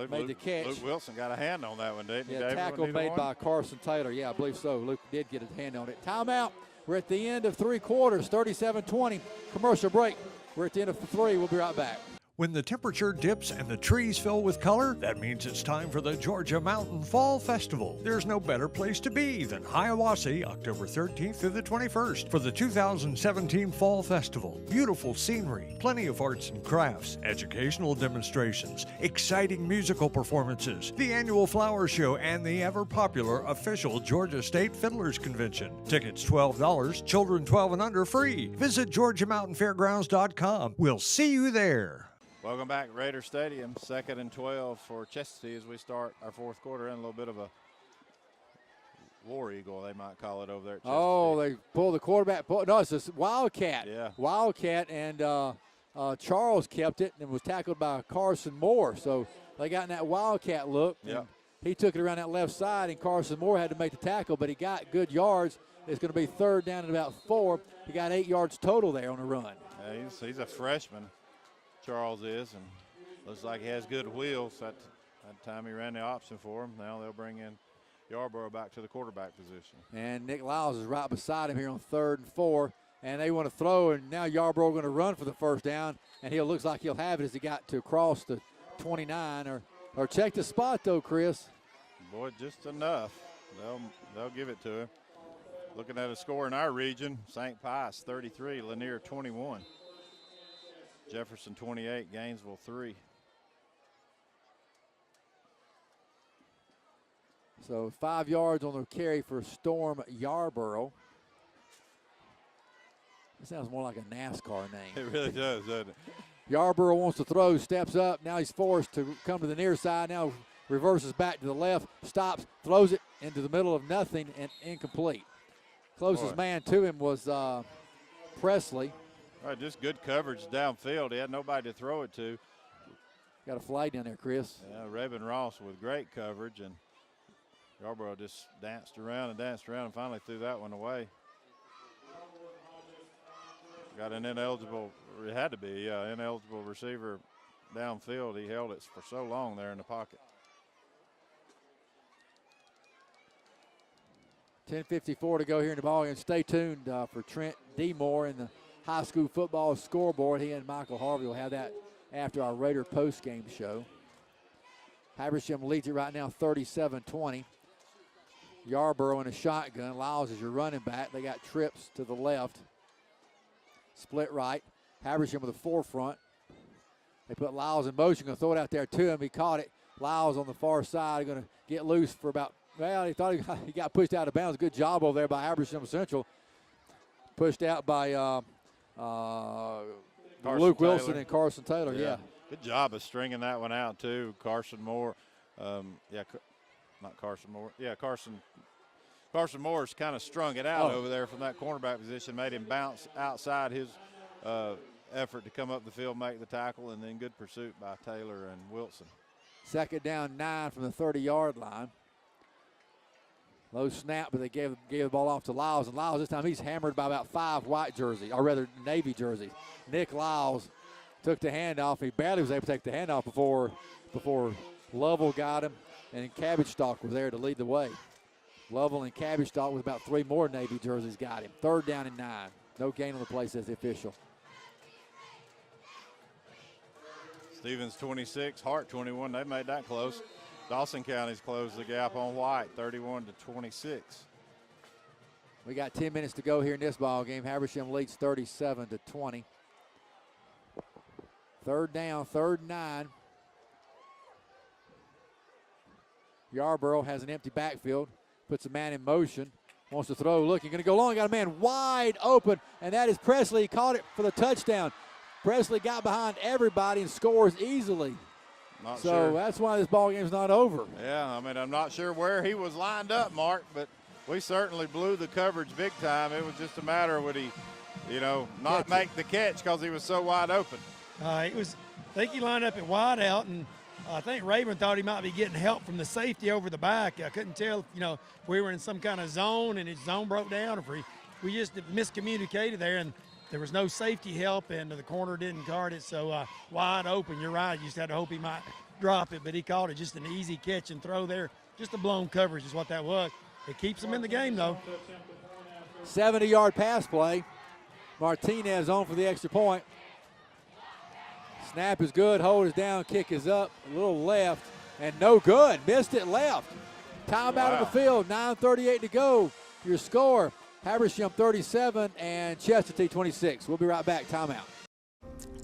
made the catch. Luke Wilson got a hand on that one, didn't he? Yeah, tackle made by Carson Taylor. Yeah, I believe so. Luke did get a hand on it. Timeout. We're at the end of three quarters, 37-20. Commercial break. We're at the end of three. We'll be right back. When the temperature dips and the trees fill with color, that means it's time for the Georgia Mountain Fall Festival. There's no better place to be than Hiawassee, October 13th through the 21st for the 2017 Fall Festival. Beautiful scenery, plenty of arts and crafts, educational demonstrations, exciting musical performances, the annual flower show, and the ever-popular official Georgia State Fiddlers Convention. Tickets $12, children 12 and under free. Visit GeorgiaMountainFairgrounds.com. We'll see you there. Welcome back, Raider Stadium. 2nd and 12 for Chestatee as we start our fourth quarter in a little bit of a war eagle, they might call it over there at Chestatee. Oh, they pull the quarterback. No, it's a Wildcat. Yeah. Wildcat, and Charles kept it and was tackled by Carson Moore. So they got in that Wildcat look. Yeah. He took it around that left side, and Carson Moore had to make the tackle, but he got good yards. It's going to be third down and about 4. He got 8 yards total there on the run. Yeah, he's a freshman. Charles is, and looks like he has good wheels. That time he ran the option for him. Now they'll bring in Yarborough back to the quarterback position. And Nick Lyles is right beside him here on 3rd and 4, and they want to throw, and now Yarborough going to run for the first down, and he looks like he'll have it as he got to cross the 29, or check the spot though, Chris. Boy, just enough. They'll give it to him. Looking at a score in our region, St. Pius 33, Lanier 21. Jefferson 28, Gainesville 3. So 5 yards on the carry for Storm Yarborough. It sounds more like a NASCAR name. It really does, doesn't it? Yarborough wants to throw, steps up. Now he's forced to come to the near side. Now reverses back to the left, stops, throws it into the middle of nothing and incomplete. Closest man to him was Presley. All right, just good coverage downfield. He had nobody to throw it to. Got a flag down there, Chris. Yeah, Raven Ross with great coverage, and Yarborough just danced around and finally threw that one away. Got an ineligible, it had to be, ineligible receiver downfield. He held it for so long there in the pocket. 10:54 to go here in the ball game. Stay tuned for Trent DeMore in the high school football scoreboard. He and Michael Harvey will have that after our Raider post-game show. Habersham leads it right now 37-20. Yarborough in a shotgun. Lyles is your running back. They got trips to the left. Split right. Habersham with a forefront. They put Lyles in motion. Going to throw it out there to him. He caught it. Lyles on the far side. Going to get loose for about, well, he thought he got pushed out of bounds. Good job over there by Habersham Central. Pushed out by Luke Wilson and Carson Taylor, yeah. Good job of stringing that one out, too. Carson Moore, not Carson Moore. Yeah, Carson Moore's kind of strung it out over there from that cornerback position, made him bounce outside his effort to come up the field, make the tackle, and then good pursuit by Taylor and Wilson. 2nd down 9 from the 30-yard line. Low snap, but they gave the ball off to Lyles. And Lyles, this time, he's hammered by about 5 white jerseys, or rather navy jerseys. Nick Lyles took the handoff. He barely was able to take the handoff before Lovell got him, and Cabbage Stalk was there to lead the way. Lovell and Cabbage Stalk with about 3 more navy jerseys got him. 3rd down and 9. No gain on the play, says the official. Stevens 26, Hart 21. They made that close. Dawson County's closed the gap on White, 31-26. We got 10 minutes to go here in this ball game. Habersham leads 37-20. 3rd down, 3rd and 9. Yarborough has an empty backfield, puts a man in motion, wants to throw, looking, going to go long, got a man wide open, and that is Presley. He caught it for the touchdown. Presley got behind everybody and scores easily. Not so sure. that's why this ball game's not over. Yeah, I mean, I'm not sure where he was lined up, Mark, but we certainly blew the coverage big time. It was just a matter of would he, not make the catch because he was so wide open. I think he lined up at wide out, and I think Rayburn thought he might be getting help from the safety over the back. I couldn't tell, if we were in some kind of zone and his zone broke down, or if we just miscommunicated there, and there was no safety help, and the corner didn't guard it, so wide open. You're right. You just had to hope he might drop it, but he caught it. Just an easy catch and throw there. Just a blown coverage is what that was. It keeps him in the game, though. 70-yard pass play. Martinez on for the extra point. Snap is good. Hold is down. Kick is up. A little left. And no good. Missed it left. Timeout on the field. 9:38 to go. Your score, Habersham 37 and Chestatee 26. We'll be right back. Timeout.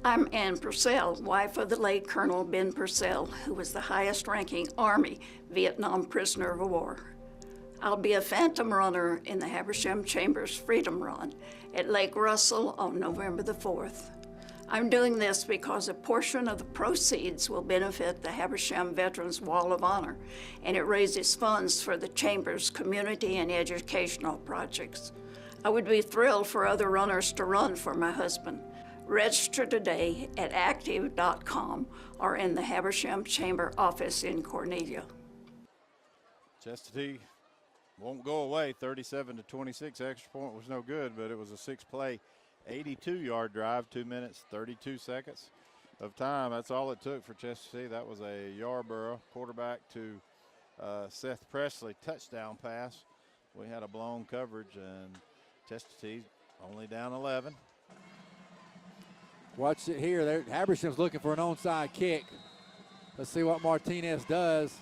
I'm Ann Purcell, wife of the late Colonel Ben Purcell, who was the highest-ranking Army Vietnam prisoner of war. I'll be a phantom runner in the Habersham Chambers Freedom Run at Lake Russell on November the 4th. I'm doing this because a portion of the proceeds will benefit the Habersham Veterans Wall of Honor, and it raises funds for the Chamber's community and educational projects. I would be thrilled for other runners to run for my husband. Register today at active.com or in the Habersham Chamber office in Cornelia. Chestatee won't go away. 37-26. Extra point was no good, but it was a 6-play, 82-yard drive, 2 minutes, 32 seconds of time. That's all it took for Chestatee. That was a Yarborough quarterback to Seth Presley touchdown pass. We had a blown coverage, and Chestatee only down 11. Watch it here. Habersham's looking for an onside kick. Let's see what Martinez does.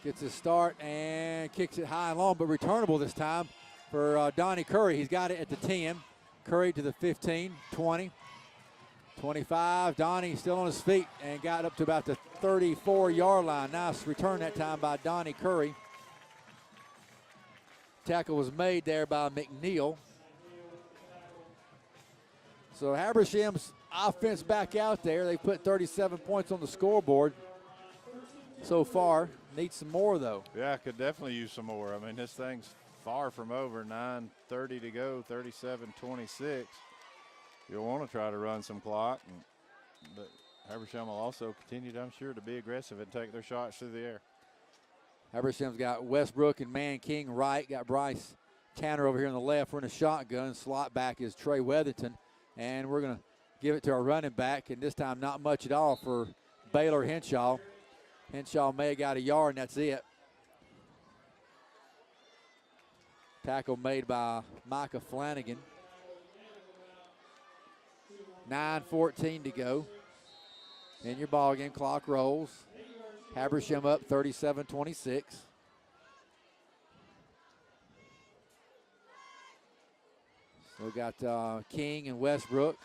Gets his start and kicks it high and long, but returnable this time for Donnie Curry. He's got it at the 10. Curry to the 15, 20, 25. Donnie still on his feet and got up to about the 34-yard line. Nice return that time by Donnie Curry. Tackle was made there by McNeil. So Habersham's offense back out there. They put 37 points on the scoreboard so far. Need some more, though. Yeah, could definitely use some more. I mean, this thing's far from over. 9:30 to go, 37-26. You'll want to try to run some clock, but Habersham will also continue, I'm sure, to be aggressive and take their shots through the air. Habersham's got Westbrook and Man King right. Got Bryce Tanner over here on the left. We're in a shotgun. Slot back is Trey Weatherton. And we're going to give it to our running back, and this time not much at all for Baylor Henshaw. Henshaw may have got a yard, and that's it. Tackle made by Micah Flanagan. 9:14 to go. In your ball game, clock rolls. Habersham up 37-26. So we got King and Westbrook.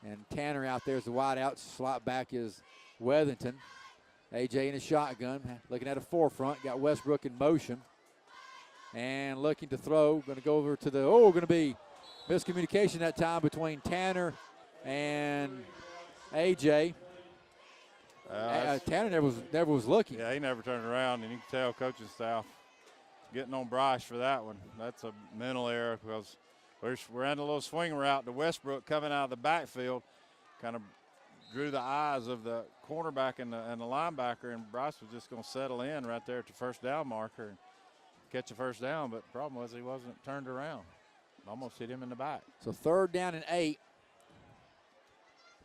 And Tanner out there is the wide out. Slot back is Weatherington. AJ in a shotgun, looking at a forefront. Got Westbrook in motion. And looking to throw. Going to go over to the, going to be miscommunication that time between Tanner and AJ. Tanner never was looking. Yeah, he never turned around, and you can tell coaching staff getting on Bryce for that one. That's a mental error because we're in a little swing route to Westbrook coming out of the backfield. Kind of drew the eyes of the cornerback and the linebacker, and Bryce was just going to settle in right there at the first down marker and catch a first down, but the problem was he wasn't turned around. Almost hit him in the back. So 3rd down and 8.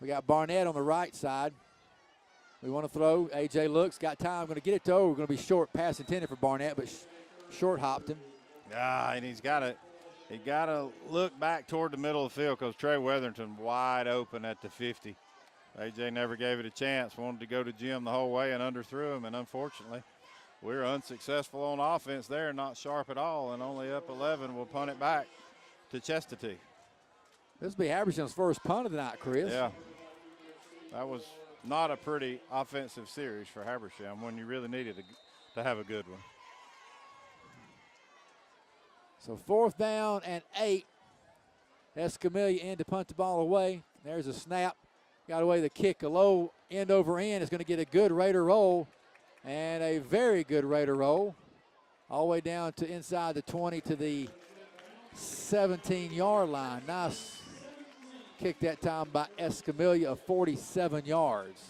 We got Barnett on the right side. We want to throw. AJ looks, got time, going to get it to over. Going to be short pass intended for Barnett, but short hopped him. Yeah, and he got to look back toward the middle of the field because Trey Weatherington wide open at the 50. AJ never gave it a chance, wanted to go to Jim the whole way and underthrew him, and unfortunately, we were unsuccessful on offense there, not sharp at all, and only up 11. We'll punt it back to Chestatee. This will be Habersham's first punt of the night, Chris. Yeah. That was not a pretty offensive series for Habersham when you really needed to have a good one. So 4th down and 8. Escamilla in to punt the ball away. There's a snap. Got away the kick, a low end over end. It's going to get a good Raider roll and a very good Raider roll. All the way down to inside the 20 to the 17-yard line. Nice kick that time by Escamilla of 47 yards.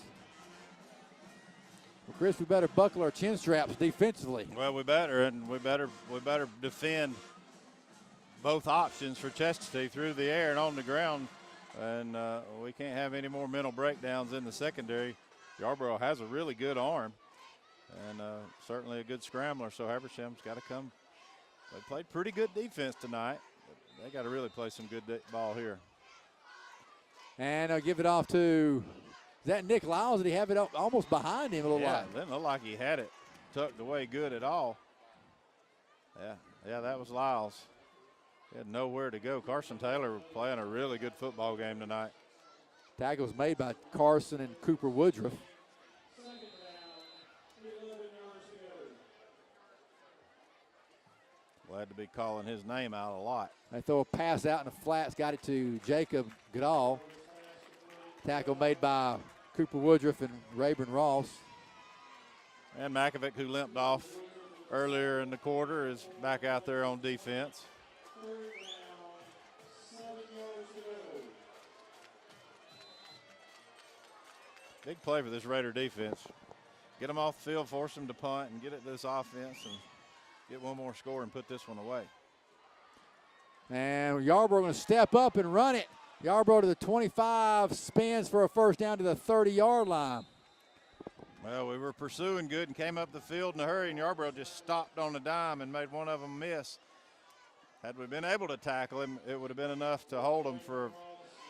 Well, Chris, we better buckle our chin straps defensively. Well, we better defend both options for Chestatee through the air and on the ground. And we can't have any more mental breakdowns in the secondary. Yarborough has a really good arm and certainly a good scrambler, so Habersham's got to come. They played pretty good defense tonight. But they got to really play some good ball here. And I'll give it off to, is that Nick Lyles? Did he have it up almost behind him a little while? Didn't look like he had it tucked away good at all. Yeah, that was Lyles. He had nowhere to go. Carson Taylor playing a really good football game tonight. Tackle was made by Carson and Cooper Woodruff. Glad to be calling his name out a lot. They throw a pass out in the flats, got it to Jacob Goodall. Tackle made by Cooper Woodruff and Rayburn Ross. And Makovic, who limped off earlier in the quarter, is back out there on defense. Big play for this Raider defense. Get them off the field, force them to punt, and get it to this offense and get one more score and put this one away. And Yarborough going to step up and run it. Yarborough to the 25, spins for a first down to the 30-yard line. Well, we were pursuing good and came up the field in a hurry, and Yarborough just stopped on a dime and made one of them miss. Had we been able to tackle him, it would have been enough to hold him for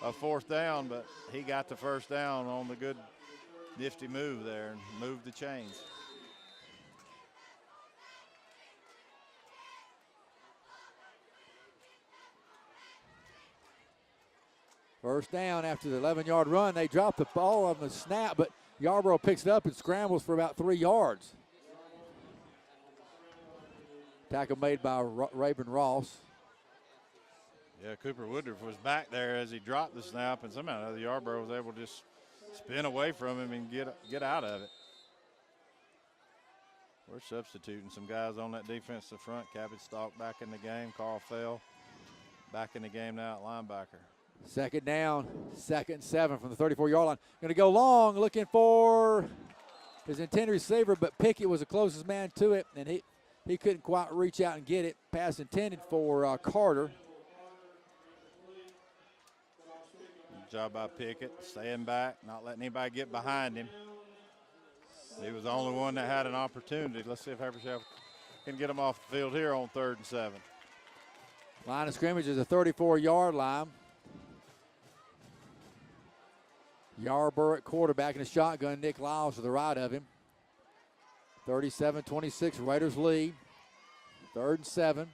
a fourth down, but he got the first down on the good nifty move there and moved the chains. First down after the 11-yard run. They dropped the ball on the snap, but Yarborough picks it up and scrambles for about 3 yards. Tackle made by Rayburn Ross. Yeah, Cooper Woodruff was back there as he dropped the snap, and somehow the Yarborough was able to just spin away from him and get out of it. We're substituting some guys on that defensive front. Cabbage Stalk back in the game. Carl Fell back in the game now at linebacker. Second down, 2nd and 7 from the 34-yard line. Going to go long, looking for his intended receiver, but Pickett was the closest man to it, and he couldn't quite reach out and get it. Pass intended for Carter. Good job by Pickett, staying back, not letting anybody get behind him. He was the only one that had an opportunity. Let's see if Habersham can get him off the field here on 3rd and 7. Line of scrimmage is a 34-yard line. Yarborough at quarterback in a shotgun. Nick Lyles to the right of him. 37-26, Raiders lead. 3rd and 7.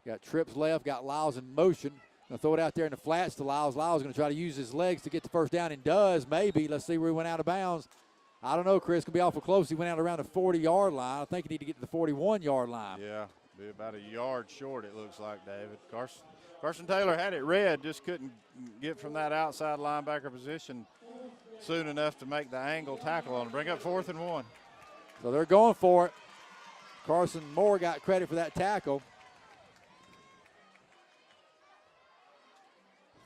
Got trips left, got Lyles in motion. Gonna throw it out there in the flats to Lyles. Lyles gonna try to use his legs to get the first down and does, maybe. Let's see where he went out of bounds. I don't know, Chris, gonna be awful close. He went out around the 40-yard line. I think he need to get to the 41-yard line. Yeah, be about a yard short, it looks like, David. Carson Taylor had it read, just couldn't get from that outside linebacker position soon enough to make the angle tackle on him. Bring up 4th and 1. So they're going for it. Carson Moore got credit for that tackle.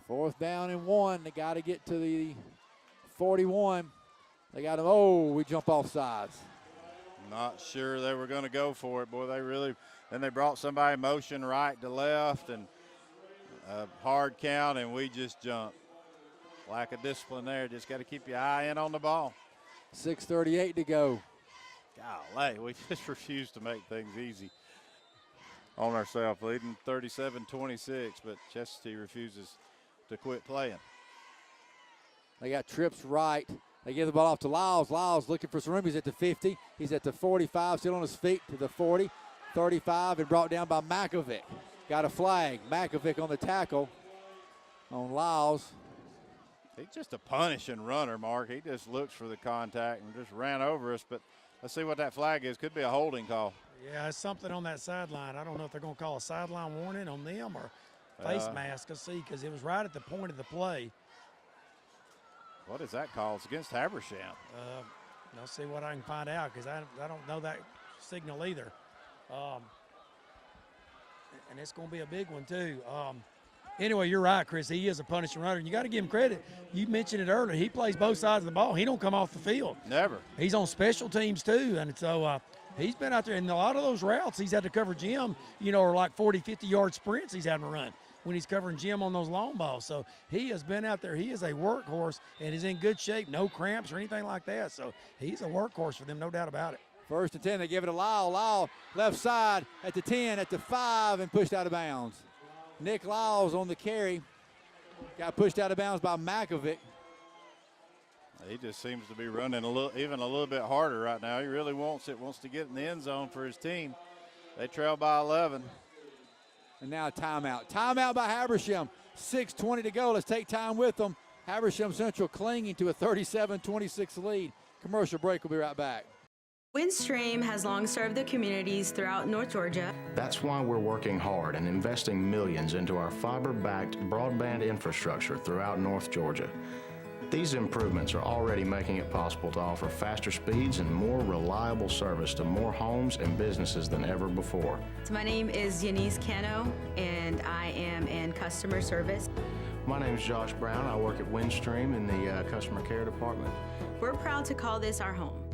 4th down and 1. They got to get to the 41. They got him. Oh, we jump off sides. Not sure they were going to go for it. Boy, then they brought somebody in motion right to left and a hard count, and we just jumped. Lack of discipline there. Just got to keep your eye in on the ball. 6:38 to go. Golly, we just refuse to make things easy on ourselves. Leading 37-26, but Chestatee refuses to quit playing. They got trips right. They give the ball off to Lyles. Lyles looking for some room. He's at the 50. He's at the 45, still on his feet to the 40. 35 and brought down by Makovic. Got a flag. Makovic on the tackle on Lyles. He's just a punishing runner, Mark. He just looks for the contact and just ran over us. But let's see what that flag is. Could be a holding call. Yeah, it's something on that sideline. I don't know if they're going to call a sideline warning on them or face mask. Let's see, because it was right at the point of the play. What is that call? It's against Habersham. I'll see what I can find out, because I don't know that signal either. And it's going to be a big one, too. Anyway, you're right, Chris. He is a punishing runner, and you got to give him credit. You mentioned it earlier. He plays both sides of the ball. He don't come off the field. Never. He's on special teams, too, and so he's been out there. And a lot of those routes he's had to cover Jim, are like 40, 50-yard sprints he's having to run when he's covering Jim on those long balls. So he has been out there. He is a workhorse and is in good shape, no cramps or anything like that. So he's a workhorse for them, no doubt about it. 1st and 10, they give it to Lyle. Lyle, left side at the 10, at the 5, and pushed out of bounds. Nick Lyles on the carry. Got pushed out of bounds by Makovic. He just seems to be running even a little bit harder right now. He really wants to get in the end zone for his team. They trail by 11. And now a timeout. Timeout by Habersham. 6:20 to go. Let's take time with them. Habersham Central clinging to a 37-26 lead. Commercial break. We'll be right back. Windstream has long served the communities throughout North Georgia. That's why we're working hard and investing millions into our fiber-backed broadband infrastructure throughout North Georgia. These improvements are already making it possible to offer faster speeds and more reliable service to more homes and businesses than ever before. So my name is Yanis Cano, and I am in customer service. My name is Josh Brown. I work at Windstream in the customer care department. We're proud to call this our home.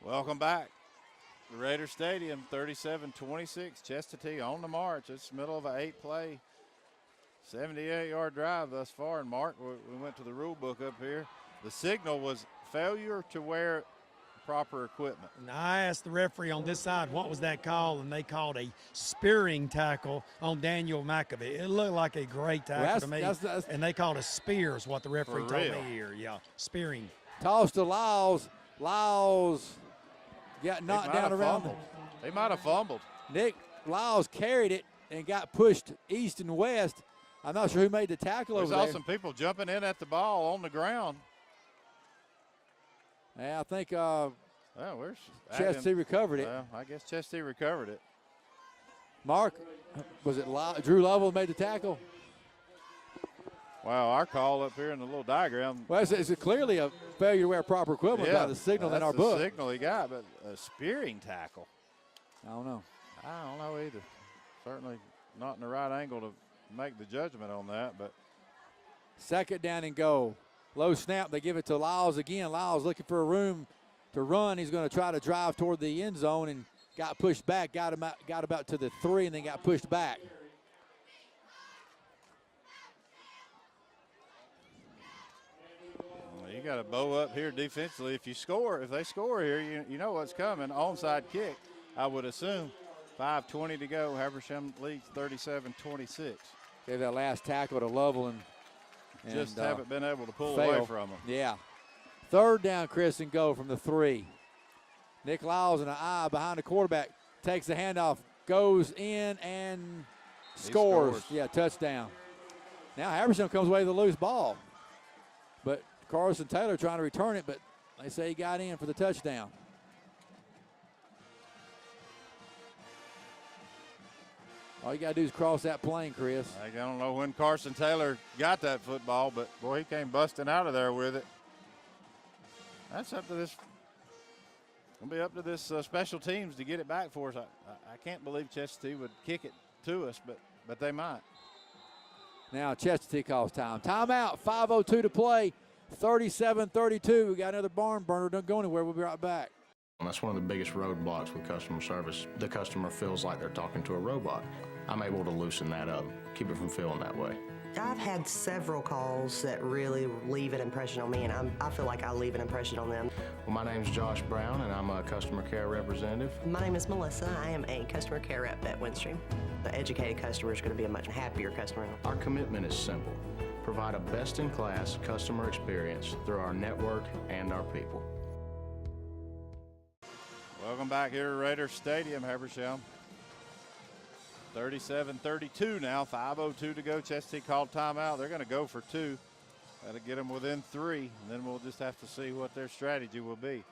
Welcome back. The Raider Stadium, 37-26. Chestatee on the march. It's the middle of an 8-play, 78-yard drive thus far. And Mark, we went to the rule book up here. The signal was failure to wear proper equipment. And I asked the referee on this side, what was that call? And they called a spearing tackle on Daniel Makovic. It looked like a great tackle to me. And they called a spear is what the referee told me here. Yeah, spearing. Toss to Lyles. Lyles got knocked down around. They might have fumbled. Nick Lyles carried it and got pushed east and west. I'm not sure who made the tackle over there. We saw some people jumping in at the ball on the ground. Yeah, I think where's Chestatee recovered it. Well, I guess Chestatee recovered it. Mark, was it Drew Lovell made the tackle? Wow, our call up here in the little diagram. Well, it's clearly a failure to wear proper equipment by the signal in our book. That's the signal he got, but a spearing tackle. I don't know. I don't know either. Certainly not in the right angle to make the judgment on that, but. 2nd down and goal. Low snap, they give it to Lyles again. Lyles looking for a room to run. He's going to try to drive toward the end zone and got pushed back, got about to the 3 and then got pushed back. You got to bow up here defensively. If they score here, you know what's coming. Onside kick, I would assume. 5:20 to go. Habersham leads 37-26. Gave that last tackle to Lovell and just haven't been able to pull fail. away from them. Yeah. 3rd down, Chris, and go from the 3. Nick Lyles in an eye behind the quarterback. Takes the handoff, goes in and scores. Yeah, touchdown. Now Habersham comes away with a loose ball. But Carson Taylor trying to return it, but they say he got in for the touchdown. All you got to do is cross that plane, Chris. I don't know when Carson Taylor got that football, but, boy, he came busting out of there with it. That's up to this. It'll be up to this special teams to get it back for us. I can't believe Chestatee would kick it to us, but they might. Now Chestatee calls time. Timeout, 5:02 to play, 37-32. We got another barn burner. Don't go anywhere. We'll be right back. That's one of the biggest roadblocks with customer service. The customer feels like they're talking to a robot. I'm able to loosen that up, keep it from feeling that way. I've had several calls that really leave an impression on me, and I feel like I leave an impression on them. Well, my name's Josh Brown, and I'm a customer care representative. My name is Melissa. I am a customer care rep at Windstream. The educated customer is going to be a much happier customer. Our commitment is simple. Provide a best-in-class customer experience through our network and our people. Welcome back here at Raider Stadium, Habersham. 37-32 now, 5:02 to go. Chestatee called timeout. They're going to go for 2. That'll get them within 3, and then we'll just have to see what their strategy will be.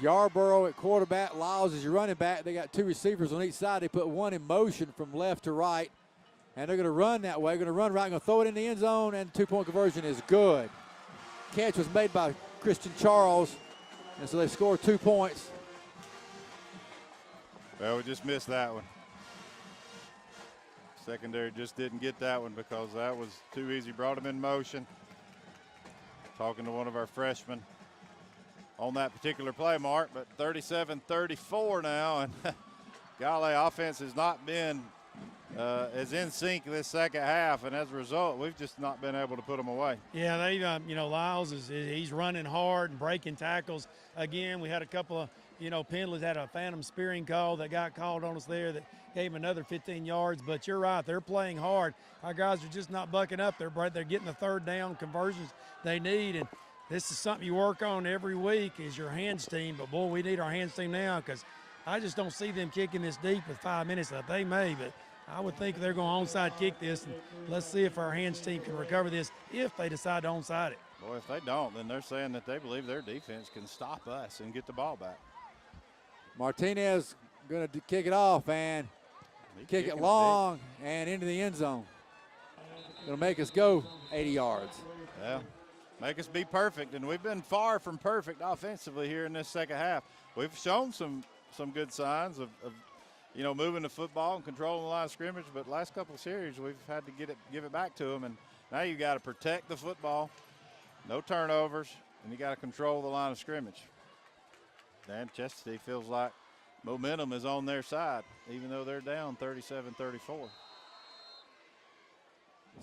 Yarborough at quarterback, Lyles is your running back. They got two receivers on each side. They put one in motion from left to right, and they're going to run that way. Going to run right, going to throw it in the end zone, and two-point conversion is good. Catch was made by Christian Charles, and so they scored 2 points. Well, we just missed that one. Secondary just didn't get that one because that was too easy. Brought him in motion. Talking to one of our freshmen on that particular play, Mark, but 37-34 now, and golly, offense has not been as in sync this second half, and as a result, we've just not been able to put them away. Yeah, they, Lyles he's running hard and breaking tackles. Again, we had a couple of, penalties. Had a phantom spearing call that got called on us there that gave another 15 yards. But you're right, they're playing hard. Our guys are just not bucking up. They're getting the third down conversions they need, and this is something you work on every week is your hands team. But, boy, we need our hands team now because I just don't see them kicking this deep with 5 minutes left. They may, but I would think they're going to onside kick this, and let's see if our hands team can recover this if they decide to onside it. Boy, if they don't, then they're saying that they believe their defense can stop us and get the ball back. Martinez going to kick it off and kick it long and into the end zone. Going to make us go 80 yards. Yeah, make us be perfect, and we've been far from perfect offensively here in this second half. We've shown some good signs of moving the football and controlling the line of scrimmage, but last couple of series we've had to give it back to them, and now you got to protect the football, no turnovers, and you got to control the line of scrimmage. And Chestatee feels like momentum is on their side, even though they're down 37-34.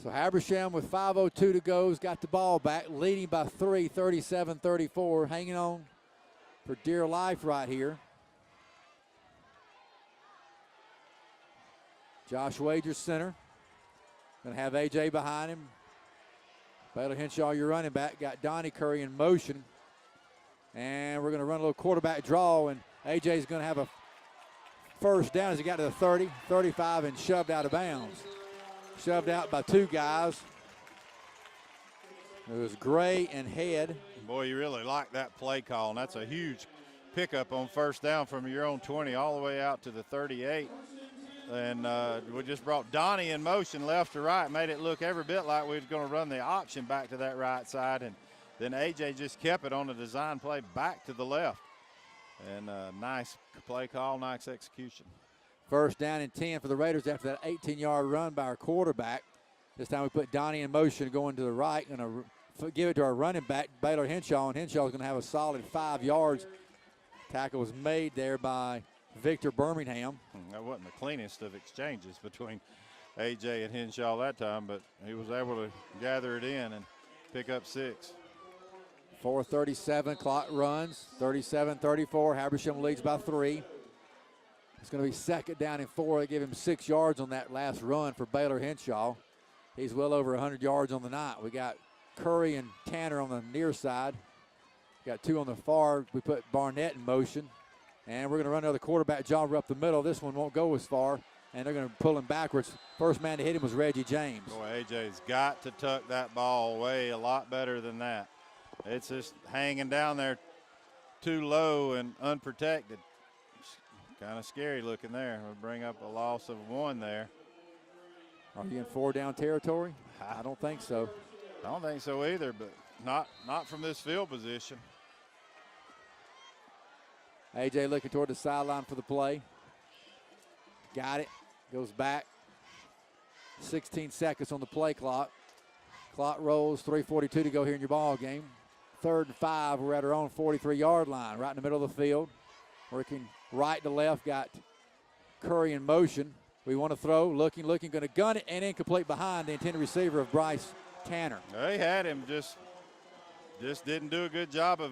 So Habersham with 5:02 to go has got the ball back, leading by 3, 37-34, hanging on for dear life right here. Josh Wager, center. Going to have A.J. behind him. Baylor Henshaw, your running back. Got Donnie Curry in motion. And we're going to run a little quarterback draw, and A.J. is going to have a first down as he got to the 30, 35, and shoved out of bounds. Shoved out by two guys. It was Gray and Head. Boy, you really like that play call, and that's a huge pickup on first down from your own 20 all the way out to the 38. And we just brought Donnie in motion left to right, made it look every bit like we was going to run the option back to that right side, and then A.J. just kept it on the design play back to the left. And nice play call, nice execution. First down and 10 for the Raiders after that 18-yard run by our quarterback. This time we put Donnie in motion going to the right, going to give it to our running back, Baylor Henshaw, and Henshaw's going to have a solid 5 yards. Tackle was made there by Victor Birmingham. That wasn't the cleanest of exchanges between A.J. and Henshaw that time, but he was able to gather it in and pick up 6. 4:37, clock runs, 37-34. Habersham leads by 3. It's going to be second down and 4. They give him 6 yards on that last run for Baylor Henshaw. He's well over 100 yards on the night. We got Curry and Tanner on the near side. Got 2 on the far. We put Barnett in motion. And we're going to run another quarterback jumper up the middle. This one won't go as far, and they're going to pull him backwards. First man to hit him was Reggie James. Boy, A.J.'s got to tuck that ball away a lot better than that. It's just hanging down there too low and unprotected. Kind of scary looking there. We'll bring up a loss of 1 there. Are you in 4-down territory? I don't think so. I don't think so either, but not from this field position. A.J. looking toward the sideline for the play. Got it. Goes back. 16 seconds on the play clock. Clock rolls. 3:42 to go here in your ball game. 3rd and 5. We're at our own 43-yard line, right in the middle of the field. Working right to left. Got Curry in motion. We want to throw. Looking. Going to gun it and incomplete behind the intended receiver of Bryce Tanner. They had him. Just didn't do a good job of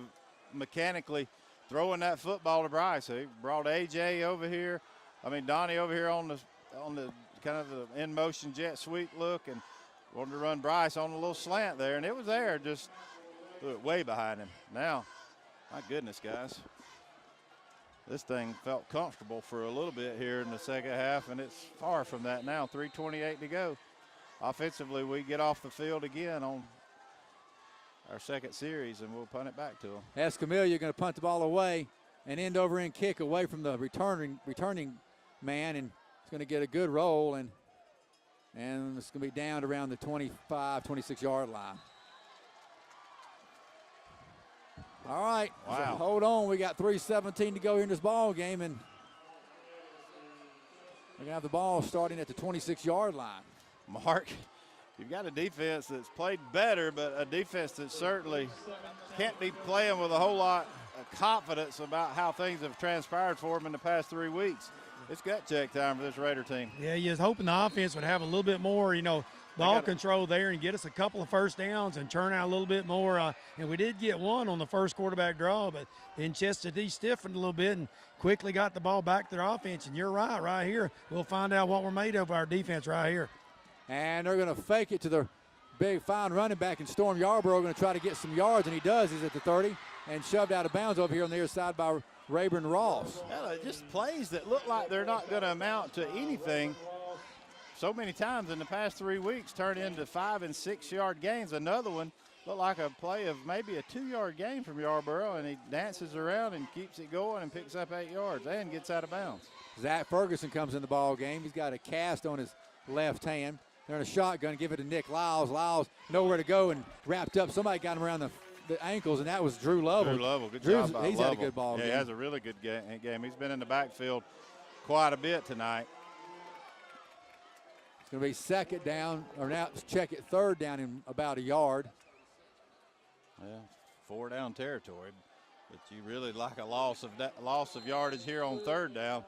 mechanically throwing that football to Bryce. He brought A.J. over here. Donnie over here on the kind of the in motion jet sweep look, and wanted to run Bryce on a little slant there, and it was there, just threw it way behind him. Now, my goodness, guys, this thing felt comfortable for a little bit here in the second half, and it's far from that now. 3:28 to go. Offensively, we get off the field again on our second series, and we'll punt it back to them. Escamilla going to punt the ball away, an end-over-end kick away from the returning man, and it's going to get a good roll, and it's going to be down around the 25, 26-yard line. All right. Wow. So hold on. We got 3:17 to go here in this ball game, and we're going to have the ball starting at the 26-yard line. Mark, you've got a defense that's played better, but a defense that certainly can't be playing with a whole lot of confidence about how things have transpired for them in the past 3 weeks. It's gut check time for this Raider team. Yeah, you're hoping the offense would have a little bit more, ball control there and get us a couple of first downs and turn out a little bit more. And we did get one on the first quarterback draw, but then Chestatee stiffened a little bit and quickly got the ball back to their offense. And you're right here. We'll find out what we're made of our defense right here. And they're going to fake it to the big, fine running back, and Storm Yarborough going to try to get some yards, and he does. He's at the 30 and shoved out of bounds over here on the other side by Rayburn Ross. Yeah, just plays that look like they're not going to amount to anything. So many times in the past 3 weeks turn into 5- and 6-yard gains. Another one looked like a play of maybe a 2-yard gain from Yarborough, and he dances around and keeps it going and picks up 8 yards and gets out of bounds. Zach Ferguson comes in the ball game. He's got a cast on his left hand. They're in a shotgun, give it to Nick Lyles. Lyles nowhere to go and wrapped up. Somebody got him around the ankles, and that was Drew Lovell. Drew Lovell, good job by He's Lovell. had a good ball game. Yeah, he has a really good game. He's been in the backfield quite a bit tonight. It's going to be second down, or now check it, third down in about a yard. Yeah, 4-down territory, but you really like a loss of yardage here on third down.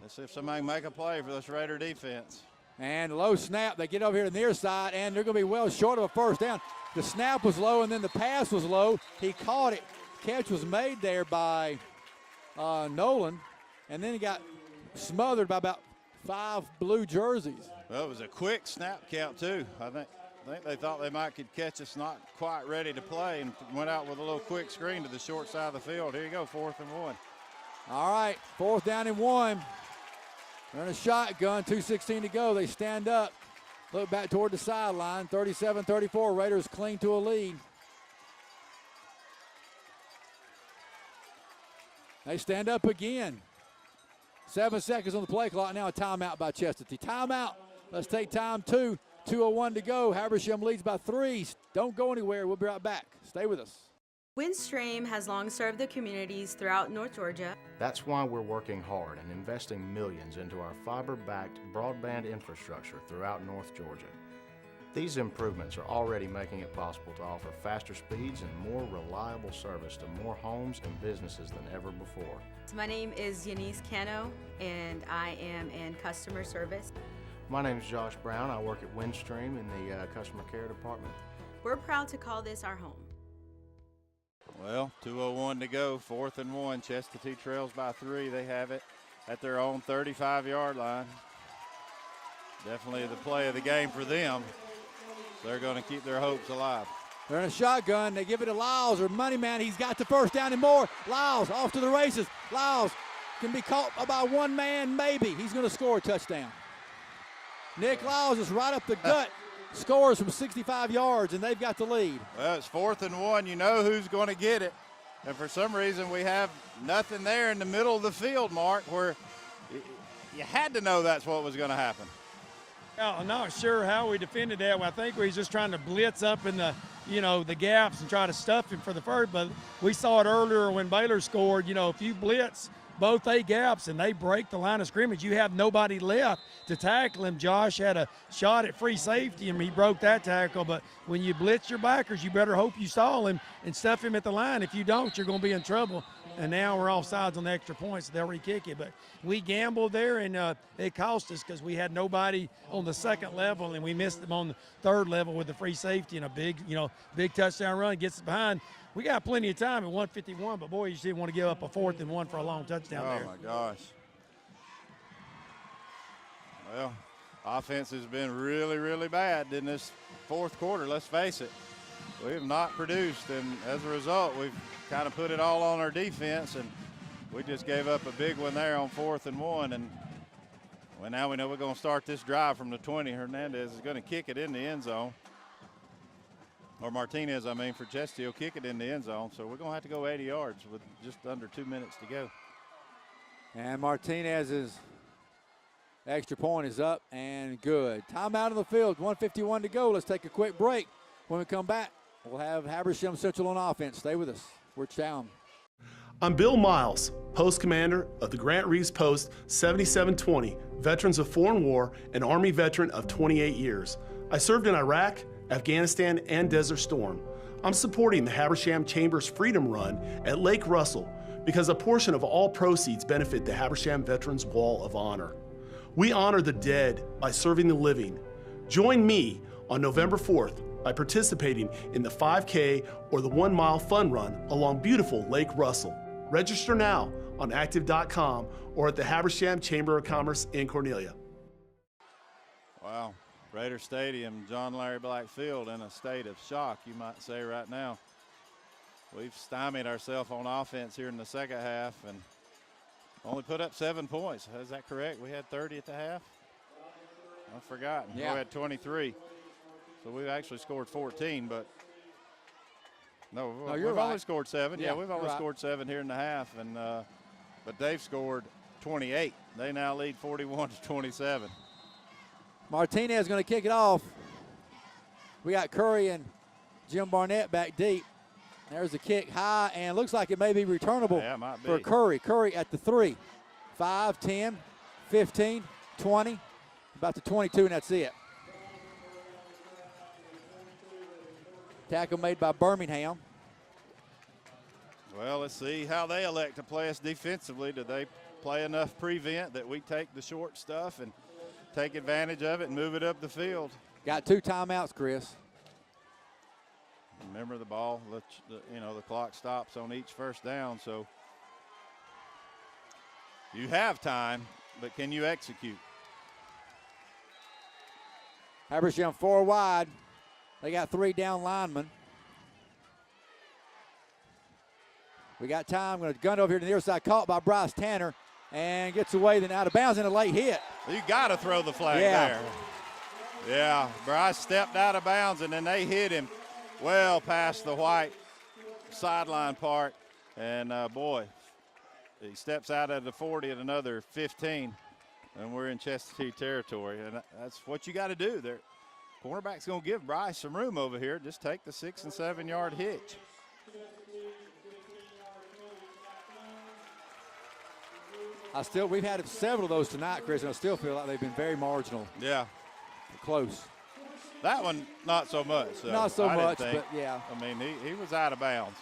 Let's see if somebody can make a play for this Raider defense. And low snap. They get over here to the near side, and they're going to be well short of a first down. The snap was low, and then the pass was low. He caught it. Catch was made there by Nolan, and then he got smothered by about 5 blue jerseys. Well, it was a quick snap count, too. I think they thought they might could catch us not quite ready to play, and went out with a little quick screen to the short side of the field. Here you go, 4th and 1. All right, 4th down and 1. They're in a shotgun, 2:16 to go. They stand up, look back toward the sideline. 37-34, Raiders cling to a lead. They stand up again. 7 seconds on the play clock. Now a timeout by Chestatee. Timeout. Let's take time 2. 2:01 to go. Habersham leads by 3. Don't go anywhere. We'll be right back. Stay with us. Windstream has long served the communities throughout North Georgia. That's why we're working hard and investing millions into our fiber-backed broadband infrastructure throughout North Georgia. These improvements are already making it possible to offer faster speeds and more reliable service to more homes and businesses than ever before. My name is Yanis Cano, and I am in customer service. My name is Josh Brown. I work at Windstream in the customer care department. We're proud to call this our home. Well, 2:01 to go, 4th and 1. Chestatee trails by 3. They have it at their own 35-yard line. Definitely the play of the game for them. They're going to keep their hopes alive. They're in a shotgun. They give it to Lyles, or money man. He's got the first down and more. Lyles off to the races. Lyles can be caught by one man, maybe. He's going to score a touchdown. Nick Lyles is right up the gut. Scores from 65 yards, and they've got the lead. Well, it's 4th and 1. You know who's going to get it. And for some reason, we have nothing there in the middle of the field, Mark, where you had to know that's what was going to happen. I'm not sure how we defended that. I think we was just trying to blitz up in the gaps and try to stuff him for the first. But we saw it earlier when Baylor scored. If you blitz both A gaps and they break the line of scrimmage, you have nobody left to tackle him. Josh had a shot at free safety and he broke that tackle. But when you blitz your backers, you better hope you stall him and stuff him at the line. If you don't, you're going to be in trouble. And now we're offsides on the extra points. So they'll re-kick it. But we gambled there, and it cost us because we had nobody on the second level, and we missed them on the third level with the free safety and a big touchdown run. Gets us behind. We got plenty of time at 1:51, but boy, you just didn't want to give up a 4th and 1 for a long touchdown there. Oh my gosh. Well, offense has been really, really bad in this 4th quarter. Let's face it. We have not produced, and as a result, we've kind of put it all on our defense, and we just gave up a big one there on 4th and 1. And well, now we know we're going to start this drive from the 20. Hernandez is going to kick it in the end zone. or Martinez, I mean, for Chestatee will kick it in the end zone. So we're going to have to go 80 yards with just under 2 minutes to go. And Martinez's extra point is up and good. Timeout on the field, 1:51 to go. Let's take a quick break. When we come back, we'll have Habersham Central on offense. Stay with us. We're Chown. I'm Bill Miles, Post Commander of the Grant Reeves Post 7720, Veterans of Foreign War, and Army veteran of 28 years. I served in Iraq, Afghanistan, and Desert Storm. I'm supporting the Habersham Chambers Freedom Run at Lake Russell because a portion of all proceeds benefit the Habersham Veterans Wall of Honor. We honor the dead by serving the living. Join me on November 4th by participating in the 5K or the 1 mile fun run along beautiful Lake Russell. Register now on active.com or at the Habersham Chamber of Commerce in Cornelia. Wow, Raider Stadium, John Larry Black Field in a state of shock, you might say right now. We've stymied ourselves on offense here in the second half and only put up 7 points. Is that correct? We had 30 at the half? I've forgotten. Yeah. We had 23. So we actually scored 14, but no, you're we've right. only scored 7. Yeah, We've only right. scored 7 here in the half, and but they've scored 28. They now lead 41-27. Martinez is going to kick it off. We got Curry and Jim Barnett back deep. There's a kick high, and looks like it may be returnable for Curry. Curry at the 3. 5, 10, 15, 20, about to 22, and that's it. Tackle made by Birmingham. Well, let's see how they elect to play us defensively. Do they play enough prevent that we take the short stuff and take advantage of it and move it up the field? Got 2 timeouts, Chris. Remember the ball, the clock stops on each first down, so you have time, but can you execute? Habersham 4 wide. They got 3 down linemen. We got time. Going to gun over here to the near side, caught by Bryce Tanner, and gets away, then out of bounds in a late hit. You got to throw the flag there. Yeah, Bryce stepped out of bounds, and then they hit him well past the white sideline part. And, boy, he steps out of the 40 at another 15, and we're in Chestatee territory. And that's what you got to do there. Cornerback's going to give Bryce some room over here. Just take the 6- and 7-yard hitch. We've had several of those tonight, Chris, and I still feel like they've been very marginal. Yeah. Close. That one, not so much. So not so I much, didn't think. but yeah. I mean, he was out of bounds.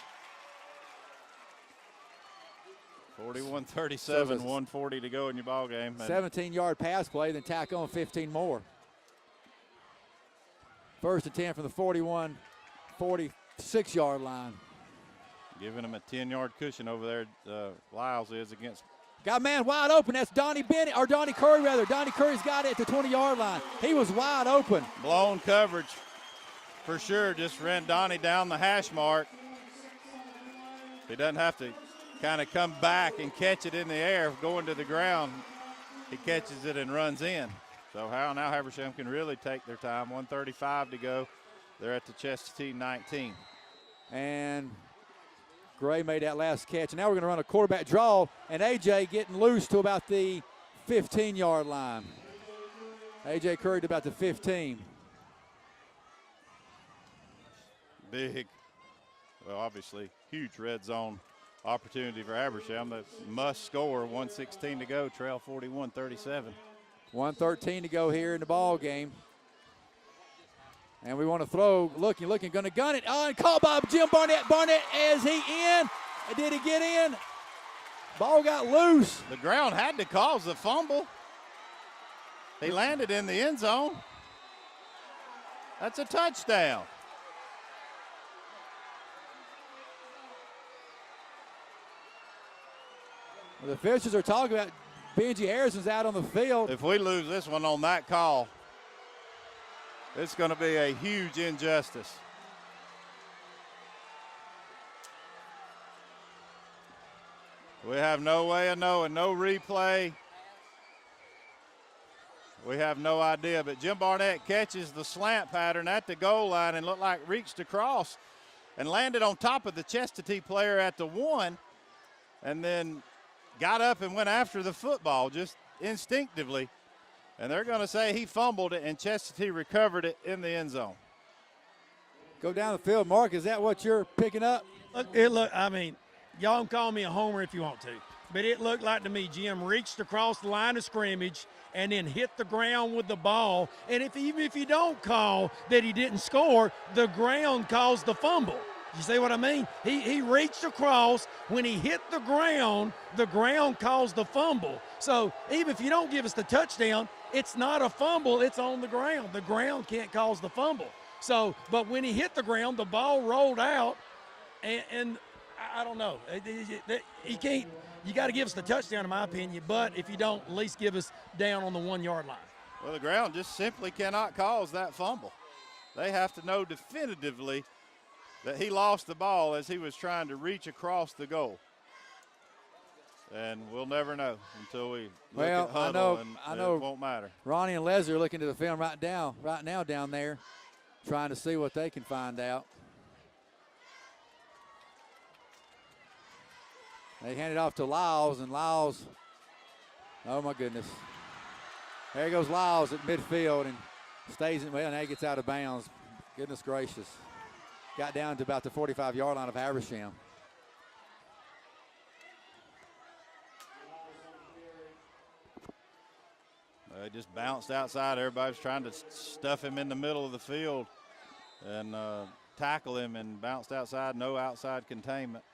41-37, 140 to go in your ball game. 17-yard pass play, then tack on 15 more. 1st and 10 from the 41, 46-yard line. Giving him a 10-yard cushion over there, Lyles is against. Got a man wide open. That's Donnie Curry, rather. Donnie Curry's got it at the 20-yard line. He was wide open. Blown coverage for sure. Just ran Donnie down the hash mark. He doesn't have to kind of come back and catch it in the air going to the ground. He catches it and runs in. So now Habersham can really take their time. 1:35 to go. They're at the Chestatee 19. And Gray made that last catch. And now we're going to run a quarterback draw, and A.J. getting loose to about the 15-yard line. A.J. Curry to about the 15. Big, well, obviously, huge red zone opportunity for Habersham. That must score. 1:16 to go, trail 41-37. 1:13 to go here in the ball game. And we want to throw, looking, going to gun it. Oh, and caught by Jim Barnett. Barnett, is he in? Did he get in? Ball got loose. The ground had to cause the fumble. He landed in the end zone. That's a touchdown. Well, the officials are talking about Benji Harrison's out on the field. If we lose this one on that call, it's going to be a huge injustice. We have no way of knowing, no replay. We have no idea, but Jim Barnett catches the slant pattern at the goal line and looked like reached across and landed on top of the Chestatee player at the 1, and then got up and went after the football just instinctively. And they're going to say he fumbled it, and Chestatee recovered it in the end zone. Go down the field, Mark. Is that what you're picking up? I mean, y'all can call me a homer if you want to, but it looked like to me Jim reached across the line of scrimmage and then hit the ground with the ball. And even if you don't call that he didn't score, the ground caused the fumble. You see what I mean? He reached across. When he hit the ground caused the fumble. So even if you don't give us the touchdown, it's not a fumble, it's on the ground. The ground can't cause the fumble. So, but when he hit the ground, the ball rolled out, and I don't know. He can't. You got to give us the touchdown, in my opinion. But if you don't, at least give us down on the 1 yard line. Well, the ground just simply cannot cause that fumble. They have to know definitively that he lost the ball as he was trying to reach across the goal. And we'll never know until we look at huddle, I know it won't matter. Ronnie and Leslie are looking at the film right now down there, trying to see what they can find out. They hand it off to Lyles, and Lyles, oh my goodness. There goes Lyles at midfield and stays in, well, and he gets out of bounds. Goodness gracious. Got down to about the 45-yard line of Habersham. He just bounced outside. Everybody was trying to stuff him in the middle of the field and tackle him, and bounced outside. No outside containment.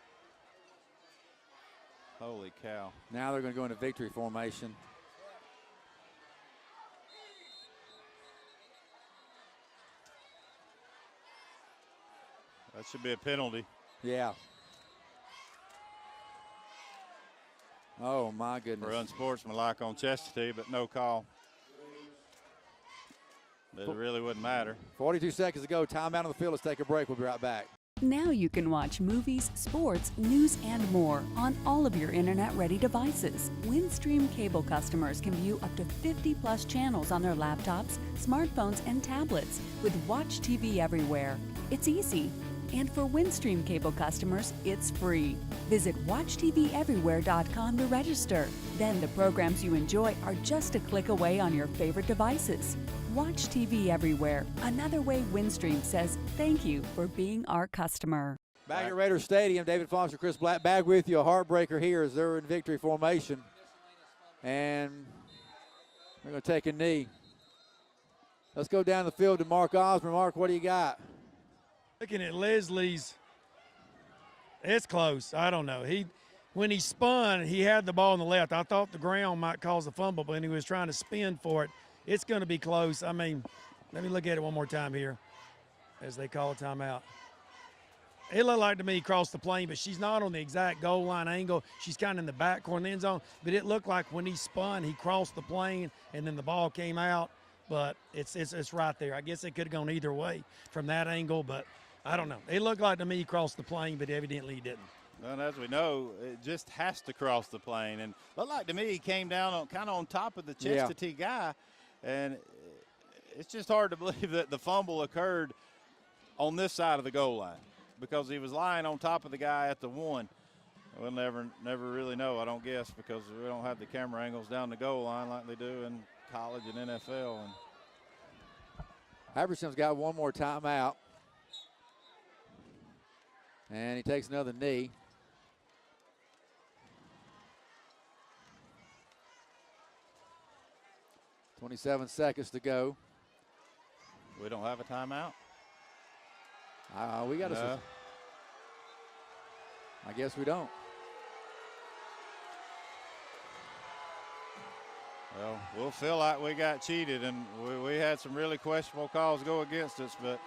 Holy cow. Now they're going to go into victory formation. That should be a penalty. Yeah. Oh, my goodness. For unsportsmanlike on Chestatee, but no call. It really wouldn't matter. 42 seconds to go. Timeout on the field. Let's take a break. We'll be right back. Now you can watch movies, sports, news, and more on all of your internet-ready devices. Windstream cable customers can view up to 50-plus channels on their laptops, smartphones, and tablets with Watch TV Everywhere. It's easy. And for Windstream cable customers, it's free. Visit WatchTVEverywhere.com to register. Then the programs you enjoy are just a click away on your favorite devices. Watch TV Everywhere. Another way Windstream says thank you for being our customer. Back at Raider Stadium, David Foster, Chris Black, back with you. A heartbreaker here as they're in victory formation. And they're going to take a knee. Let's go down the field to Mark Osborne. Mark, what do you got? Looking at Leslie's, it's close. I don't know. When he spun, he had the ball on the left. I thought the ground might cause a fumble, but when he was trying to spin for it, it's going to be close. I mean, let me look at it one more time here as they call a timeout. It looked like to me he crossed the plane, but she's not on the exact goal line angle. She's kind of in the back corner of the end zone. But it looked like when he spun, he crossed the plane, and then the ball came out. But it's right there. I guess it could have gone either way from that angle, but I don't know. It looked like to me he crossed the plane, but evidently he didn't. Well, as we know, it just has to cross the plane. And looked like to me he came down kind of on top of the Chestatee guy. And it's just hard to believe that the fumble occurred on this side of the goal line because he was lying on top of the guy at the 1. We'll never really know, I don't guess, because we don't have the camera angles down the goal line like they do in college and NFL. And Habersham's got one more timeout. And he takes another knee. .27 seconds to go. We don't have a timeout? We got I guess we don't. Well, we'll feel like we got cheated, and we had some really questionable calls go against us, but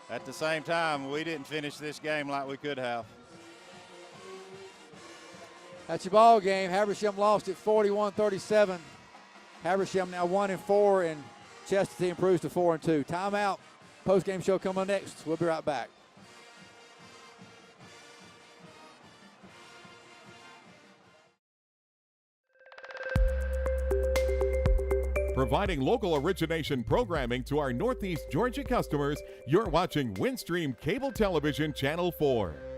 at the same time, we didn't finish this game like we could have. That's your ball game. Habersham lost it 41-37. Habersham now 1-4, and Chestatee improves to 4-2. Timeout. Post-game show coming up next. We'll be right back. Providing local origination programming to our Northeast Georgia customers, you're watching Windstream Cable Television Channel 4.